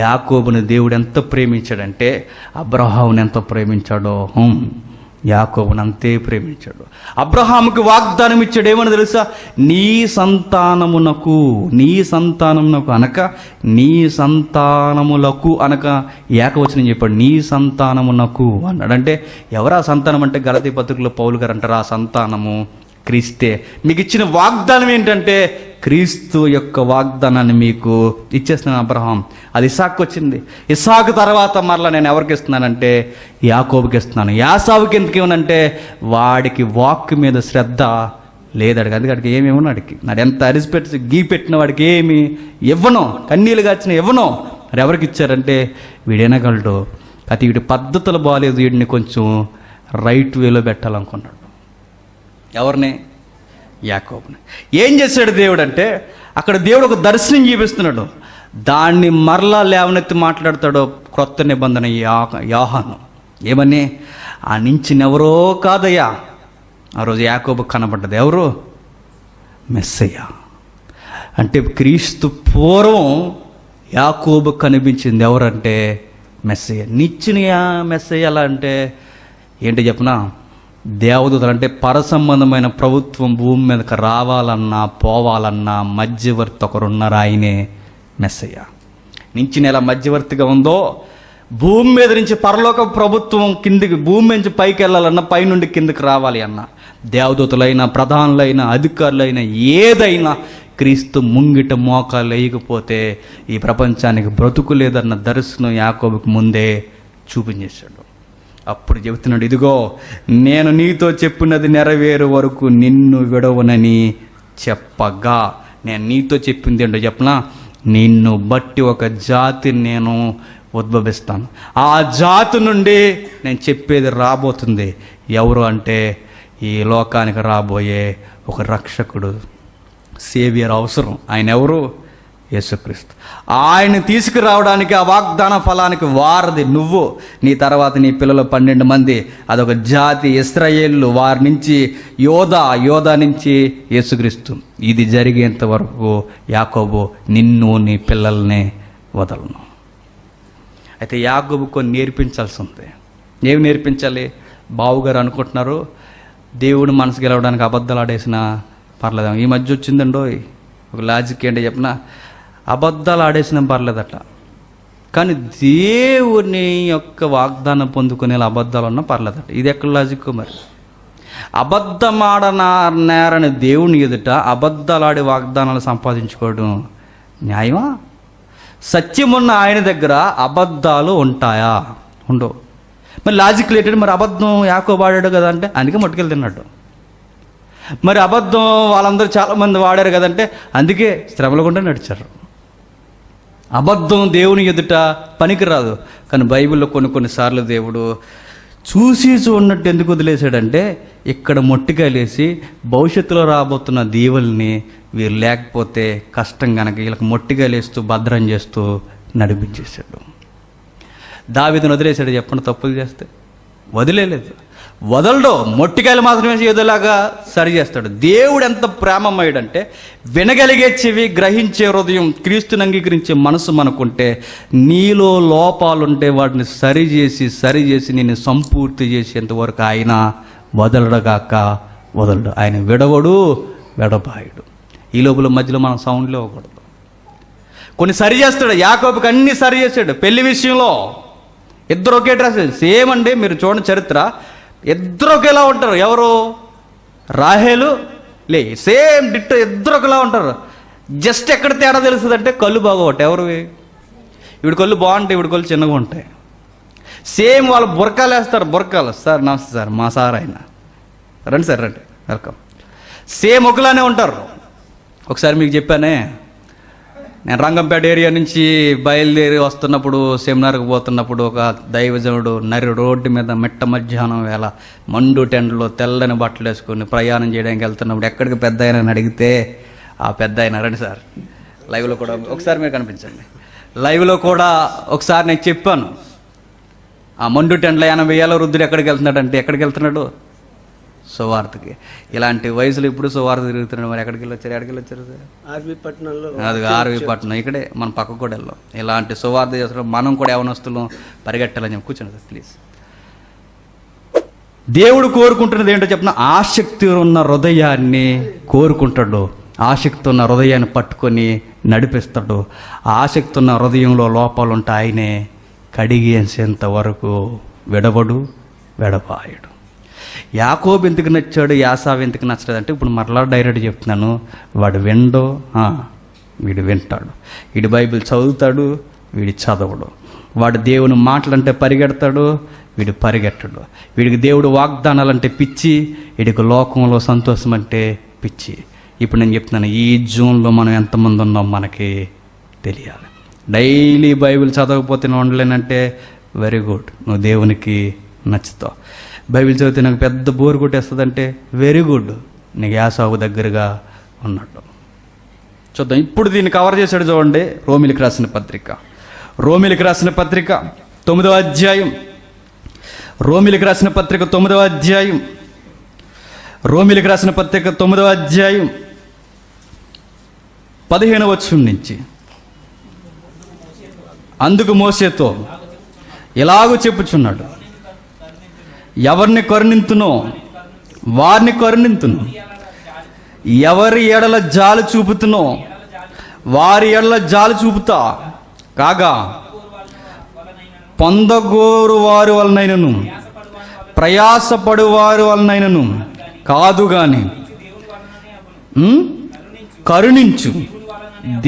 యాకోబుని దేవుడు ఎంత ప్రేమించాడంటే అబ్రహాముని ఎంత ప్రేమించాడో యాకోబుని అంతే ప్రేమించాడు. అబ్రహాముకి వాగ్దానం ఇచ్చాడు. ఏమని తెలుసా? నీ సంతానమునకు అనక నీ సంతానములకు అనక ఏకవచనం చెప్పాడు. నీ సంతానమునకు అన్నాడు. అంటే ఎవరా సంతానం అంటే గలతీ పత్రికలో పౌలు గారు అంటారు ఆ సంతానము క్రీస్తే. మీకు ఇచ్చిన వాగ్దానం ఏంటంటే క్రీస్తు యొక్క వాగ్దానాన్ని మీకు ఇచ్చేస్తున్నాను అబ్రహాం. అది ఇస్సాకు వచ్చింది. ఇస్సాకు తర్వాత మరలా నేను ఎవరికి ఇస్తున్నానంటే యాకోబుకి ఇస్తున్నాను. యాసావుకి ఎందుకు ఇవ్వనంటే వాడికి వాక్ మీద శ్రద్ధ లేదాడు. అందుకే ఏమి ఇవ్వను. నాడు ఎంత అరిసిపెట్టి గీ పెట్టిన వాడికి ఏమి ఇవ్వను, కన్నీళ్ళు కాచిన ఇవ్వను. మరి ఎవరికి ఇచ్చారంటే వీడేనగలడు, అది వీడి పద్ధతులు బాగాలేదు, వీడిని కొంచెం రైట్ వేలో పెట్టాలనుకున్నాడు. ఎవరిని? యాకోబుని. ఏం చేశాడు దేవుడు అంటే అక్కడ దేవుడు ఒక దర్శనం చూపిస్తున్నాడు. దాన్ని మరలా లేవనెత్తి మాట్లాడతాడు. క్రొత్త నిబంధన యోహాను ఏమని? ఆ నించినెవరో కాదయ్యా. ఆ రోజు యాకోబు కనబడ్డది ఎవరు? మెస్సయ్య. అంటే క్రీస్తు పూర్వం యాకోబు కనిపించింది ఎవరంటే మెస్సయ్య. నిచ్చిన మెస్సయ్య ఎలా అంటే ఏంటి చెప్పనా? దేవదూతలు అంటే పరసంబంధమైన ప్రభుత్వం భూమి మీదకి రావాలన్నా పోవాలన్నా మధ్యవర్తి ఒకరున్నారు, ఆయనే మెస్సయ్య. నుంచి నెల మధ్యవర్తిగా ఉందో భూమి మీద నుంచి పరలోక ప్రభుత్వం కిందికి, భూమి నుంచి పైకి వెళ్ళాలన్నా పైనుండి కిందికి రావాలి అన్న దేవదూతలైనా ప్రధానులైనా అధికారులైనా ఏదైనా క్రీస్తు ముంగిట మోకాలు వేయకపోతే ఈ ప్రపంచానికి బ్రతుకు లేదన్న దర్శనం యాకోబుకి ముందే చూపించేశాడు. అప్పుడు చెబుతున్నాడు, ఇదిగో నేను నీతో చెప్పినది నెరవేరు వరకు నిన్ను విడవనని చెప్పగా. నేను నీతో చెప్పింది ఏంటో చెప్పనా? నిన్ను బట్టి ఒక జాతిని నేను ఉద్భవిస్తాను. ఆ జాతి నుండి నేను చెప్పేది రాబోతుంది. ఎవరు అంటే ఈ లోకానికి రాబోయే ఒక రక్షకుడు, సేవియర్ అవసరం. ఆయన ఎవరు? యేసుక్రీస్తు. ఆయన్ని తీసుకురావడానికి ఆ వాగ్దాన ఫలానికి వారధి నువ్వు, నీ తర్వాత నీ పిల్లలు 12 మంది, అదొక జాతి ఇశ్రాయేలు, వారి నుంచి యోధా నుంచి యేసుక్రీస్తు. ఇది జరిగేంత వరకు యాకోబు నిన్ను నీ పిల్లల్ని వదలను. అయితే యాకోబు కొన్ని నేర్పించాల్సి ఉంది. ఏమి నేర్పించాలి? బావుగారు అనుకుంటున్నారు దేవుడు మనసు గెలవడానికి అబద్ధాలు ఆడేసినా పర్లేదు. ఈ మధ్య వచ్చిందండో ఒక లాజిక్ ఏంటో చెప్పిన, అబద్ధాలు ఆడేసినా పర్లేదట, కానీ దేవుని యొక్క వాగ్దానం పొందుకునే అబద్ధాలు ఉన్నా పర్లేదట. ఇది ఎక్కడ లాజిక్? మరి అబద్ధమాడనారని దేవుని ఎదుట అబద్ధాలు ఆడి వాగ్దానాలు సంపాదించుకోవడం న్యాయమా? సత్యమున్న ఆయన దగ్గర అబద్ధాలు ఉంటాయా? ఉండవు. మరి లాజిక్ ఏంటంటే మరి అబద్ధం యాకోబు వాడాడు కదా అంటే అందుకే మట్టుకెళ్ళి తిన్నాడు. మరి అబద్ధం వాళ్ళందరూ చాలామంది వాడారు కదంటే అందుకే శ్రమలు గుండా నడిచారు. అబద్ధం దేవుని ఎదుట పనికిరాదు. కానీ బైబిల్లో కొన్నిసార్లు దేవుడు చూసి చూడనట్టు ఎందుకు వదిలేశాడంటే ఇక్కడ మొట్టికాయలేసి భవిష్యత్తులో రాబోతున్న దీవుల్ని వీరు లేకపోతే కష్టం కనుక వీళ్ళకి మొట్టికాయలేస్తూ భద్రం చేస్తూ నడిపించేశాడు. దావీదును వదిలేశాడు చెప్పండి, తప్పులు చేస్తే వదిలేదు. వదలడు, మొట్టికాయలు మాత్రమే ఏదోలాగా సరి చేస్తాడు. దేవుడు ఎంత ప్రేమమయుడంటే వినగలిగే చెవి, గ్రహించే హృదయం, క్రీస్తుని అంగీకరించే మనసు మనకుంటే నీలో లోపాలుంటే వాటిని సరిచేసి నిన్ను సంపూర్తి చేసేంత వరకు ఆయన వదలడగాక వదలడు. ఆయన విడవడు, విడబాయుడు. ఈ లోపల మధ్యలో మనం సౌండ్లో ఇవ్వకూడదు. కొన్ని సరి చేస్తాడు. యాకోబుకి అన్ని సరి చేశాడు. పెళ్లి విషయంలో ఇద్దరు ఒకే డ్రెస్, సేమ్ అండి. మీరు చూడండి చరిత్ర, ఇద్దరు ఒకేలా ఉంటారు. ఎవరు? రాహేలు సేమ్ డిట్టో, ఇద్దరు ఒకలా ఉంటారు. జస్ట్ ఎక్కడ తేడా తెలుస్తుందంటే కళ్ళు బాగోట. ఎవరివి? ఇవిడి కళ్ళు బాగుంటాయి, ఇవిడి కళ్ళు చిన్నగా ఉంటాయి. సేమ్ వాళ్ళు బురకాలు వేస్తారు. బురకాలు, సార్ నమస్తే సార్, మా సార్ ఆయన, రండి సార్ రండి, వెల్కమ్. సేమ్ ఒకలానే ఉంటారు. ఒకసారి మీకు చెప్పానే, నేను రంగంపేట ఏరియా నుంచి బయలుదేరి వస్తున్నప్పుడు, సెమినార్కి పోతున్నప్పుడు ఒక దైవజనుడు రోడ్డు మీద మిట్ట మధ్యాహ్నం వేళ మండు టెంట్లో తెల్లని బట్టలు వేసుకొని ప్రయాణం చేయడానికి వెళ్తున్నప్పుడు ఎక్కడికి పెద్ద ఆయన అడిగితే, ఆ పెద్ద ఆయన, రండి సార్ లైవ్లో కూడా ఒకసారి మీరు కనిపించండి, లైవ్లో కూడా ఒకసారి నేను చెప్పాను, ఆ మండు టెంట్లో 80 ఏళ్ళ వృద్ధుడు ఎక్కడికి వెళ్తున్నాడంటే, ఎక్కడికి వెళ్తున్నాడు? సువార్తకి. ఇలాంటి వయసులో ఇప్పుడు సువార్త తిరుగుతున్నాడు. మరి ఎక్కడికి వెళ్ళొచ్చారు? సార్ అది ఆర్వి పట్టణం, ఇక్కడే మన పక్కకు కూడా వెళ్ళాం. ఇలాంటి సువార్త చేస్తున్నాం. మనం కూడా యవనస్తులు పరిగెట్టాలని చెప్పి కూర్చోండి సార్ ప్లీజ్. దేవుడు కోరుకుంటున్నది ఏంటో చెప్పిన, ఆసక్తి ఉన్న హృదయాన్ని కోరుకుంటాడు. ఆసక్తి ఉన్న హృదయాన్ని పట్టుకొని నడిపిస్తాడు. ఆసక్తి ఉన్న హృదయంలో లోపాలు ఉంటే ఆయనే కడిగేసేంత వరకు విడవడు, విడబాయుడు. యాకోబు ఎందుకు నచ్చాడు, యాసావు ఎందుకు నచ్చలేదు అంటే, ఇప్పుడు మరలా డైరెక్ట్ చెప్తున్నాను, వాడు విండో, వీడు వింటాడు. వీడు బైబిల్ చదువుతాడు, వీడి చదవడు. వాడు దేవుని మాటలంటే పరిగెడతాడు, వీడు పరిగెట్టడు. వీడికి దేవుడు వాగ్దానాలంటే పిచ్చి, వీడికి లోకంలో సంతోషం అంటే పిచ్చి. ఇప్పుడు నేను చెప్తున్నాను, ఈ జూన్లో మనం ఎంతమంది ఉన్నాం మనకి తెలియాలి. డైలీ బైబిల్ చదవకపోతే నేను ఉండలేనంటే వెరీ గుడ్, నువ్వు దేవునికి నచ్చుతావు. బైబిల్ చదివితే నాకు పెద్ద బోరు కొట్టేస్తుందంటే వెరీ గుడ్, నీకు యాసావు దగ్గరగా ఉన్నట్టు. చూద్దాం, ఇప్పుడు దీన్ని కవర్ చేశాడు చూడండి. రోమిలికి రాసిన పత్రిక 9వ అధ్యాయం, రోమిలికి రాసిన పత్రిక 9వ అధ్యాయం, రోమిలికి రాసిన పత్రిక 9వ అధ్యాయం 15వ వచనం నుంచి, అందుకు మోషేతో ఇలాగూ చెప్పుచున్నాడు, ఎవరిని కరుణింతునో వారిని కరుణింతును, ఎవరి ఎడల జాలి చూపుతునో వారి ఎడల జాలి చూపుతా, కాగా పొందగోరు వారి వలనైనను ప్రయాసపడు వారి వలనైనను కాదు గాని కరుణించు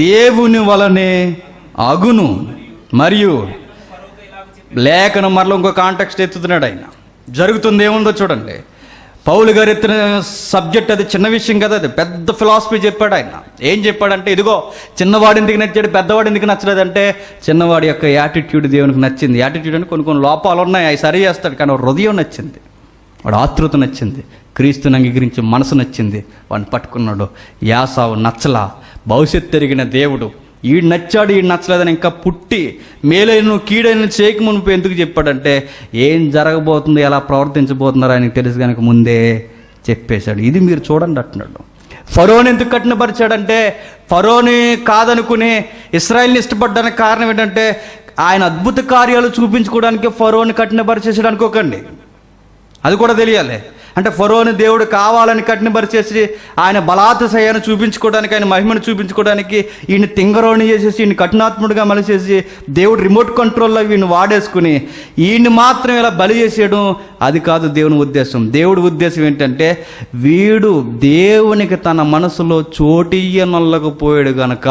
దేవుని వలనే అగును. మరియు లేఖనం మరలో ఇంకో కాంటెక్స్ట్ ఎత్తుతున్నాడు ఆయన. జరుగుతుంది ఏముందో చూడండి. పౌలు గారు ఎత్తిన సబ్జెక్ట్ అది చిన్న విషయం కదా, అది పెద్ద ఫిలాసఫీ చెప్పాడు ఆయన. ఏం చెప్పాడంటే, ఇదిగో చిన్నవాడు ఎందుకు నచ్చాడు, పెద్దవాడు ఎందుకు నచ్చలేదంటే, చిన్నవాడి యొక్క యాటిట్యూడ్ దేవునికి నచ్చింది. యాటిట్యూడ్ అంటే కొన్ని లోపాలు ఉన్నాయి, అవి సరి చేస్తాడు, కానీ హృదయం నచ్చింది, వాడు ఆతృత నచ్చింది, క్రీస్తుని అంగీకరించి మనసు నచ్చింది, వాడిని పట్టుకున్నాడు. యాసావు నచ్చలా, భవిష్యత్తు ఎరిగిన దేవుడు ఈడు నచ్చాడు, ఈడు నచ్చలేదని ఇంకా పుట్టి మేలైన కీడైన చేయక మునుపు ఎందుకు చెప్పాడంటే, ఏం జరగబోతుంది, ఎలా ప్రవర్తించబోతున్నారో ఆయనకు తెలుసు కనుక ముందే చెప్పేశాడు. ఇది మీరు చూడండి అంటున్నాడు. ఫరోని ఎందుకు కఠినపరిచాడంటే, ఫరోని కాదనుకుని ఇశ్రాయేల్ని ఇష్టపడడానికి కారణం ఏంటంటే, ఆయన అద్భుత కార్యాలు చూపించుకోవడానికి ఫరోని కఠినపరిచేసాడు అనుకోకండి, అది కూడా తెలియాలి. అంటే ఫరోని దేవుడు కావాలని కఠినపరిచేసి ఆయన బలాతిశయాన్ని చూపించుకోవడానికి, ఆయన మహిమను చూపించుకోవడానికి ఈయన తింగరోని చేసేసి, ఈయన కఠినాత్ముడిగా మలిచేసి దేవుడు రిమోట్ కంట్రోల్లో వీడిని వాడేసుకుని ఈయన్ని మాత్రం ఇలా బలి చేసేయడం, అది కాదు దేవుని ఉద్దేశం. దేవుడి ఉద్దేశం ఏంటంటే, వీడు దేవునికి తన మనసులో చోటియ్యనొల్లకపోయాడు గనక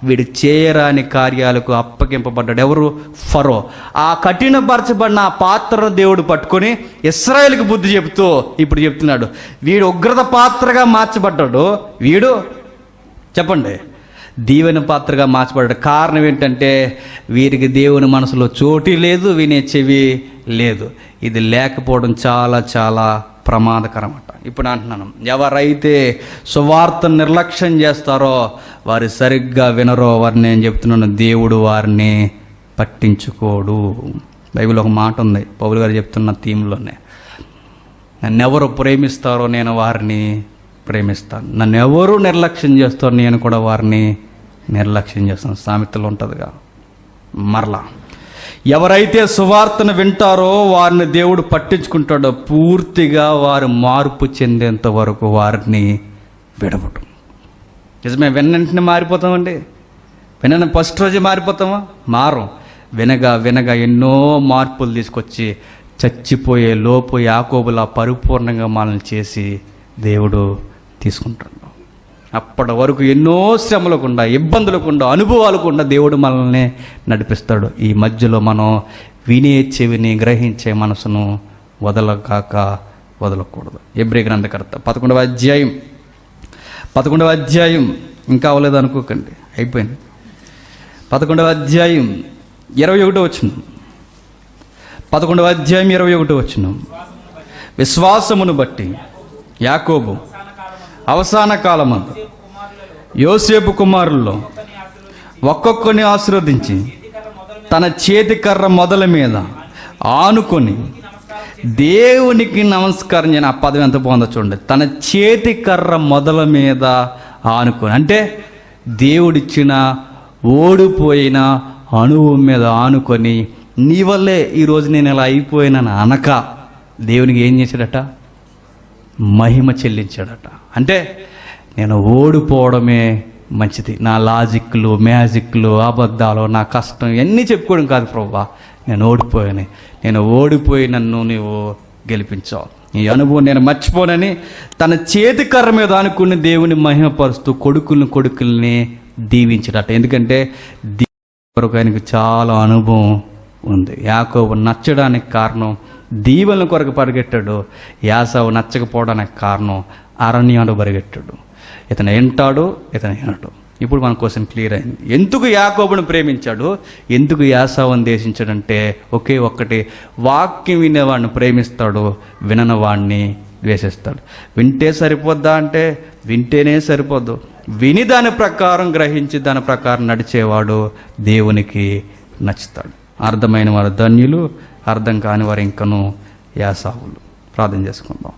వీడు చేయరాని కార్యాలకు అప్పగింపబడ్డాడు. ఎవరు? ఫరో. ఆ కఠినపరచబడిన ఆ పాత్రను దేవుడు పట్టుకొని ఇశ్రాయేలుకి బుద్ధి చెబుతూ ఇప్పుడు చెప్తున్నాడు, వీడు ఉగ్రత పాత్రగా మార్చబడ్డాడు, వీడు చెప్పండి దీవెన పాత్రగా మార్చబడ్డాడు. కారణం ఏంటంటే, వీరికి దేవుని మనసులో చోటు లేదు, వినే చెవి లేదు. ఇది లేకపోవడం చాలా చాలా ప్రమాదకరం అట. ఇప్పుడు అంటున్నాను, ఎవరైతే సువార్త నిర్లక్ష్యం చేస్తారో వారు సరిగ్గా వినరో, వారిని నేను చెప్తున్నాను, దేవుడు వారిని పట్టించుకోడు. బైబిల్ ఒక మాట ఉంది, పౌలు గారు చెప్తున్న థీమ్లోనే, నన్ను ఎవరు ప్రేమిస్తారో నేను వారిని ప్రేమిస్తాను, నన్ను ఎవరు నిర్లక్ష్యం చేస్తారో నేను కూడా వారిని నిర్లక్ష్యం చేస్తాను. సామెతలు ఉంటుందిగా. మరలా ఎవరైతే సువార్తను వింటారో వారిని దేవుడు పట్టించుకుంటాడో పూర్తిగా వారు మార్పు చెందేంత వరకు వారిని విడవడం. నిజమే, వెన్నంటనే మారిపోతామండి. వినని ఫస్ట్ రోజు మారిపోతామా? మారం. వినగా వినగా ఎన్నో మార్పులు తీసుకొచ్చి చచ్చిపోయే లోపు యాకోబులా పరిపూర్ణంగా మనల్ని చేసి దేవుడు తీసుకుంటాడు. అప్పటి వరకు ఎన్నో శ్రమలకుండా, ఇబ్బందులకుండా, అనుభవాలకుండా దేవుడు మనల్ని నడిపిస్తాడు. ఈ మధ్యలో మనం వినే చెవిని, గ్రహించే మనసును వదలకూడదు. హెబ్రీ గ్రంథకర్త 11వ అధ్యాయం ఇంకా అవ్వలేదు అనుకోకండి, అయిపోయింది. 11వ అధ్యాయం 21వ వచనం. 11వ అధ్యాయం 21వ వచనం. విశ్వాసమును బట్టి యాకోబు అవసాన కాలమందు యోసేపు కుమారుల్లో ఒక్కొక్కరిని ఆశీర్వదించి తన చేతి కర్ర మొదల మీద ఆనుకొని దేవునికి నమస్కారం చేయని. ఆ పదం ఎంత బాగుందో చూడండి. తన చేతి కర్ర మొదల మీద ఆనుకొని అంటే దేవుడిచ్చిన ఓడిపోయిన అనుభవం మీద ఆనుకొని, నీ వల్లే ఈరోజు నేను ఇలా అయిపోయినాను అనక దేవునికి ఏం చేశాడట? మహిమ చెల్లించాడట. అంటే నేను ఓడిపోవడమే మంచిది, నా లాజిక్లు, మ్యాజిక్లు, అబద్ధాలు, నా కష్టం ఇవన్నీ చెప్పుకోవడం కాదు ప్రభువా, నేను ఓడిపోయి నన్ను నీవు గెలిపించావు, ఈ అనుభవం నేను మర్చిపోనని తన చేతి కర్ర మీద అనుకుని దేవుని మహిమపరుస్తూ కొడుకుల్ని దీవించాడట. ఎందుకంటే కొరకు ఆయనకు చాలా అనుభవం ఉంది. యాకోబు నచ్చడానికి కారణం దీవెనల కొరకు పరిగెట్టాడు, యాసావు నచ్చకపోవడానికి కారణం అరణ్యంలో పరిగెట్టాడు. ఇతను వింటాడు, ఇతను వినడు. ఇప్పుడు మన క్వశ్చన్ క్లియర్ అయింది. ఎందుకు యాకోబును ప్రేమించాడు, ఎందుకు యాసావును దేశించాడంటే ఒకే ఒక్కటి, వాక్యం వినేవాడిని ప్రేమిస్తాడు, వినని వాడిని ద్వేషిస్తాడు. వింటే సరిపోద్దా అంటే వింటేనే సరిపోద్దు. విని దాని ప్రకారం గ్రహించి దాని ప్రకారం నడిచేవాడు దేవునికి నచ్చుతాడు. అర్థమైన వారు ధన్యులు, అర్థం కాని వారు ఇంకనూ యాసావులు. ప్రార్థన చేసుకుందాం.